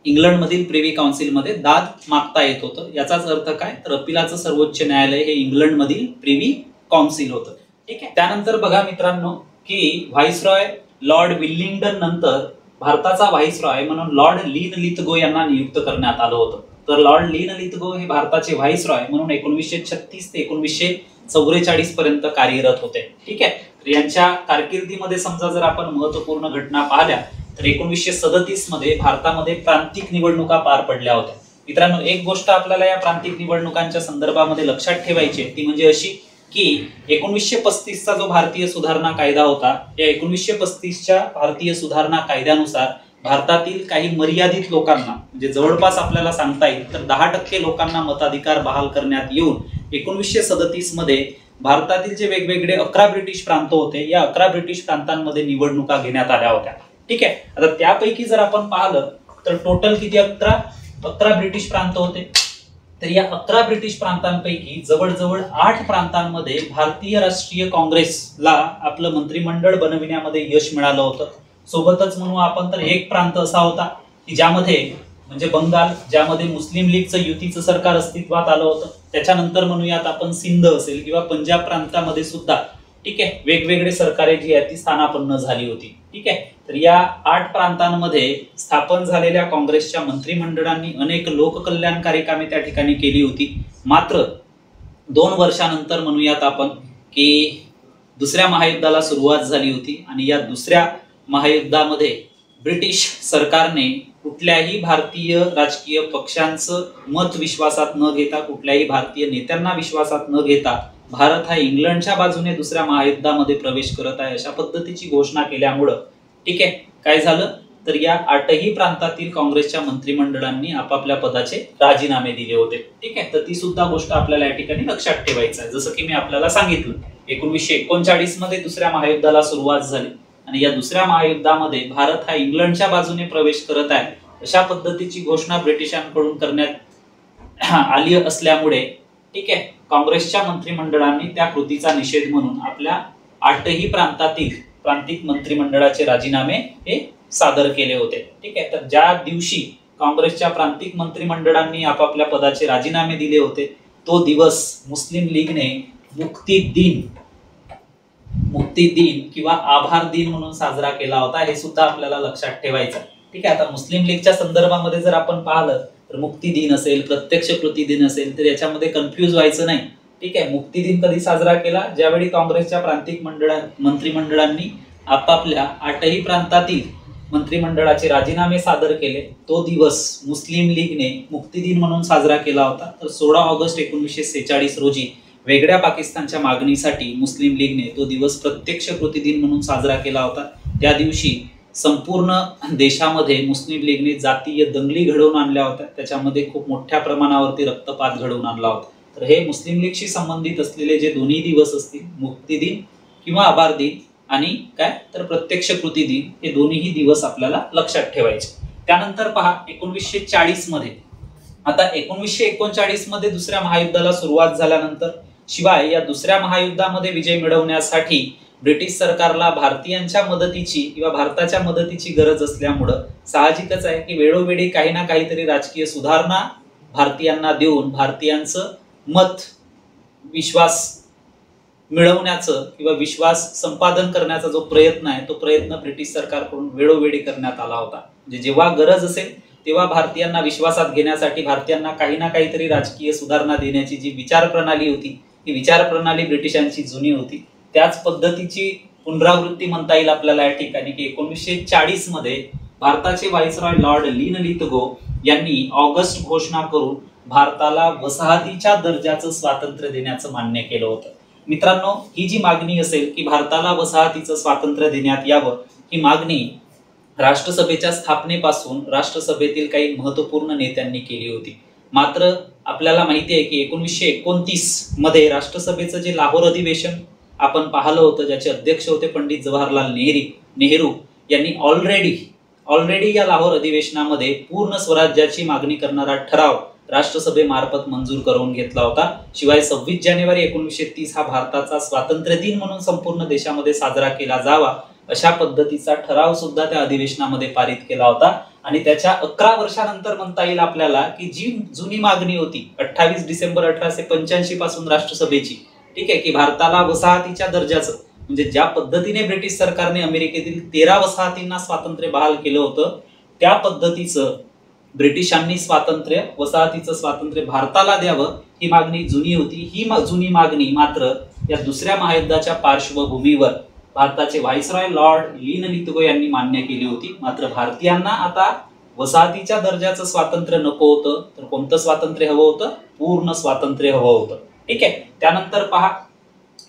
इंग्लंडमधील प्रिव्ही काउन्सिलमध्ये दाद मागता येत होतं. याचाच अर्थ काय, तर अपिलाचं सर्वोच्च न्यायालय हे इंग्लंडमधील प्रिव्ही काउन्सिल होतं. ठीक आहे, त्यानंतर बघा मित्रांनो की व्हाईसरॉय लॉर्ड विलिंग्डन नंतर भारताचा व्हाईसरॉय म्हणून लॉर्ड लीन लिथगो यांना नियुक्त करण्यात आलं होतं. तर लॉर्ड लीन लिथगो हे भारताचे व्हाईसरॉय म्हणून 1936 ते 1944 पर्यंत कार्यरत होते. ठीक आहे, तर यांच्या कारकिर्दीमध्ये समजा जर आपण महत्वपूर्ण घटना पाहिल्या तर 1937 मध्ये भारतामध्ये प्रांतिक निवडणुका पार पडल्या होत्या. मित्रांनो, एक गोष्ट आपल्याला या प्रांतिक निवडणुकांच्या संदर्भामध्ये लक्षात ठेवायची ती म्हणजे अशी की 1935चा जो भारतीय सुधारणा कायदा होता, या 1935च्या भारतीय सुधारणा कायद्यानुसार भारतातील काही मर्यादित लोकांना म्हणजे जवळपास आपल्याला सांगता येईल तर 10% लोकांना मताधिकार बहाल करण्यात येऊन 1937 मध्ये भारतातील जे वेगवेगळे 11 ब्रिटिश प्रांत होते, या 11 ब्रिटिश प्रांतांमध्ये निवडणुका घेण्यात आल्या होत्या. ठीक आहे, आता त्यापैकी जर आपण पाहिलं तर टोटल किती 11 ब्रिटिश प्रांत होते. तर या 11 ब्रिटिश प्रांतांपैकी जवळजवळ 8 प्रांतांमध्ये भारतीय राष्ट्रीय काँग्रेसला आपलं मंत्रिमंडळ बनविण्यामध्ये यश मिळालं होतं. सोबतच म्हणू आपण तर एक प्रांत असा होता की ज्यामध्ये म्हणजे बंगाल, ज्यामध्ये मुस्लिम लीगचं युतीचं सरकार अस्तित्वात आलं होतं. त्याच्यानंतर म्हणूयात आपण सिंध असेल किंवा पंजाब प्रांतामध्ये सुद्धा ठीक आहे वेगवेगळे सरकारे जी आहेत ती स्थानापन्न झाली होती. ठीक आहे, तर या 8 प्रांतांमध्ये स्थापन झालेल्या काँग्रेसच्या मंत्रिमंडळांनी अनेक लोककल्याणकारी कामे त्या ठिकाणी केली होती. मात्र 2 वर्षानंतर म्हणूयात आपण की दुसऱ्या महायुद्धाला सुरुवात झाली होती आणि या दुसऱ्या महायुद्धामध्ये ब्रिटिश सरकारने कुठल्याही भारतीय राजकीय पक्षांचं मत विश्वासात न घेता, कुठल्याही भारतीय नेत्यांना विश्वासात न घेता भारत हा इंग्लंडच्या बाजूने दुसऱ्या महायुद्धामध्ये प्रवेश करत आहे अशा पद्धतीची घोषणा केल्यामुळं ठीक आहे काय झालं, तर या 8ही प्रांतातील काँग्रेसच्या मंत्रिमंडळांनी आपापल्या पदाचे राजीनामे दिले होते. ठीक आहे, तर ती सुद्धा गोष्ट आपल्याला या ठिकाणी लक्षात ठेवायचं आहे. जसं की मी आपल्याला सांगितलं 1939 मध्ये दुसऱ्या महायुद्धाला सुरुवात झाली आणि या दुसऱ्या महायुद्धामध्ये भारत हा इंग्लंडच्या बाजूने प्रवेश करत आहे अशा पद्धतीची घोषणा ब्रिटिशांकडून करण्यात आली असल्यामुळे ठीक आहे काँग्रेसच्या मंत्रिमंडळांनी त्या कृतीचा निषेध म्हणून आपल्या 8ही प्रांतातील प्रांतिक मंत्रिमंडळाचे राजीनामे हे सादर केले होते. ठीक आहे, तर ज्या दिवशी काँग्रेसच्या प्रांतिक मंत्रिमंडळांनी आपापल्या पदाचे राजीनामे दिले होते तो दिवस मुस्लिम लीगने मुक्ती दिन किंवा आभार दिन म्हणून साजरा केला होता. हे सुद्धा आपल्याला लक्षात ठेवायचं. ठीक आहे, आता मुस्लिम लीगच्या संदर्भामध्ये जर आपण पाहिलं तर मुक्ती दिन असेल, प्रत्यक्ष कृती दिन असेल तर याच्यामध्ये कन्फ्यूज व्हायचं नाही. ठीक आहे, मुक्ती दिन कधी साजरा केला? ज्यावेळी काँग्रेसच्या प्रांतिक मंत्रिमंडळांनी आपापल्या 8ही प्रांतातील मंत्रिमंडळाचे राजीनामे सादर केले, तो दिवस मुस्लिम लीगने मुक्ती दिन म्हणून साजरा केला होता. तर 16 ऑगस्ट 1946 रोजी वेगळ्या पाकिस्तानच्या मागणीसाठी मुस्लिम लीगने तो दिवस प्रत्यक्ष कृती दिन म्हणून साजरा केला होता. त्या दिवशी संपूर्ण देशामध्ये मुस्लिम लीगने जातीय दंगली घडवून आणल्या होत्या, त्याच्यामध्ये खूप मोठ्या प्रमाणावरती रक्तपात घडवून आणला होता. तर हे मुस्लिम लीगशी संबंधित असलेले जे दोन्ही दिवस असतील, मुक्ती दिन किंवा आभार दिन आणि काय तर प्रत्यक्ष कृती दिन, हे दोन्हीही दिवस आपल्याला लक्षात ठेवायचे. त्यानंतर पहा 1940 मध्ये, आता 1939 मध्ये दुसऱ्या महायुद्धाला सुरुवात झाल्यानंतर, शिवाय या दुसऱ्या महायुद्धामध्ये विजय मिळवण्यासाठी ब्रिटिश सरकारला भारतीयांच्या मदतीची किंवा भारताच्या मदतीची गरज असल्यामुळं साहजिकच आहे की वेळोवेळी काही ना काहीतरी राजकीय सुधारणा भारतीयांना देऊन भारतीयांचं मत, विश्वास मिळवण्याचं किंवा विश्वास संपादन करण्याचा जो प्रयत्न आहे, तो प्रयत्न ब्रिटिश सरकारकडून वेळोवेळी करण्यात आला होता. म्हणजे जेव्हा गरज असेल तेव्हा भारतीयांना विश्वासात घेण्यासाठी भारतीयांना काही ना काहीतरी राजकीय सुधारणा देण्याची जी विचारप्रणाली होती, ही विचारप्रणाली ब्रिटिशांची जुनी होती. त्याच पद्धतीची पुनरावृत्ती म्हणता येईल आपल्याला या ठिकाणी की 1940 मध्ये भारताचे व्हाईसरॉय लॉर्ड लिनलिथगो यांनी ऑगस्ट घोषणा करून भारताला वसाहतीच्या दर्जाचं स्वातंत्र्य देण्याचं मान्य केलं होतं. मित्रांनो, ही जी मागणी असेल की भारताला वसाहतीचं स्वातंत्र्य देण्यात यावं, ही मागणी राष्ट्रसभेच्या स्थापनेपासून राष्ट्रसभेतील काही महत्त्वपूर्ण नेत्यांनी केली होती. मात्र आपल्याला माहिती आहे की 1929 मध्ये राष्ट्रसभेचं जे लाहोर अधिवेशन आपण पाहिलं होतं, ज्याचे अध्यक्ष होते पंडित जवाहरलाल नेहरू यांनी ऑलरेडी या लाहोर अधिवेशनामध्ये पूर्ण स्वराज्याची मागणी करणारा ठराव राष्ट्रसभेमार्फत मंजूर करून घेतला होता. शिवाय 26 जानेवारी 1930 हा भारताचा स्वातंत्र्य दिन म्हणून संपूर्ण देशामध्ये साजरा केला जावा, अशा पद्धतीचा ठराव सुद्धा त्या अधिवेशनामध्ये पारित केला होता. आणि त्याच्या 11 वर्षानंतर म्हणता येईल आपल्याला की जी जुनी मागणी होती 28 डिसेंबर 1885 पासून राष्ट्रसभेची, ठीक आहे, की भारताला वसाहतीच्या दर्जाचं, म्हणजे ज्या पद्धतीने ब्रिटिश सरकारने अमेरिकेतील 13 वसाहतींना स्वातंत्र्य बहाल केलं होतं, त्या पद्धतीचं ब्रिटिशांनी वसाहतीचं स्वातंत्र्य भारताला द्यावं, ही मागणी जुनी होती. ही जुनी मागणी मात्र या दुसऱ्या महायुद्धाच्या पार्श्वभूमीवर भारताचे व्हाईसरॉय लॉर्ड लिनलिथगो यांनी मान्य केली होती. मात्र भारतीयांना आता वसाहतीच्या दर्जाचं स्वातंत्र्य नको होतं, तर कोणतं स्वातंत्र्य हवं होतं? पूर्ण स्वातंत्र्य हवं होतं. ठीक आहे. त्यानंतर पहा,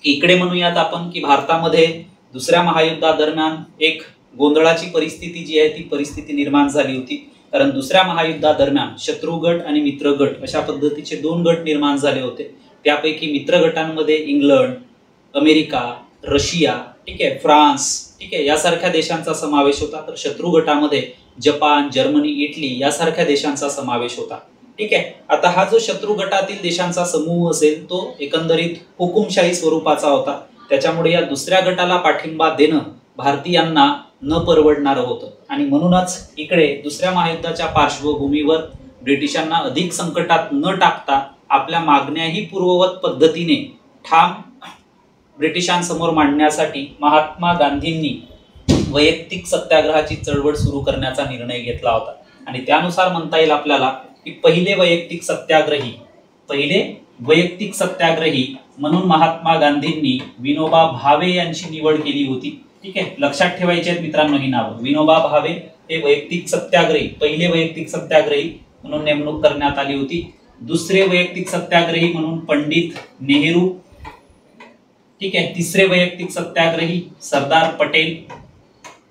इकडे म्हणूयात आपण की भारतामध्ये दुसऱ्या महायुद्धादरम्यान एक गोंधळाची परिस्थिती जी आहे ती परिस्थिती निर्माण झाली होती. कारण दुसऱ्या महायुद्धादरम्यान शत्रू गट आणि मित्र गट अशा पद्धतीचे 2 गट निर्माण झाले होते. त्यापैकी मित्र गटांमध्ये इंग्लंड, अमेरिका, रशिया, ठीक आहे, फ्रान्स, ठीक आहे, यासारख्या देशांचा समावेश होता. तर शत्रू गटामध्ये जपान, जर्मनी, इटली यासारख्या देशांचा समावेश होता. ठीक आहे. आता हा जो शत्रू गटातील देशांचा समूह असेल तो एकंदरीत हुकुमशाही स्वरूपाचा होता. त्याच्यामुळे या दुसऱ्या गटाला पाठिंबा देणं भारतीयांना न परवडणारं होतं आणि म्हणूनच इकडे दुसऱ्या महायुद्धाच्या पार्श्वभूमीवर ब्रिटिशांना अधिक संकटात न टाकता आपल्या मागण्याही पूर्ववत पद्धतीने ठाम ब्रिटिशांसमोर मांडण्यासाठी महात्मा गांधींनी वैयक्तिक सत्याग्रहाची चळवळ सुरू करण्याचा निर्णय घेतला होता. आणि त्यानुसार म्हणता येईल आपल्याला की पहिले वैयक्तिक सत्याग्रही म्हणून महात्मा गांधींनी विनोबा भावे यांची निवड केली होती. ठीक आहे, लक्षात ठेवायचे आहेत मित्रांनो ही नावं. विनोबा भावे हे पहिले वैयक्तिक सत्याग्रही म्हणून नेमणूक करण्यात आली होती. दुसरे वैयक्तिक सत्याग्रही म्हणून पंडित नेहरू. ठीक आहे. तिसरे वैयक्तिक सत्याग्रही सरदार पटेल.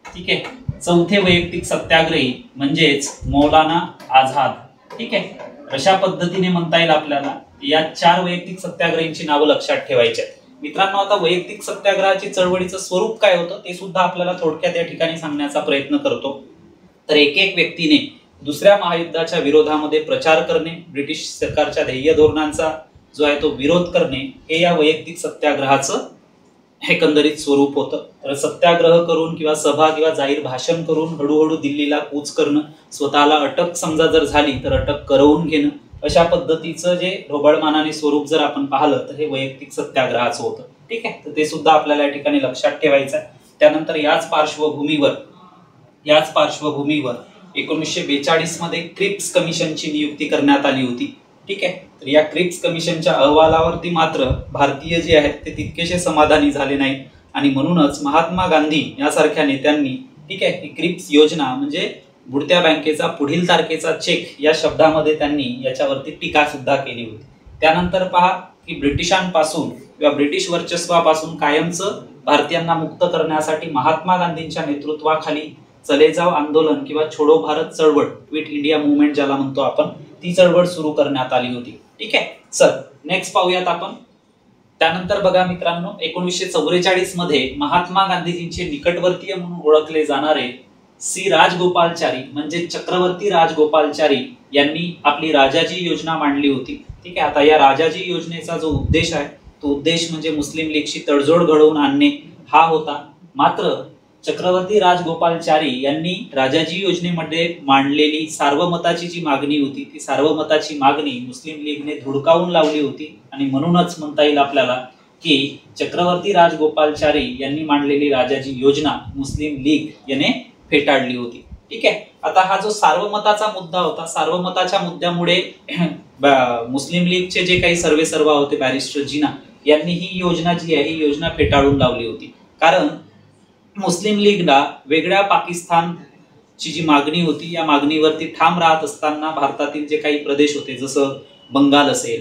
ठीक आहे. चौथे वैयक्तिक सत्याग्रही म्हणजेच मौलाना आझाद. ठीक आहे. अशा पद्धतीने म्हणता येईल आपल्याला या 4 वैयक्तिक सत्याग्रहींची नावं लक्षात ठेवायची आहेत. मित्रांनो, आता वैयक्तिक सत्याग्रहाची चळवळीचं स्वरूप काय होतं ते सुद्धा आपल्याला थोडक्यात या ठिकाणी सांगण्याचा प्रयत्न करतो. तर एक व्यक्तीने दुसऱ्या महायुद्धाच्या विरोधामध्ये प्रचार करणे, ब्रिटिश सरकारच्या ध्येय धोरणांचा जो आहे तो विरोध करणे, हे या वैयक्तिक सत्याग्रहाचं एकंदरीत स्वरूप होतं. तर सत्याग्रह करून किंवा सभा किंवा जाहीर भाषण करून हळूहळू दिल्लीला कूच करणं, स्वतःला अटक समजा जर झाली तर अटक करवून घेणं, अशा पद्धतीचं जे ढोबळमानाने स्वरूप जर आपण पाहिलं तर हे वैयक्तिक सत्याग्रहाचं होतं. ठीक आहे. तर ते सुद्धा आपल्याला या ठिकाणी लक्षात ठेवायचं आहे. त्यानंतर याच पार्श्वभूमीवर 1942 मध्ये क्रिप्स कमिशनची नियुक्ती करण्यात आली होती. ठीक आहे. तर या क्रिप्स कमिशनच्या अहवालावरती मात्र भारतीय जे आहेत ते तितकेसे समाधानी झाले नाहीत आणि म्हणूनच महात्मा गांधी यासारख्या नेत्यांनी ठीक आहे ही क्रिप्स योजना म्हणजे बुडत्या बँकेचा पुढील तारखेचा चेक या शब्दामध्ये त्यांनी याच्यावरती टीका सुद्धा केली होती. त्यानंतर पहा की ब्रिटिशांपासून किंवा ब्रिटिश वर्चस्वापासून कायमचं भारतीयांना मुक्त करण्यासाठी महात्मा गांधींच्या नेतृत्वाखाली चले जाव आंदोलन किंवा छोडो भारत चळवळ, क्विट इंडिया मुवमेंट ज्याला म्हणतो आपण, ती चळवळ सुरू करण्यात आली होती. ठीक आहे. चल नेक्स्ट पाहूयात आपण. त्यानंतर बघा मित्रांनो 1944 मध्ये महात्मा गांधीजींचे निकटवर्तीय म्हणून ओळखले जाणारे सी राजगोपालचारी म्हणजे चक्रवर्ती राजगोपालचारी यांनी आपली राजाजी योजना मांडली होती. ठीक आहे. आता या राजाजी योजनेचा जो उद्देश आहे तो उद्देश म्हणजे मुस्लिम लीगशी तडजोड घडवून आणणे हा होता. मात्र चक्रवर्ती राजगोपालचारी यांनी राजाजी योजनेमध्ये मांडलेली सार्वमताची जी मागणी होती ती सार्वमताची मागणी मुस्लिम लीगने धुडकावून लावली होती आणि म्हणूनच म्हणता येईल आपल्याला की चक्रवर्ती राजगोपालचारी यांनी मांडलेली राजाजी योजना मुस्लिम लीग याने फेटाळली होती. ठीक आहे. आता हा जो सार्वमताचा मुद्दा होता, सार्वमताच्या मुद्द्यामुळे मुस्लिम लीगचे जे काही सर्वेसर्वा होते बॅरिस्टर जिना यांनी ही योजना जी आहे ही योजना फेटाळून लावली होती. कारण मुस्लिम लीगला वेगळ्या पाकिस्तानची जी मागणी होती या मागणीवरती ठाम राहत असताना भारतातील जे काही प्रदेश होते जसं बंगाल असेल,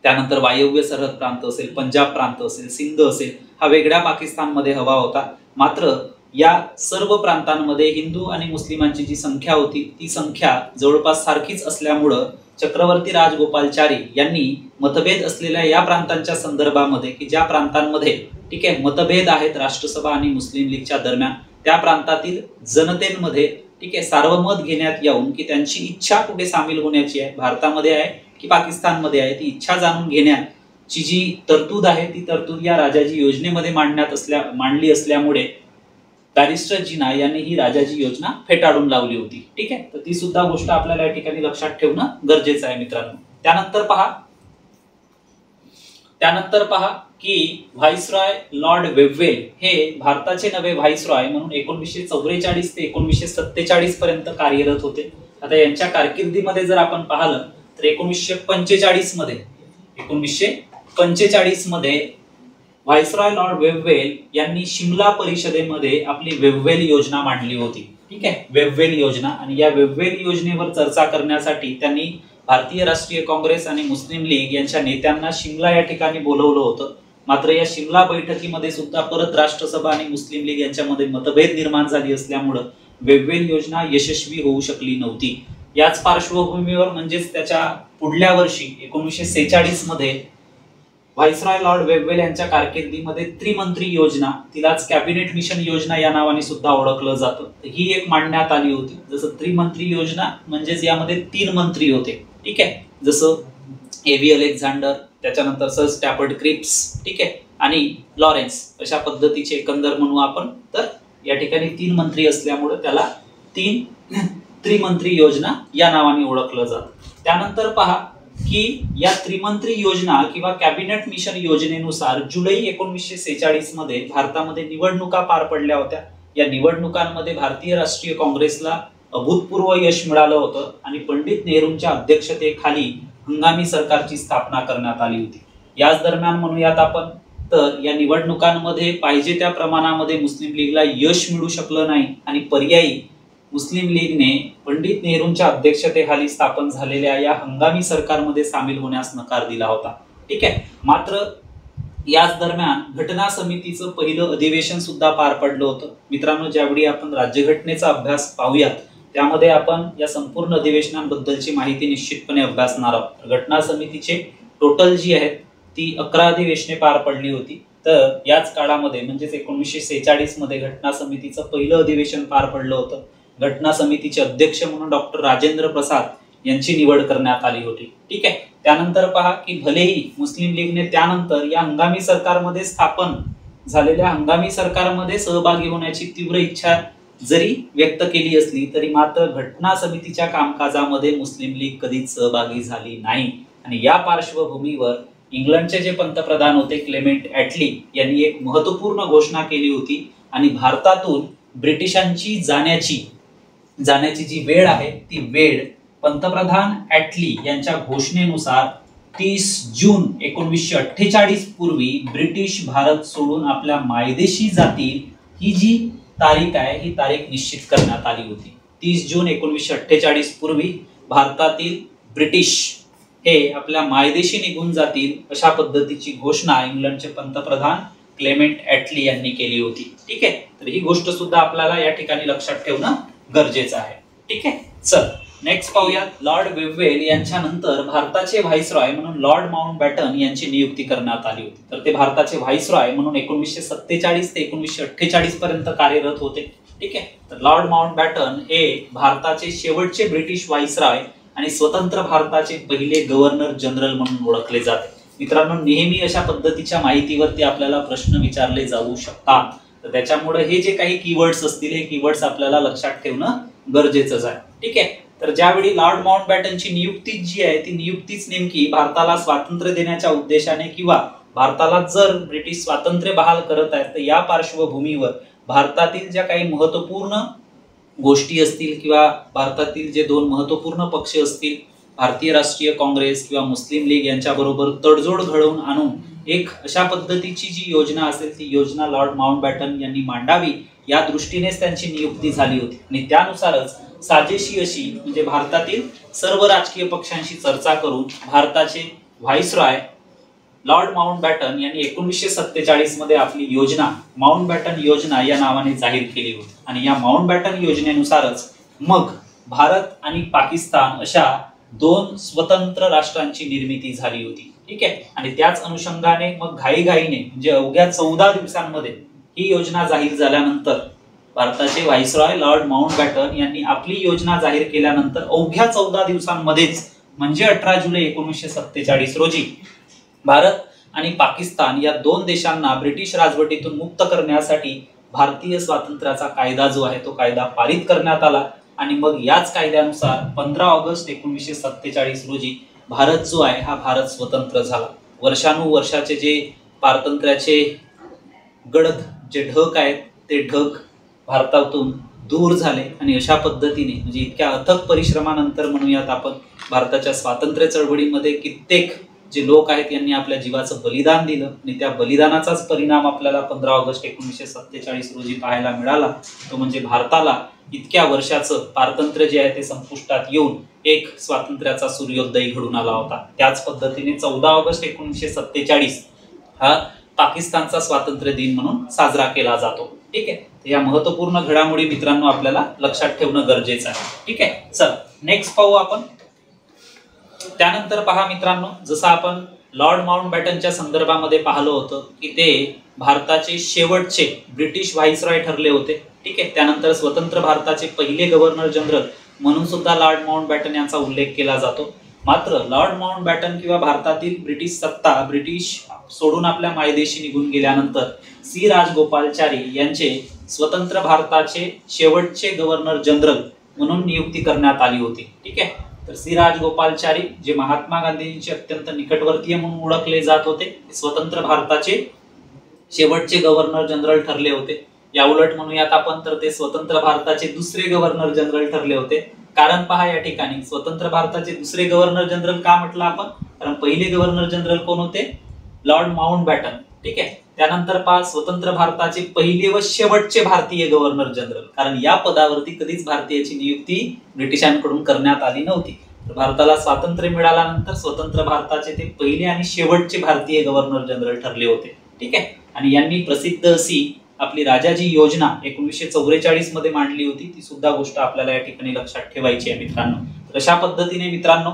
त्यानंतर वायव्य सरहद प्रांत असेल, पंजाब प्रांत असेल, सिंध असेल, हा वेगळ्या पाकिस्तानमध्ये हवा होता. मात्र या सर्व प्रांतांमध्ये हिंदू आणि मुस्लिमांची जी संख्या होती ती संख्या जवळपास सारखीच असल्यामुळं चक्रवर्ती राजगोपालचारी यांनी मतभेद असलेल्या या प्रांतांच्या संदर्भामध्ये की ज्या प्रांतांमध्ये ठीक आहे मतभेद आहेत राष्ट्रसभा आणि मुस्लिम लीगच्या दरम्यान त्या प्रांतातील जनतेमध्ये ठीक आहे सार्वमत घेण्यात येऊन की त्यांची इच्छा कुठे सामील होण्याची आहे, भारतामध्ये आहे की पाकिस्तानमध्ये आहे, ती इच्छा जाणून घेण्याची जी तरतूद आहे ती तरतूद या राजाजी योजनेमध्ये मांडली असल्यामुळे बॅरिस्टर जिना यांनी ही राजाजी योजना फेटाळून लावली होती. ठीक आहे. तर ती सुद्धा गोष्ट आपल्याला या ठिकाणी लक्षात ठेवणं गरजेचं आहे मित्रांनो. त्यानंतर पहा की व्हाईसरॉय लॉर्ड वेव्हेल हे भारताचे नवे व्हाईसरॉय म्हणून 1944 ते 1947 पर्यंत कार्यरत होते. आता यांच्या कारकिर्दीमध्ये जर आपण पाहिलं तर 1945 मध्ये व्हाईसरॉय लॉर्ड वेव्हेल यांनी शिमला परिषदेमध्ये आपली वेव्हेल योजना मांडली होती. ठीक आहे. वेव्हेल योजना. आणि या वेव्हेल योजनेवर चर्चा करण्यासाठी त्यांनी भारतीय राष्ट्रीय काँग्रेस आणि मुस्लिम लीग यांच्या नेत्यांना शिमला या ठिकाणी बोलवलं होतं. मात्र या शिमला बैठकीमध्ये सुद्धा परत राष्ट्रसभा आणि मुस्लिम लीग यांच्यामध्ये मतभेद निर्माण झाली असल्यामुळे वेव्हेल योजना यशस्वी होऊ शकली नव्हती. याच पार्श्वभूमीवर म्हणजेच त्याच्या पुढल्या वर्षी 1946 मध्ये व्हाईसरॉय लॉर्ड वेव्हेल यांच्या कारकिर्दीमध्ये त्रिमंत्री योजना, तिलाच कॅबिनेट मिशन योजना या नावाने सुद्धा ओळखलं जातं, ही एक मांडण्यात आली होती. जसं त्रिमंत्री योजना म्हणजेच यामध्ये 3 मंत्री होते. ठीक आहे. जसं एव्ही अलेक्झांडर, त्याच्यानंतर सर स्टॅफर्ड क्रिप्स, ठीक आहे, आणि लॉरेन्स अशा पद्धतीचे एकंदर म्हणू आपण. तर या ठिकाणी 3 मंत्री असल्यामुळे त्याला त्रिमंत्री योजना या नावाने ओळखलं जातं. त्यानंतर पहा की या त्रिमंत्री योजना किंवा कॅबिनेट मिशन योजनेनुसार जुलै 1946 मध्ये भारतामध्ये निवडणुका पार पडल्या होत्या. या निवडणुकांमध्ये भारतीय राष्ट्रीय काँग्रेसला अभूतपूर्व यश मिळालं होतं आणि पंडित नेहरूंच्या अध्यक्षतेखाली हंगामी सरकारची स्थापना करण्यात आली होती. याच दरम्यान म्हणूयात आपण तर या निवडणुकांमध्ये पाहिजे त्या प्रमाणामध्ये मुस्लिम लीगला यश मिळू शकलं नाही आणि पर्यायी मुस्लिम लीगने पंडित नेहरूंच्या अध्यक्षतेखाली स्थापन झालेल्या या हंगामी सरकारमध्ये सामील होण्यास नकार दिला होता. ठीक आहे. मात्र याच दरम्यान घटना समितीचं पहिलं अधिवेशन सुद्धा पार पडलं होतं. मित्रांनो, ज्यावेळी आपण राज्यघटनेचा अभ्यास पाहूयात त्यामध्ये आपण या संपूर्ण अधिवेशनांबद्दलची माहिती निश्चितपणे अभ्यासणार आहोत. घटना समितीचे टोटल जी आहेत ती 11 अधिवेशने पार पडली होती. तर याच काळामध्ये म्हणजेच 1946 मध्ये घटना समितीचं पहिलं अधिवेशन पार पडलं होतं. घटना समितीचे अध्यक्ष म्हणून डॉक्टर राजेंद्र प्रसाद यांची निवड करण्यात आली होती. ठीक आहे. त्यानंतर पहा की भलेही मुस्लिम लीगने त्यानंतर या हंगामी सरकारमध्ये स्थापन झालेल्या हंगामी सरकारमध्ये सहभागी होण्याची तीव्र इच्छा जरी व्यक्त केली असली तरी मात्र घटना समितीच्या कामकाजामध्ये मुस्लिम लीग कधीच सहभागी झाली नाही. आणि या पार्श्वभूमीवर इंग्लंडचे जे पंतप्रधान होते क्लेमेंट ॲटली यांनी एक महत्त्वपूर्ण घोषणा केली होती आणि भारतातून ब्रिटिशांची जाण्याची जी वेळ आहे ती वेळ पंतप्रधान ॲटली यांच्या घोषणेनुसार 30 जून 1948 पूर्वी ब्रिटिश भारत सोडून आपल्या मायदेशी जातील ही जी तारीख आहे ही तारीख निश्चित करण्यात आली होती। 30 जून 1948 पूर्वी भारतातील ब्रिटिश हे आपल्या मायदेशी निघून जातील अशा पद्धतीची घोषणा इंग्लंडचे पंतप्रधान क्लेमेंट ॲटली यांनी केली होती। ठीक आहे, तर ही गोष्ट सुद्धा आपल्याला या ठिकाणी लक्षात ठेवणं गरजेचं आहे। ठीक आहे, चल नेक्स्ट पाहूयात। लॉर्ड वेव्हवेल यांच्या नंतर भारताचे व्हाईसरॉय म्हणून लॉर्ड माउंटबॅटन यांची नियुक्ती करण्यात आली होती। तर ते भारताचे व्हाईसरॉय म्हणून 1947 ते 1948 पर्यंत कार्यरत होते। ठीक आहे, तर लॉर्ड माउंटबॅटन हे भारताचे शेवटचे ब्रिटिश व्हाईसरॉय आणि स्वतंत्र भारताचे पहिले गव्हर्नर जनरल म्हणून ओळखले जाते। मित्रांनो, नेहमी अशा पद्धतीच्या माहितीवरती आपल्याला प्रश्न विचारले जाऊ शकतात, तर त्याच्यामुळे हे जे काही कीवर्ड्स असतील हे कीवर्ड्स आपल्याला लक्षात ठेवणं गरजेचंच आहे। ठीक आहे, तर ज्यावेळी लॉर्ड माउंटबॅटनची नियुक्ती जी आहे ती नियुक्तीच नेमकी भारताला स्वातंत्र्य देण्याच्या उद्देशाने किंवा भारताला जर ब्रिटिश स्वातंत्र्य बहाल करत आहेत तर या पार्श्वभूमीवर भारतातील ज्या काही महत्त्वपूर्ण गोष्टी असतील किंवा भारतातील जे दोन महत्त्वपूर्ण पक्ष असतील, भारतीय राष्ट्रीय काँग्रेस किंवा मुस्लिम लीग यांच्याबरोबर तडजोड घडवून आणून एक अशा पद्धतीची जी योजना असेल ती योजना लॉर्ड माउंटबॅटन यांनी मांडावी या दृष्टीनेच त्यांची नियुक्ती झाली होती। आणि त्यानुसारच साजेशी अशी म्हणजे भारतातील सर्व राजकीय पक्षांशी चर्चा करून भारताचे व्हाईसरॉय लॉर्ड माउंटबॅटन यांनी 1947 मध्ये आपली योजना माउंटबॅटन योजना या नावाने जाहीर केली होती। आणि या माउंटबॅटन योजनेनुसारच मग भारत आणि पाकिस्तान अशा दोन स्वतंत्र राष्ट्रांची निर्मिती झाली होती। ठीक आहे, आणि त्याच अनुषंगाने मग घाईघाईने म्हणजे अवघ्या 14 दिवसांमध्ये ही योजना जाहीर झाल्यानंतर भारताचे व्हाईसरॉय लॉर्ड माउंटबॅटन यांनी आपली योजना जाहीर केल्यानंतर अवघ्या 14 दिवसांमध्येच म्हणजे 18 जुलै 1947 रोजी भारत आणि पाकिस्तान या दोन देशांना ब्रिटिश राजवटीतून मुक्त करण्यासाठी भारतीय स्वातंत्र्याचा कायदा जो आहे तो कायदा पारित करण्यात आला। आणि मग याच कायद्यानुसार 15 ऑगस्ट 1947 रोजी भारत जो आहे हा भारत स्वतंत्र झाला। वर्षानुवर्षाचे जे पारतंत्र्याचे गडद जे ढग आहेत ते ढग भारतातून दूर झाले आणि अशा पद्धतीने म्हणजे इतक्या अथक परिश्रमानंतर म्हणूयात आपण भारताच्या स्वातंत्र्य चळवळीमध्ये कित्येक जे लोक आहेत यांनी आपल्या जीवाचं बलिदान दिलं आणि त्या बलिदानाचाच परिणाम आपल्याला 15 ऑगस्ट 1947 रोजी पाहायला मिळाला। तो म्हणजे भारताला इतक्या वर्षाचं पारतंत्र्य जे आहे ते संपुष्टात येऊन एक स्वातंत्र्याचा सूर्योदय घडून आला होता। त्याच पद्धतीने 14 ऑगस्ट 1947 हा पाकिस्तानचा स्वातंत्र्य दिन म्हणून साजरा केला जातो। ठीक आहे, या महत्त्वपूर्ण घडामोडी मित्रांनो आपल्याला लक्षात ठेवणं गरजेचं आहे। ठीक आहे, चल नेक्स्ट पाहू आपण। त्यानंतर पहा मित्रांनो, जसं आपण लॉर्ड माउंटबॅटनच्या संदर्भामध्ये पाहिलं होतं की ते भारताचे शेवटचे ब्रिटिश व्हाईसरॉय ठरले होते। ठीक आहे, त्यानंतर स्वतंत्र भारताचे पहिले गव्हर्नर जनरल म्हणून सुद्धा लॉर्ड माउंटबॅटन यांचा उल्लेख केला जातो। मात्र लॉर्ड माउंटबॅटन किंवा भारतातील ब्रिटिश सत्ता ब्रिटिश सोडून आपल्या मायदेशी निघून गेल्यानंतर सी राजगोपालचारी यांचे स्वतंत्र भारताचे शेवटचे गव्हर्नर जनरल म्हणून नियुक्ती करण्यात आली होती। ठीक आहे, तर सी राजगोपालचारी जे महात्मा गांधींचे अत्यंत निकटवर्तीय म्हणून ओळखले जात होते, स्वतंत्र भारताचे शेवटचे गव्हर्नर जनरल ठरले होते। या उलट म्हणूयात आपण तर ते स्वतंत्र भारताचे दुसरे गव्हर्नर जनरल ठरले होते। कारण पहा या ठिकाणी स्वतंत्र भारताचे दुसरे गव्हर्नर जनरल का म्हटलं आपण, कारण पहिले गव्हर्नर जनरल कोण होते, लॉर्ड माउंटबॅटन। ठीक आहे, त्यानंतर पहा स्वतंत्र भारताचे पहिले व शेवटचे भारतीय गव्हर्नर जनरल, कारण या पदावरती कधीच भारतीयाची नियुक्ती ब्रिटिशांकडून करण्यात आली नव्हती। तर भारताला स्वातंत्र्य मिळाल्यानंतर स्वतंत्र भारताचे ते पहिले आणि शेवटचे भारतीय गव्हर्नर जनरल ठरले होते। ठीक आहे, आणि यांनी प्रसिद्ध अशी आपली राजाजी योजना 1944 मध्ये मांडली होती, ती सुद्धा गोष्ट आपल्याला या ठिकाणी लक्षात ठेवायची आहे मित्रांनो। तर अशा पद्धतीने मित्रांनो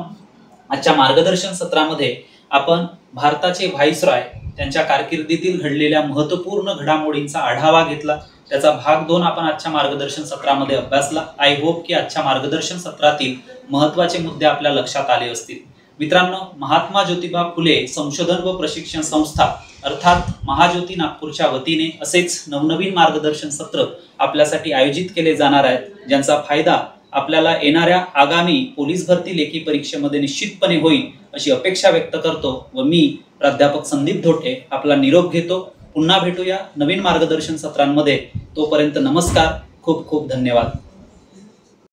आजच्या मार्गदर्शन सत्रामध्ये आपण भारताचे व्हाईसरॉय त्यांच्या कारकिर्दीतील घडलेल्या महत्त्वपूर्ण घडामोडींचा आढावा घेतला। त्याचा भाग 2 आपण आजच्या मार्गदर्शन सत्रामध्ये अभ्यासला। आय होप की आजच्या मार्गदर्शन सत्रातील महत्त्वाचे मुद्दे आपल्या लक्षात आले असतील। मित्रांनो, महात्मा ज्योतिबा फुले संशोधन व प्रशिक्षण संस्था अर्थात महाज्योती नागपूरच्या वतीने असेच नवनवीन मार्गदर्शन सत्र आपल्यासाठी आयोजित केले जाणार आहेत, ज्यांचा फायदा आपल्याला येणाऱ्या आगामी पोलीस भरती लेखी परीक्षेमध्ये निश्चितपणे होईल अशी अपेक्षा व्यक्त करतो व मी प्राध्यापक संदीप धोटे आपला निरोप घेतो। पुन्हा भेटूया नवीन मार्गदर्शन सत्रांमध्ये। तोपर्यंत नमस्कार, खूप खूप धन्यवाद।